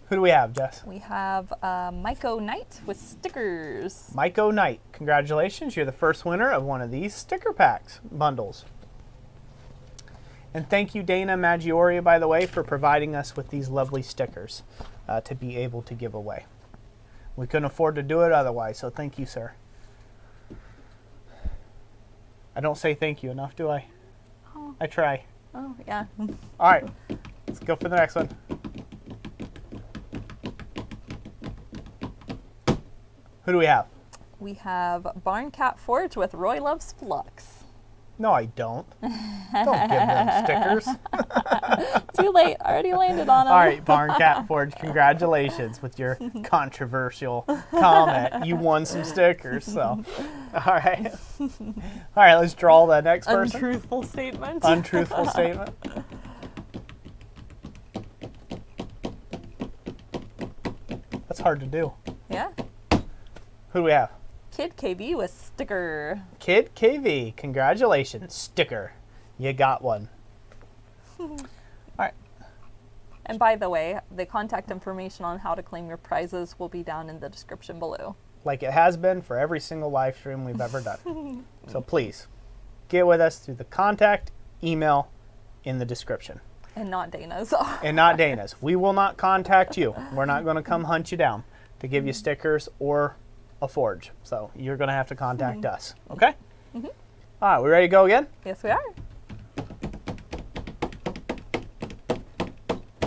Who do we have, Jess? We have Maiko Knight with stickers. Maiko Knight, congratulations. You're the first winner of one of these sticker packs bundles. And thank you, Dana Maggiore, by the way, for providing us with these lovely stickers to be able to give away. We couldn't afford to do it otherwise, so thank you, sir. I don't say thank you enough, do I? Oh. I try. Oh, yeah. All right, let's go for the next one. Who do we have? We have Barn Cat Forge with Roy Loves Flux. No, I don't. Don't give them stickers. Too late. Already landed on them. All right, Barn Cat Forge, congratulations with your controversial comment. You won some stickers, so. All right. All right, let's draw the next person. Untruthful statement. Untruthful statement. That's hard to do. Yeah. Who do we have? Kid KV with sticker. Kid KV, congratulations. Sticker. You got one. All right. And by the way, the contact information on how to claim your prizes will be down in the description below. Like it has been for every single live stream we've ever done. So please, get with us through the contact email in the description. And not Dana's. And not Dana's. We will not contact you. We're not going to come hunt you down to give you stickers or a forge. So you're going to have to contact us. Okay? All right, we ready to go again? Yes, we are.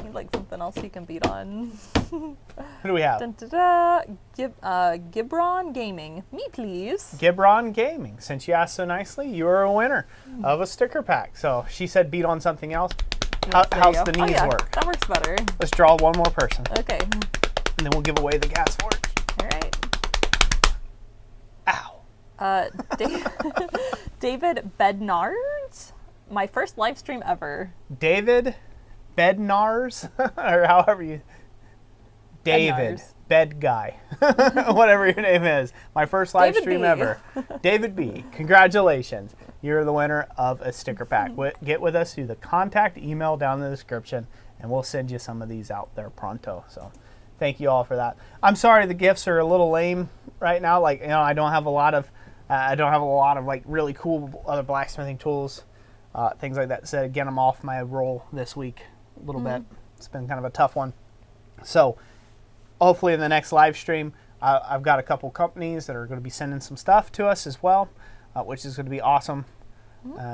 You'd like something else you can beat on. Who do we have? Dun, da, da. Gibron Gaming. Me, please. Gibron Gaming. Since you asked so nicely, you are a winner of a sticker pack. So she said beat on something else. Yes, there How's you the go. knees Oh, yeah, work? that works better. Let's draw one more person. Okay. And then we'll give away the gas forge. All right. Ow. David Bednards. My first live stream ever. David Bednars, or however you... David. Bednars. Bed guy. Whatever your name is. My first live David stream B. ever. David B. Congratulations. You're the winner of a sticker pack. Get with us through the contact email down in the description, and we'll send you some of these out there pronto. So thank you all for that. I'm sorry the gifts are a little lame right now. Like, you know, I don't have a lot of like really cool other blacksmithing tools, things like that. So again, I'm off my roll this week a little bit. It's been kind of a tough one. So hopefully in the next live stream, I've got a couple companies that are going to be sending some stuff to us as well, which is going to be awesome.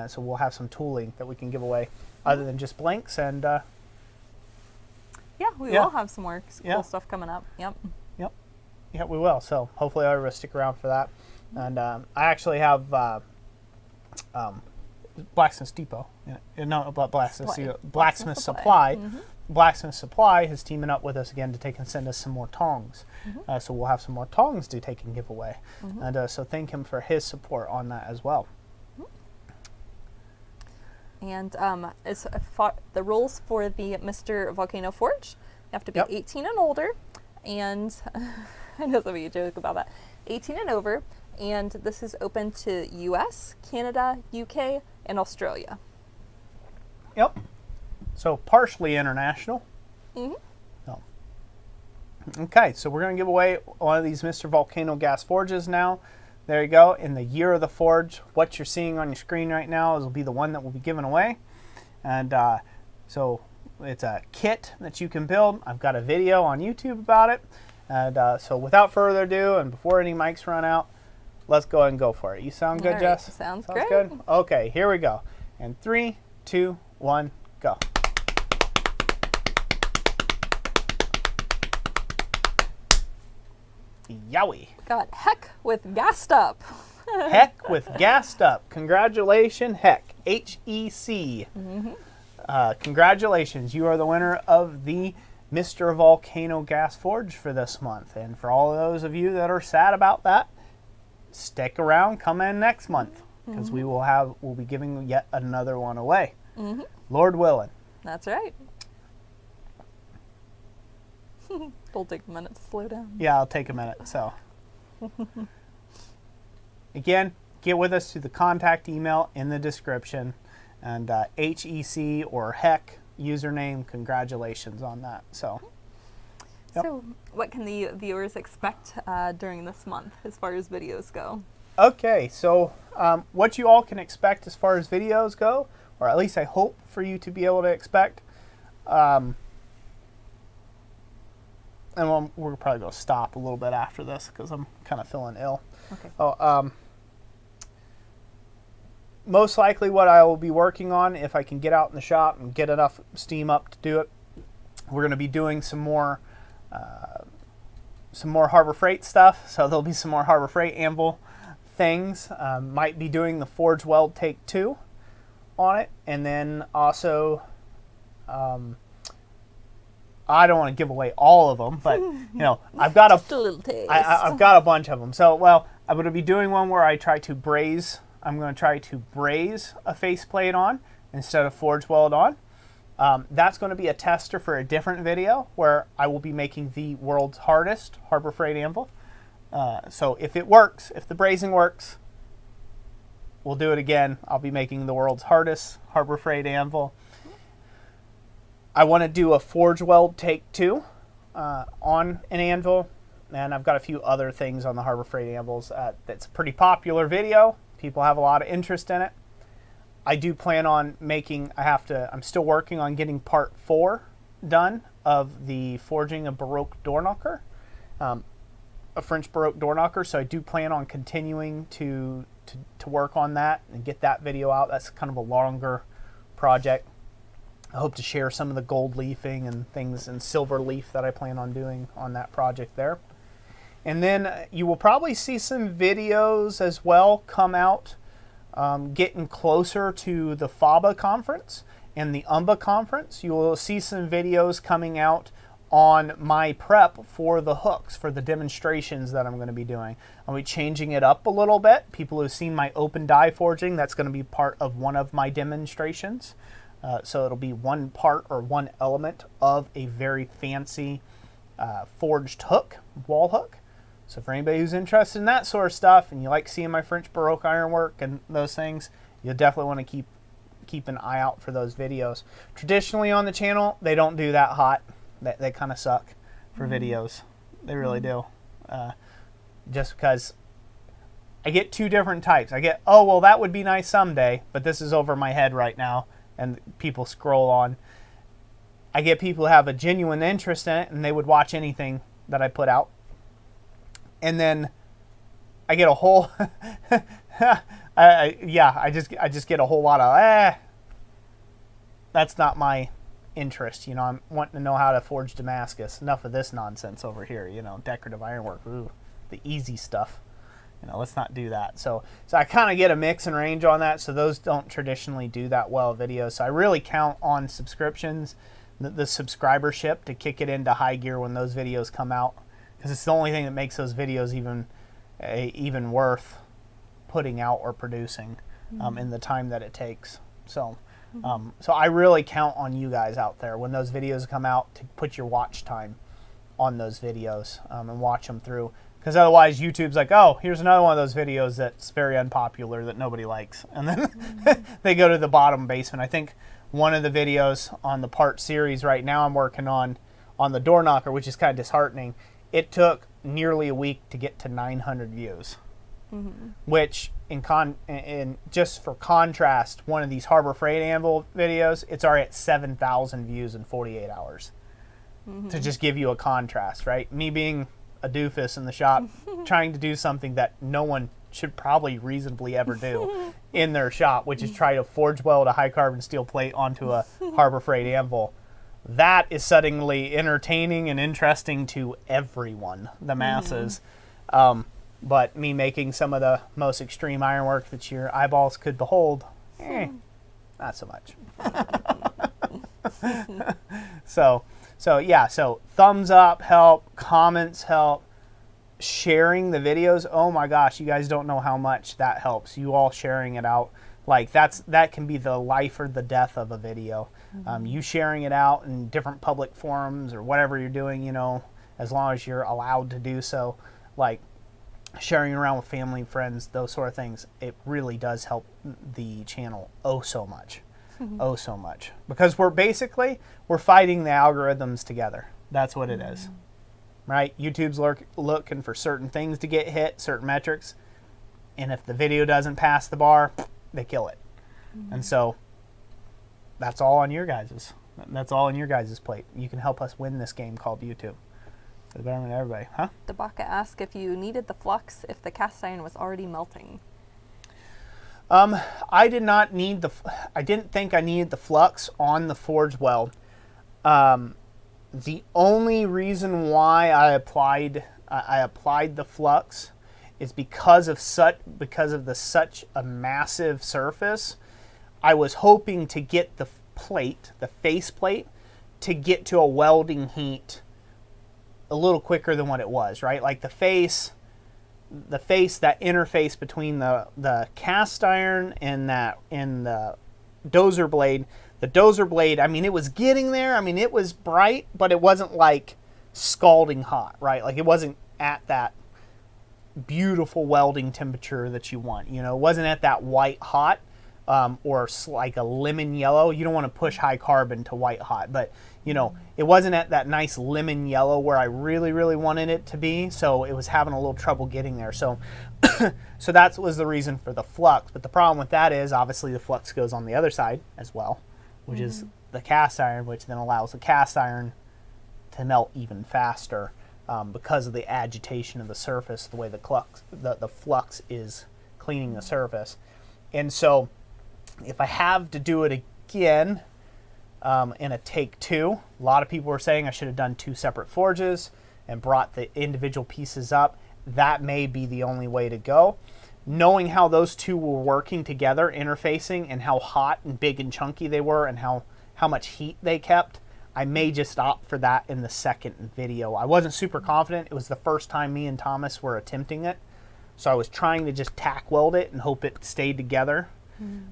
So we'll have some tooling that we can give away other than just blanks. And Yeah, we will have some more cool Yeah. stuff coming up. Yep. yeah, we will. So hopefully everybody will stick around for that. And I actually have Blacksmith Depot. No, Blacksmith Supply. Blacksmith Supply is teaming up with us again to take and send us some more tongs. So we'll have some more tongs to take and give away. And so thank him for his support on that as well. And as far, the rules for the Mr. Volcano Forge, you have to be 18 and older. And I know some of you joke about that. 18 and over. And this is open to US, Canada, UK, and Australia. Yep. So partially international. Okay, so we're going to give away one of these Mr. Volcano gas forges now. There you go. In the year of the forge, what you're seeing on your screen right now will be the one that will be given away. And so it's a kit that you can build. I've got a video on YouTube about it. And so without further ado, and before any mics run out, let's go ahead and go for it. You sound good, All right, Jess? sounds great. Good? Okay, here we go. And 3, 2, 1, go. Yowie. Got Heck with Gassed Up. Heck with Gassed Up. Congratulations, Heck. H-E-C. Congratulations. You are the winner of the Mr. Volcano Gas Forge for this month. And for all of those of you that are sad about that, stick around. Come in next month because we'll be giving yet another one away. Lord willing. That's right. It'll take a minute to slow down. Yeah, I'll take a minute. So, again, get with us through the contact email in the description, and HEC or Heck username. Congratulations on that. So, So, what can the viewers expect during this month as far as videos go? okay. So, what you all can expect as far as videos go, or at least I hope for you to be able to expect. And we're probably going to stop a little bit after this because I'm kind of feeling ill. Okay. Most likely what I will be working on, if I can get out in the shop and get enough steam up to do it, we're going to be doing some more Harbor Freight stuff. So there'll be some more Harbor Freight Anvil things. Might be doing the Forge Weld Take 2 on it. And then also... I don't want to give away all of them, but you know, I've got Just a little taste. I've got a bunch of them. So, well, I'm going to be doing one where I try to braze. I'm going to try to braze a faceplate on instead of forge weld on. That's going to be a tester for a different video where I will be making the world's hardest Harbor Freight anvil. So if it works, if the brazing works, we'll do it again. I'll be making the world's hardest Harbor Freight anvil. I want to do a forge weld take 2 on an anvil, and I've got a few other things on the Harbor Freight anvils. That's a pretty popular video. People have a lot of interest in it. I do plan on making, I'm still working on getting part 4 done of the forging a Baroque door knocker, a French Baroque door knocker. So I do plan on continuing to work on that and get that video out. That's kind of a longer project. I hope to share some of the gold leafing and things and silver leaf that I plan on doing on that project there. And then you will probably see some videos as well come out getting closer to the FABA conference and the UMBA conference. You will see some videos coming out on my prep for the hooks, for the demonstrations that I'm going to be doing. I'll be changing it up a little bit. People who've seen my open die forging, that's going to be part of one of my demonstrations. So it'll be one part or one element of a very fancy forged hook, wall hook. So for anybody who's interested in that sort of stuff and you like seeing my French Baroque ironwork and those things, you'll definitely want to keep an eye out for those videos. Traditionally on the channel, they don't do that hot. They kind of suck for videos. They really do. Just because I get 2 different types. I get, oh, well, that would be nice someday, but this is over my head right now. And people scroll on. I get people who have a genuine interest in it and they would watch anything that I put out. And then I get a whole I just get a whole lot of that's not my interest. You know, I'm wanting to know how to forge Damascus. Enough of this nonsense over here, you know, decorative ironwork. Ooh, the easy stuff. You know, let's not do that. So I kind of get a mix and range on that. So those don't traditionally do that well videos. So I really count on subscriptions, the subscribership to kick it into high gear when those videos come out, because it's the only thing that makes those videos even worth putting out or producing in the time that it takes. So so I really count on you guys out there when those videos come out to put your watch time on those videos and watch them through. Because otherwise YouTube's like, oh, here's another one of those videos that's very unpopular that nobody likes. And then they go to the bottom basement. I think one of the videos on the part series right now I'm working on the door knocker, which is kind of disheartening, it took nearly a week to get to 900 views. Which, in just for contrast, one of these Harbor Freight Anvil videos, it's already at 7,000 views in 48 hours. To just give you a contrast, right? Me being a doofus in the shop trying to do something that no one should probably reasonably ever do in their shop, which is try to forge weld a high carbon steel plate onto a Harbor Freight anvil. That is suddenly entertaining and interesting to everyone, the masses. But me making some of the most extreme ironwork that your eyeballs could behold, not so much. So thumbs up help, comments help, sharing the videos. Oh my gosh, you guys don't know how much that helps. You all sharing it out, like that can be the life or the death of a video. You sharing it out in different public forums or whatever you're doing, you know, as long as you're allowed to do so, like sharing around with family and friends, those sort of things, it really does help the channel so much. Oh, so much. Because we're fighting the algorithms together. That's what it is. Right? YouTube's looking for certain things to get hit, certain metrics. And if the video doesn't pass the bar, they kill it. And so that's all on your guys's. That's all on your guys' plate. You can help us win this game called YouTube. For the betterment of everybody. Huh? Debaka asked if you needed the flux if the cast iron was already melting. I did not need I didn't think I needed the flux on the forge weld. The only reason why I applied the flux is because of such a massive surface. I was hoping to get the face plate, to get to a welding heat a little quicker than what it was, right? Like the face, that interface between the cast iron and the dozer blade. The dozer blade, I mean, it was getting there. I mean, it was bright, but it wasn't like scalding hot, right? Like it wasn't at that beautiful welding temperature that you want. You know, it wasn't at that white hot. like a lemon yellow. You don't want to push high carbon to white hot, but it wasn't at that nice lemon yellow where I really, really wanted it to be. So it was having a little trouble getting there. So, so that was the reason for the flux. But the problem with that is obviously the flux goes on the other side as well, which is the cast iron, which then allows the cast iron to melt even faster because of the agitation of the surface, the way the flux is cleaning the surface. And so if I have to do it again in a take two, a lot of people were saying I should have done 2 separate forges and brought the individual pieces up. That may be the only way to go. Knowing how those two were working together, interfacing, and how hot and big and chunky they were and how much heat they kept, I may just opt for that in the second video. I wasn't super confident. It was the first time me and Thomas were attempting it. So I was trying to just tack weld it and hope it stayed together.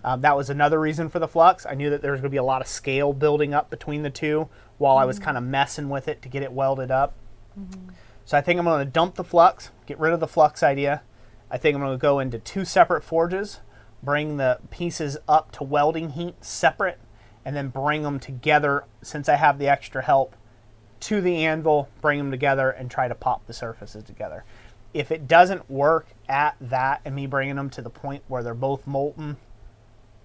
That was another reason for the flux. I knew that there was going to be a lot of scale building up between the two while I was kind of messing with it to get it welded up. So I think I'm going to dump the flux, get rid of the flux idea. I think I'm going to go into 2 separate forges, bring the pieces up to welding heat separate, and then bring them together, since I have the extra help, to the anvil, bring them together, and try to pop the surfaces together. If it doesn't work at that and me bringing them to the point where they're both molten,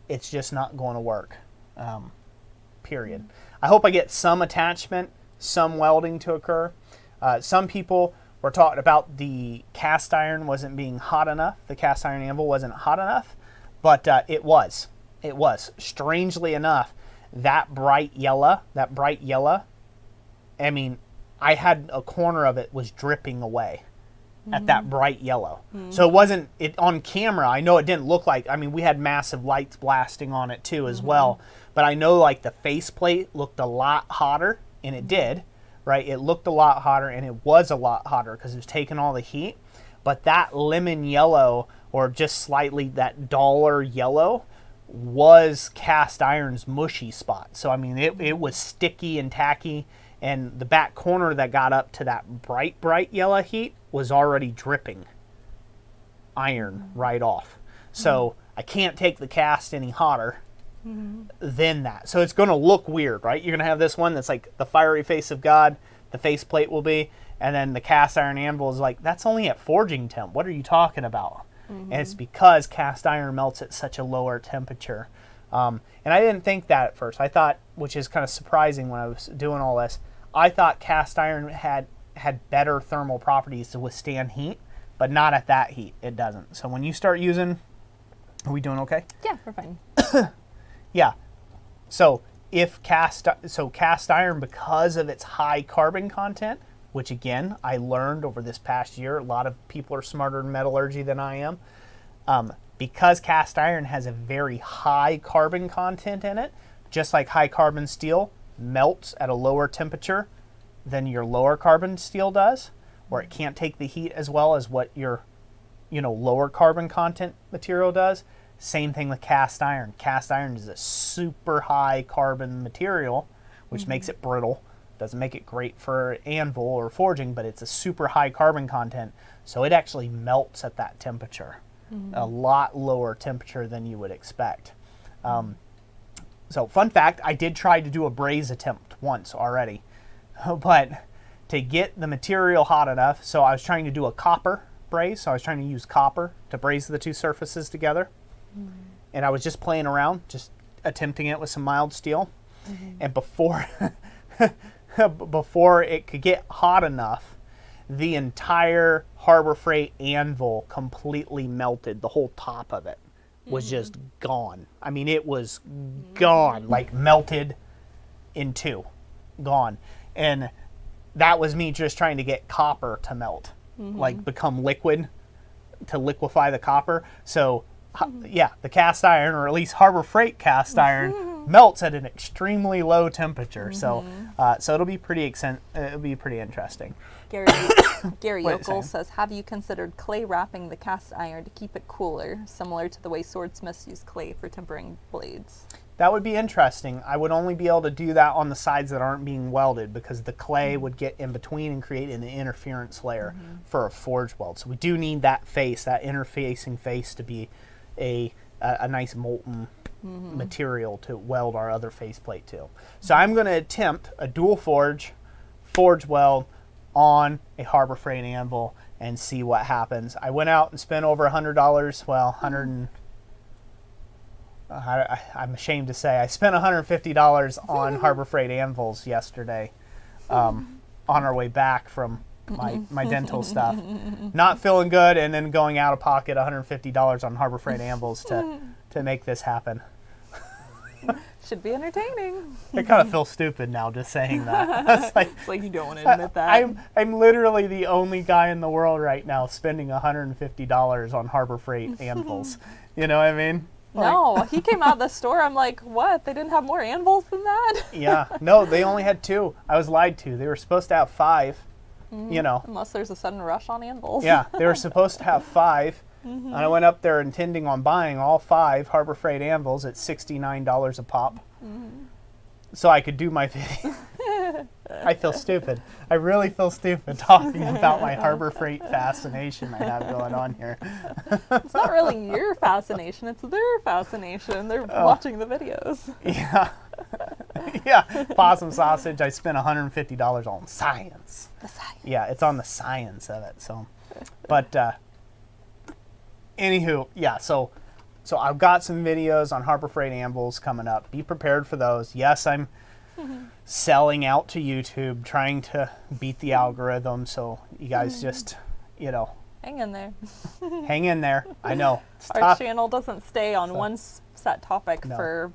it's just not going to work, period. I hope I get some attachment, some welding to occur. Some people were talking about the cast iron wasn't being hot enough. The cast iron anvil wasn't hot enough, but it was. It was. Strangely enough, that bright yellow, I mean, I had a corner of it was dripping away at that bright yellow. So it wasn't, on camera, I know it didn't look like, I mean, we had massive lights blasting on it too as well, but I know like the faceplate looked a lot hotter, and it did, right? It looked a lot hotter, and it was a lot hotter because it was taking all the heat. But that lemon yellow, or just slightly that duller yellow, was cast iron's mushy spot. So I mean, it was sticky and tacky, and the back corner that got up to that bright yellow heat was already dripping iron right off. So I can't take the cast any hotter than that. So it's going to look weird, right? You're going to have this one that's like the fiery face of God, the faceplate will be, and then the cast iron anvil is like, that's only at forging temp. What are you talking about? And it's because cast iron melts at such a lower temperature. And I didn't think that at first. I thought, which is kind of surprising when I was doing all this, I thought cast iron had better thermal properties to withstand heat, but not at that heat. It doesn't. So when you start using, are we doing okay? Yeah, we're fine. Yeah. So cast iron, because of its high carbon content, which again, I learned over this past year, a lot of people are smarter in metallurgy than I am. Because cast iron has a very high carbon content in it, just like high carbon steel melts at a lower temperature than your lower carbon steel does, or it can't take the heat as well as what your lower carbon content material does. Same thing with cast iron. Cast iron is a super high carbon material, which makes it brittle. Doesn't make it great for anvil or forging, but it's a super high carbon content, so it actually melts at that temperature, a lot lower temperature than you would expect. So fun fact, I did try to do a braze attempt once already, but to get the material hot enough, so I was trying to do a copper braze, so I was trying to use copper to braze the two surfaces together, and I was just playing around, just attempting it with some mild steel, and before it could get hot enough, the entire Harbor Freight anvil completely melted. The whole top of it was just gone. I mean, it was gone, like melted in two, gone. And that was me just trying to get copper to melt, like become liquid, to liquefy the copper. So yeah, the cast iron, or at least Harbor Freight cast iron, melts at an extremely low temperature. So it'll be pretty interesting. Gary Yokel says, have you considered clay wrapping the cast iron to keep it cooler, similar to the way swordsmiths use clay for tempering blades? That would be interesting. I would only be able to do that on the sides that aren't being welded, because the clay would get in between and create an interference layer for a forge weld. So we do need that face, that interfacing face, to be a a nice molten material to weld our other faceplate to. So I'm going to attempt a dual forge weld on a Harbor Freight anvil and see what happens. I went out and spent over $100. Well, I'm ashamed to say I spent $150 on Harbor Freight anvils yesterday on our way back from my dental stuff. Not feeling good, and then going out of pocket $150 on Harbor Freight anvils to make this happen. Should be entertaining. I kind of feel stupid now just saying that. It's like you don't want to admit that. I'm literally the only guy in the world right now spending $150 on Harbor Freight anvils. You know what I mean? No, he came out of the store. I'm like, what? They didn't have more anvils than that? Yeah. No, they only had 2. I was lied to. They were supposed to have 5. You know. Unless there's a sudden rush on anvils. Yeah, they were supposed to have 5. And I went up there intending on buying all 5 Harbor Freight anvils at $69 a pop. So I could do my video. I feel stupid. I really feel stupid talking about my Harbor Freight fascination I have going on here. It's not really your fascination, it's their fascination. They're watching the videos. Yeah. Yeah. Possum sausage, I spent $150 on science. The science. Yeah, it's on the science of it. So, but anywho, yeah, so I've got some videos on Harbor Freight anvils coming up. Be prepared for those. Yes, I'm selling out to YouTube, trying to beat the algorithm. So you guys just, you know, hang in there. Hang in there. I know. It's Our tough. channel doesn't stay on one set topic for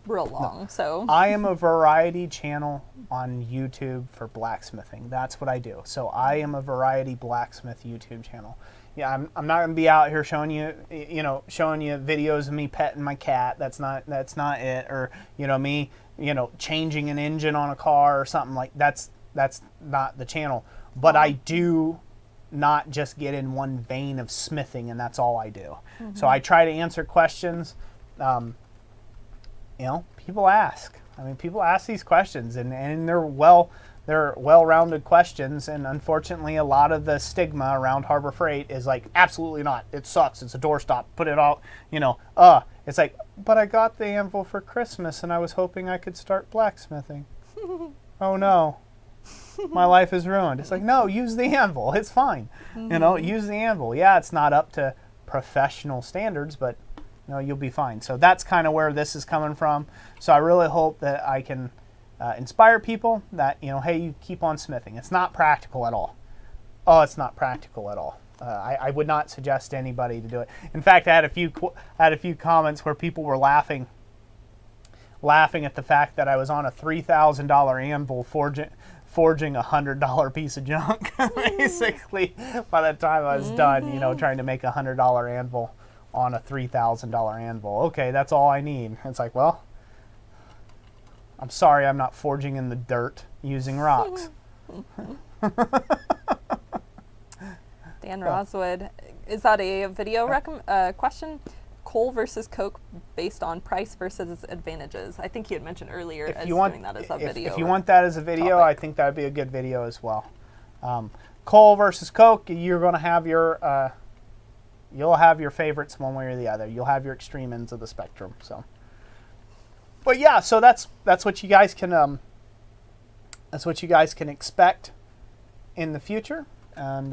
real long. So I am a variety channel on YouTube for blacksmithing. That's what I do. So I am a variety blacksmith YouTube channel. Yeah, I'm not gonna be out here showing you videos of me petting my cat. That's not it. Or me, changing an engine on a car or something like that's not the channel. But I do not just get in one vein of smithing, and that's all I do. So I try to answer questions. People ask. I mean, people ask these questions, and they're well-rounded questions, and unfortunately a lot of the stigma around Harbor Freight is like, absolutely not, it sucks, it's a doorstop, put it out, it's like, but I got the anvil for Christmas and I was hoping I could start blacksmithing. Oh no, my life is ruined. It's like, no, use the anvil, it's fine. Use the anvil. Yeah, it's not up to professional standards, but you'll be fine. So that's kind of where this is coming from. So I really hope that I can inspire people that, hey, you keep on smithing. It's not practical at all. Oh, it's not practical at all. I would not suggest anybody to do it. In fact, I had a few comments where people were laughing at the fact that I was on a $3,000 anvil forging a $100 piece of junk. Basically, by the time I was done, trying to make a $100 anvil on a $3,000 anvil. Okay, that's all I need. It's like, well, I'm sorry, I'm not forging in the dirt using rocks. Dan Roswood, is that a video question? Coal versus coke based on price versus advantages. I think you had mentioned earlier doing that as a video. If you want that as a video, I think that would be a good video as well. Coal versus coke, you're going to have you'll have your favorites one way or the other. You'll have your extreme ends of the spectrum. So. But yeah, so that's what you guys can expect in the future, and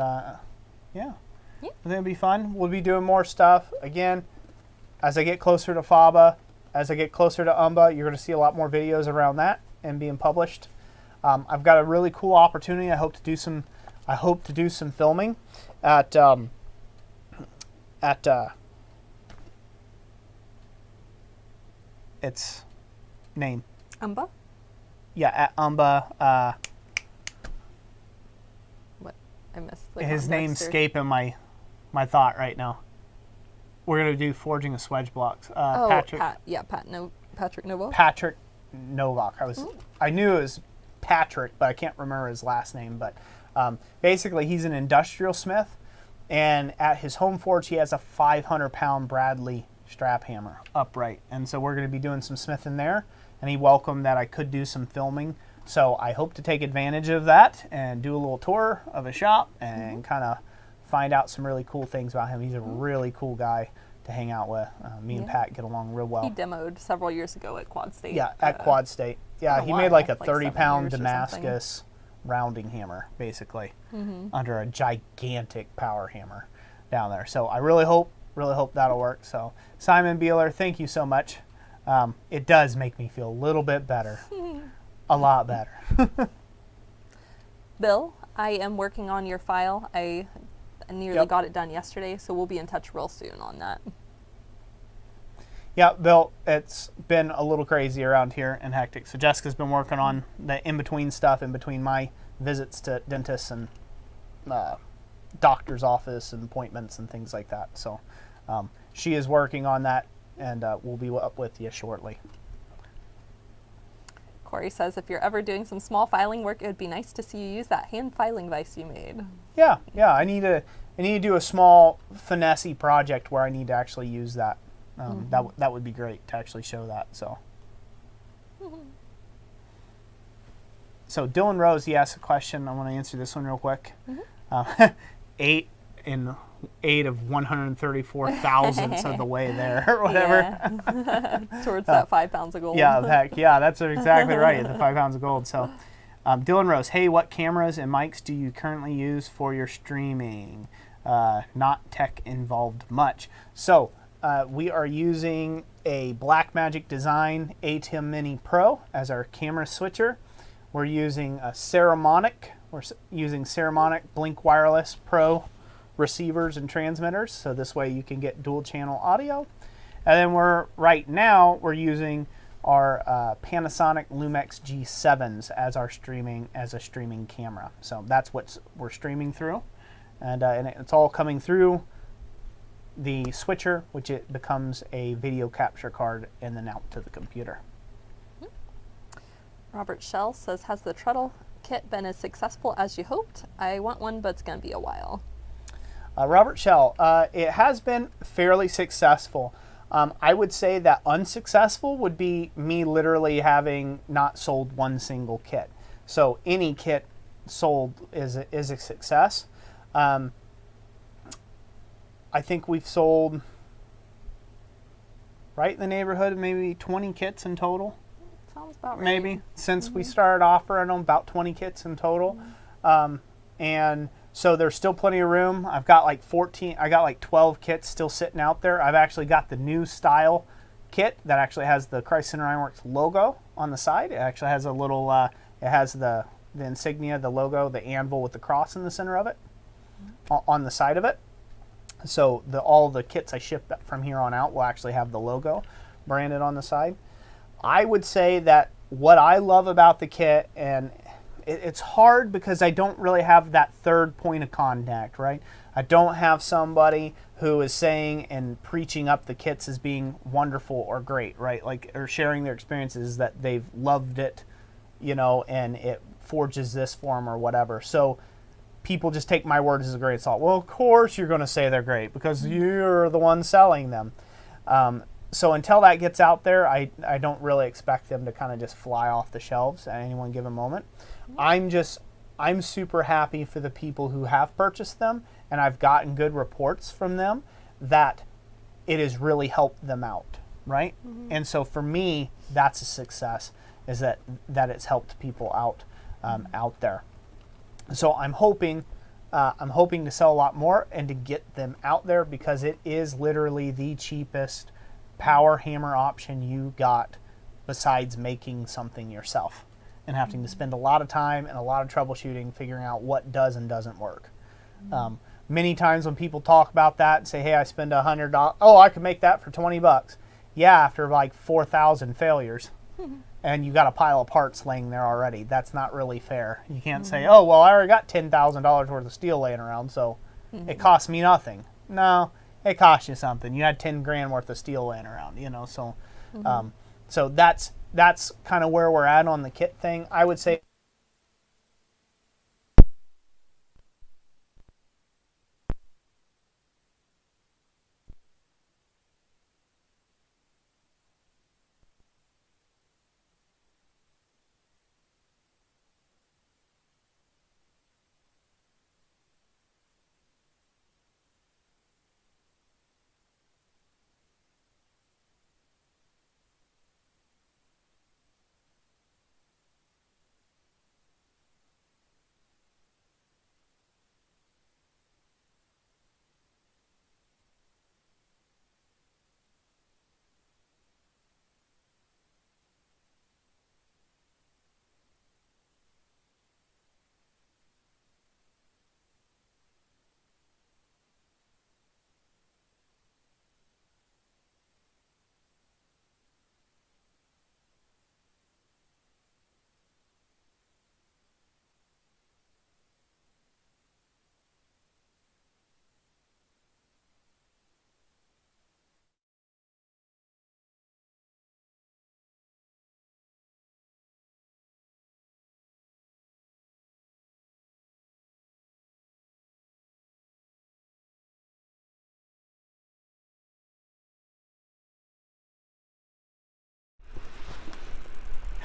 yeah, I think it'll be fun. We'll be doing more stuff again as I get closer to FABA, as I get closer to UMBA. You're going to see a lot more videos around that and being published. I've got a really cool opportunity. I hope to do some filming at its name. UMBA? Yeah, at UMBA. What? I missed. His name's escaping my thought right now. We're going to do forging of swedge blocks. Patrick. Patrick Novak. Patrick Novak. I knew it was Patrick, but I can't remember his last name. But basically, he's an industrial smith, and at his home forge, he has a 500-pound Bradley strap hammer upright, and so we're going to be doing some smithing there, and he welcomed that I could do some filming, so I hope to take advantage of that and do a little tour of a shop and kind of find out some really cool things about him. He's a really cool guy, to hang out with. Me and Yeah. Pat get along real well. He demoed several years ago at Quad State. Yeah, at Quad State. Yeah, been a he made like a while, like 30-pound 7 years or Damascus rounding hammer, basically, under a gigantic power hammer down there. So I really hope that'll work. So Simon Beeler, thank you so much. It does make me feel a little bit better, a lot better. Bill, I am working on your file. I nearly got it done yesterday, so we'll be in touch real soon on that. Yeah, Bill, it's been a little crazy around here and hectic. So Jessica's been working on the in-between stuff, in between my visits to dentists and doctor's office and appointments and things like that. So she is working on that, and we'll be up with you shortly. Corey says, if you're ever doing some small filing work, it would be nice to see you use that hand filing vise you made. Yeah. I need to do a small finessey project where I need to actually use that. That would be great to actually show that. So, so Dylan Rose, he asked a question. I want to answer this one real quick. 8 of 134 thousandths of the way there, or whatever. Yeah. Towards that 5 pounds of gold. Yeah, heck, yeah, that's exactly right. The 5 pounds of gold. So, Dylan Rose, hey, what cameras and mics do you currently use for your streaming? Not tech involved much. So. We are using a Blackmagic Design ATEM Mini Pro as our camera switcher. We're using a Ceramonic. We're using Ceramonic Blink Wireless Pro receivers and transmitters, so this way you can get dual channel audio. And then right now we're using our Panasonic Lumix G7s as a streaming camera. So that's what we're streaming through, and it's all coming through the switcher, which it becomes a video capture card and then out to the computer. Robert Shell says, has the treadle kit been as successful as you hoped? I want one, but it's going to be a while. Robert Shell, it has been fairly successful. I would say that unsuccessful would be me literally having not sold one single kit. So any kit sold is a success. I think we've sold right in the neighborhood of maybe 20 kits in total. Sounds about right. Maybe since we started offering them, about 20 kits in total. And so there's still plenty of room. I've got like 12 kits still sitting out there. I've actually got the new style kit that actually has the Christ Center Ironworks logo on the side. It actually has a little, it has the insignia, the logo, the anvil with the cross in the center of it, on the side of it. So all the kits I ship from here on out will actually have the logo branded on the side. I would say that what I love about the kit, and it's hard because I don't really have that third point of contact, right? I don't have somebody who is saying and preaching up the kits as being wonderful or great, right? Like, or sharing their experiences that they've loved it, and it forges this for them or whatever. So people just take my word as a grain of salt. Well, of course you're going to say they're great because you're the one selling them. So until that gets out there, I don't really expect them to kind of just fly off the shelves at any one given moment. I'm super happy for the people who have purchased them, and I've gotten good reports from them that it has really helped them out, right? And so for me, that's a success, is that it's helped people out there. So I'm hoping to sell a lot more and to get them out there, because it is literally the cheapest power hammer option you got besides making something yourself and having to spend a lot of time and a lot of troubleshooting figuring out what does and doesn't work. Many times when people talk about that and say, hey, I spend $100, oh, I could make that for $20. Yeah, after like 4,000 failures. And you got a pile of parts laying there already. That's not really fair. You can't say, oh, well, I already got $10,000 worth of steel laying around, so it cost me nothing. No, it cost you something. You had 10 grand worth of steel laying around, so so that's kind of where we're at on the kit thing. I would say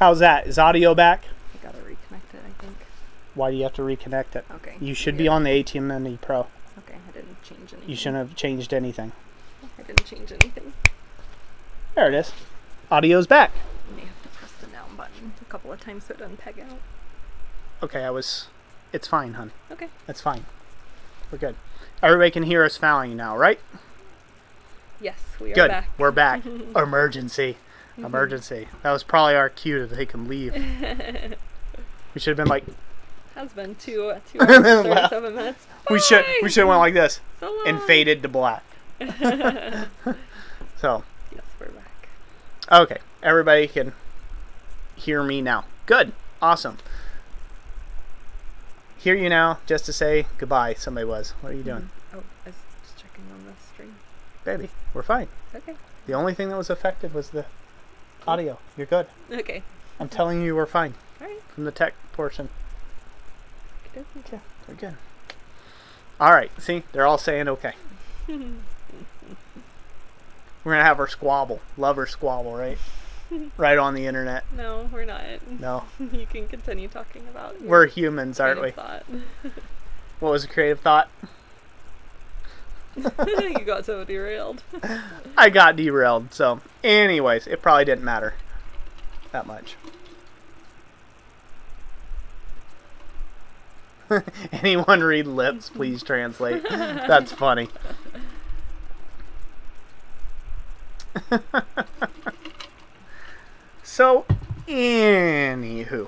How's that? Is audio back? I gotta reconnect it, I think. Why do you have to reconnect it? Okay. You should be on the ATM Mini Pro. Okay, I didn't change anything. You shouldn't have changed anything. I didn't change anything. There it is. Audio's back. I may have to press the down button a couple of times so it doesn't peg out. Okay, it's fine, hon. Okay. It's fine. We're good. Everybody can hear us fouling now, right? Yes, we are Good. back. We're back. Emergency. Emergency. That was probably our cue to take him leave. We should have been like... Has been 2 hours, 37 minutes. We should have went like this. So long. And faded to black. So. Yes, we're back. Okay. Everybody can hear me now. Good. Awesome. Hear you now just to say goodbye. Somebody was. What are you doing? Oh, I was just checking on the stream. Baby, we're fine. Okay. The only thing that was affected was the audio. You're good. Okay. I'm telling you we're fine. All right. From the tech portion. Good. Yeah, we're good. All right. See, they're all saying okay. We're going to have our squabble. Lover squabble, right? Right on the internet. No, we're not. No. You can continue talking about your We're humans, aren't we? thought. What was a creative thought? You got so derailed. I got derailed. So, anyways, it probably didn't matter that much. Anyone read lips? Please translate. That's funny. So, anywho.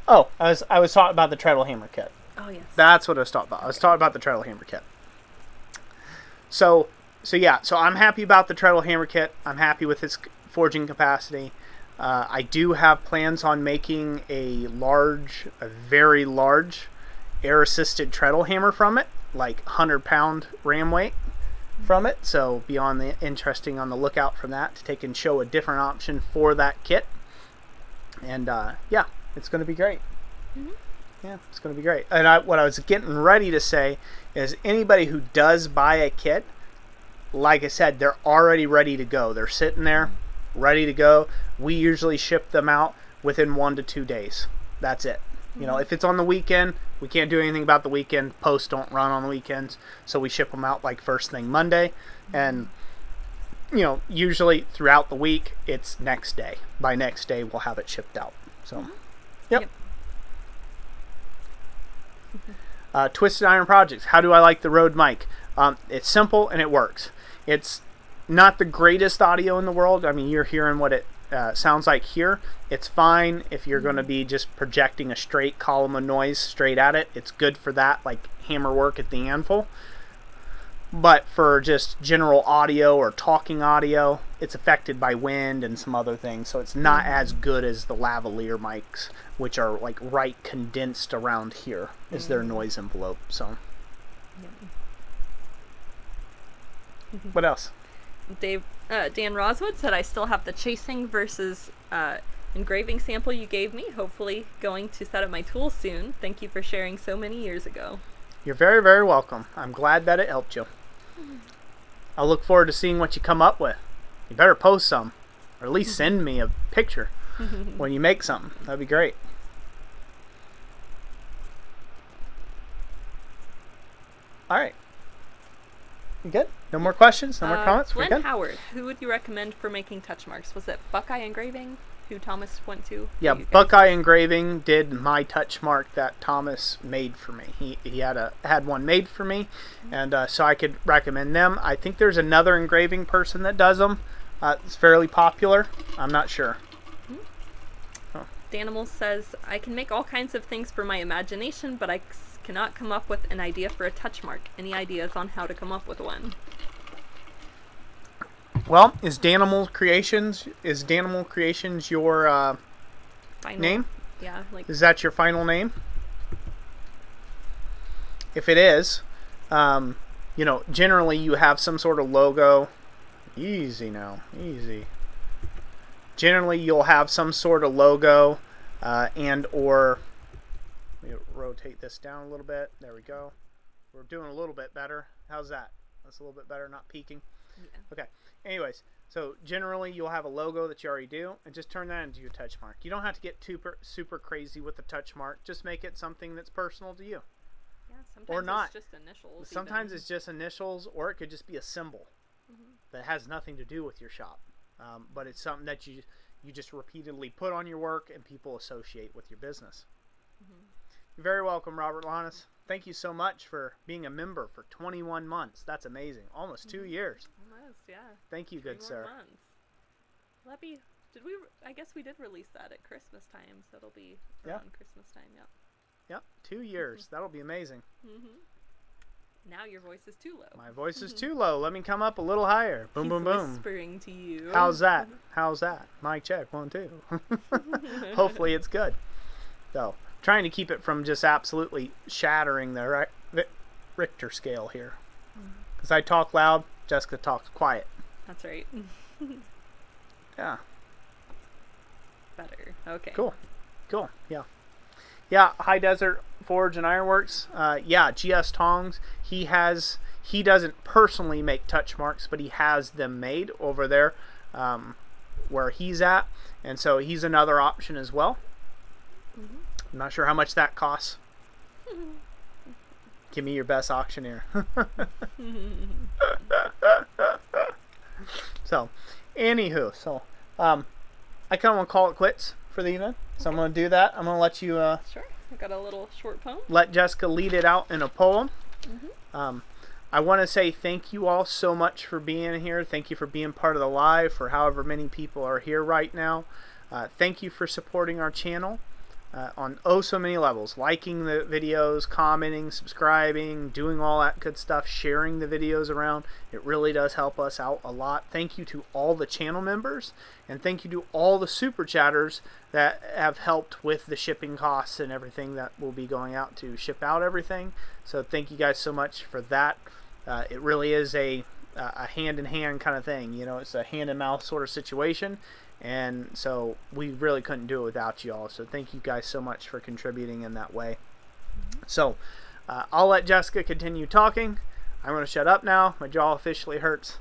Oh, I was talking about the treadle hammer kit. Oh, yes. That's what I was talking about. I was talking about the treadle hammer kit. So yeah. So I'm happy about the treadle hammer kit. I'm happy with its forging capacity. I do have plans on making a very large air-assisted treadle hammer from it, like 100-pound ram weight from it. So be on the lookout from that to take and show a different option for that kit. And yeah, it's going to be great. Mm-hmm. Yeah, it's going to be great. And what I was getting ready to say is anybody who does buy a kit, like I said, they're already ready to go. They're sitting there, ready to go. We usually ship them out within 1 to 2 days. That's it. You know, if it's on the weekend, we can't do anything about the weekend. Posts don't run on the weekends, so we ship them out like first thing Monday. And, you know, usually throughout the week, it's next day. By next day, we'll have it shipped out. So, yep. Twisted Iron Projects. How do I like the Rode mic? It's simple and it works. It's not the greatest audio in the world. I mean, you're hearing what it sounds like here. It's fine if you're going to be just projecting a straight column of noise straight at it. It's good for that, like hammer work at the Anvil. But for just general audio or talking audio, it's affected by wind and some other things. So it's not as good as the lavalier mics, which are like right condensed around here is their noise envelope. So what else? Dan Roswood said, I still have the chasing versus engraving sample you gave me. Hopefully going to set up my tools soon. Thank you for sharing so many years ago. You're very, very welcome. I'm glad that it helped you. I'll look forward to seeing what you come up with. You better post some, or at least send me a picture when you make something. That'd be great. All right. You good? No more questions? No more comments? We're Glenn good? Howard, who would you recommend for making touch marks? Was it Buckeye Engraving, who Thomas went to? Yeah, Buckeye Engraving did my touch mark that Thomas made for me. He had one made for me, and so I could recommend them. I think there's another engraving person that does them. It's fairly popular. I'm not sure. Danimal says, I can make all kinds of things for my imagination, but I cannot come up with an idea for a touch mark. Any ideas on how to come up with one? Well, is Danimal Creations your Final name? Yeah, like Is that your final name? If it is, you know, generally you have some sort of logo. Easy now, easy. Generally, you'll have some sort of logo and or. Let me rotate this down a little bit. There we go. We're doing a little bit better. How's that? That's a little bit better, not peaking. yeah. Okay. Anyways, So generally, you'll have a logo that you already do, and just turn that into your touch mark. You don't have to get super crazy with the touch mark. Just make it something that's personal to you. Yeah, sometimes Or not. it's just initials. Sometimes even. it's just initials, or it could just be a symbol that has nothing to do with your shop. But it's something that you just repeatedly put on your work, and people associate with your business. You're very welcome, Robert Lannis. Thank you so much for being a member for 21 months. That's amazing. Almost 2 years. Almost, yeah. Thank you, good sir. Months. Leppy, I guess we did release that at Christmas time, so it'll be around Christmas time, yeah. Yep, 2 years. That'll be amazing. Now your voice is too low. My voice is too low. Let me come up a little higher. Boom, He's boom, boom. whispering to you. How's that? How's that? Mic check, 1, 2. Hopefully it's good. So, trying to keep it from just absolutely shattering the Richter scale here. Because I talk loud, Jessica talks quiet. That's right. Yeah. Better. Okay. Cool. Yeah. Yeah, High Desert Forge and Ironworks. Yeah, GS Tongs. He doesn't personally make touch marks, but he has them made over there where he's at. And so he's another option as well. I'm not sure how much that costs. Give me your best auctioneer. So, anywho, I kind of want to call it quits for the evening. So I'm going to do that. I'm going to let you... Sure. I got a little short poem. Let Jessica lead it out in a poem. I want to say thank you all so much for being here. Thank you for being part of the live, for however many people are here right now. Thank you for supporting our channel on so many levels. Liking the videos, commenting, subscribing, doing all that good stuff, sharing the videos around. It really does help us out a lot. Thank you to all the channel members, and thank you to all the super chatters that have helped with the shipping costs and everything that will be going out to ship out everything. So thank you guys so much for that. It really is a hand-in-hand kind of thing. You know, it's a hand-in-mouth sort of situation. And so we really couldn't do it without you all. So thank you guys so much for contributing in that way. So I'll let Jessica continue talking. I'm going to shut up now. My jaw officially hurts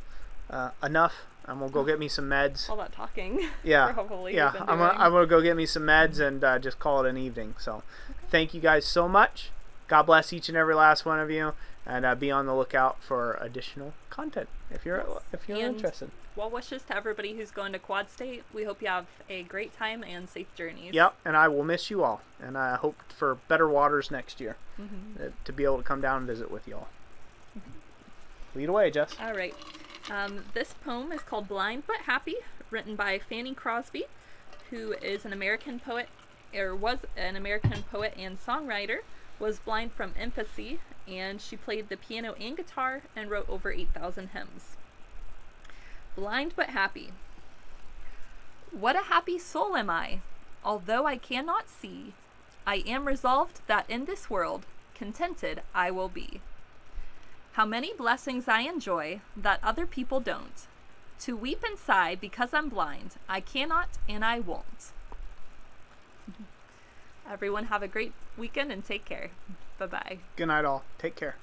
enough. I'm going to go get me some meds. All that talking. Yeah. Probably. Yeah. I'm going to go get me some meds and just call it an evening. So thank you guys so much. God bless each and every last one of you. And be on the lookout for additional content if you're interested. Well wishes to everybody who's going to Quad State. We hope you have a great time and safe journeys. Yep, and I will miss you all. And I hope for better waters next year to be able to come down and visit with you all. Lead away, Jess. All right. This poem is called Blind But Happy, written by Fanny Crosby, who is an American poet, or was an American poet and songwriter, was blind from infancy, and she played the piano and guitar and wrote over 8,000 hymns. Blind but happy. What a happy soul am I! Although I cannot see, I am resolved that in this world, contented I will be. How many blessings I enjoy that other people don't. To weep and sigh because I'm blind, I cannot and I won't. Everyone have a great weekend and take care. Bye-bye. Good night all. Take care.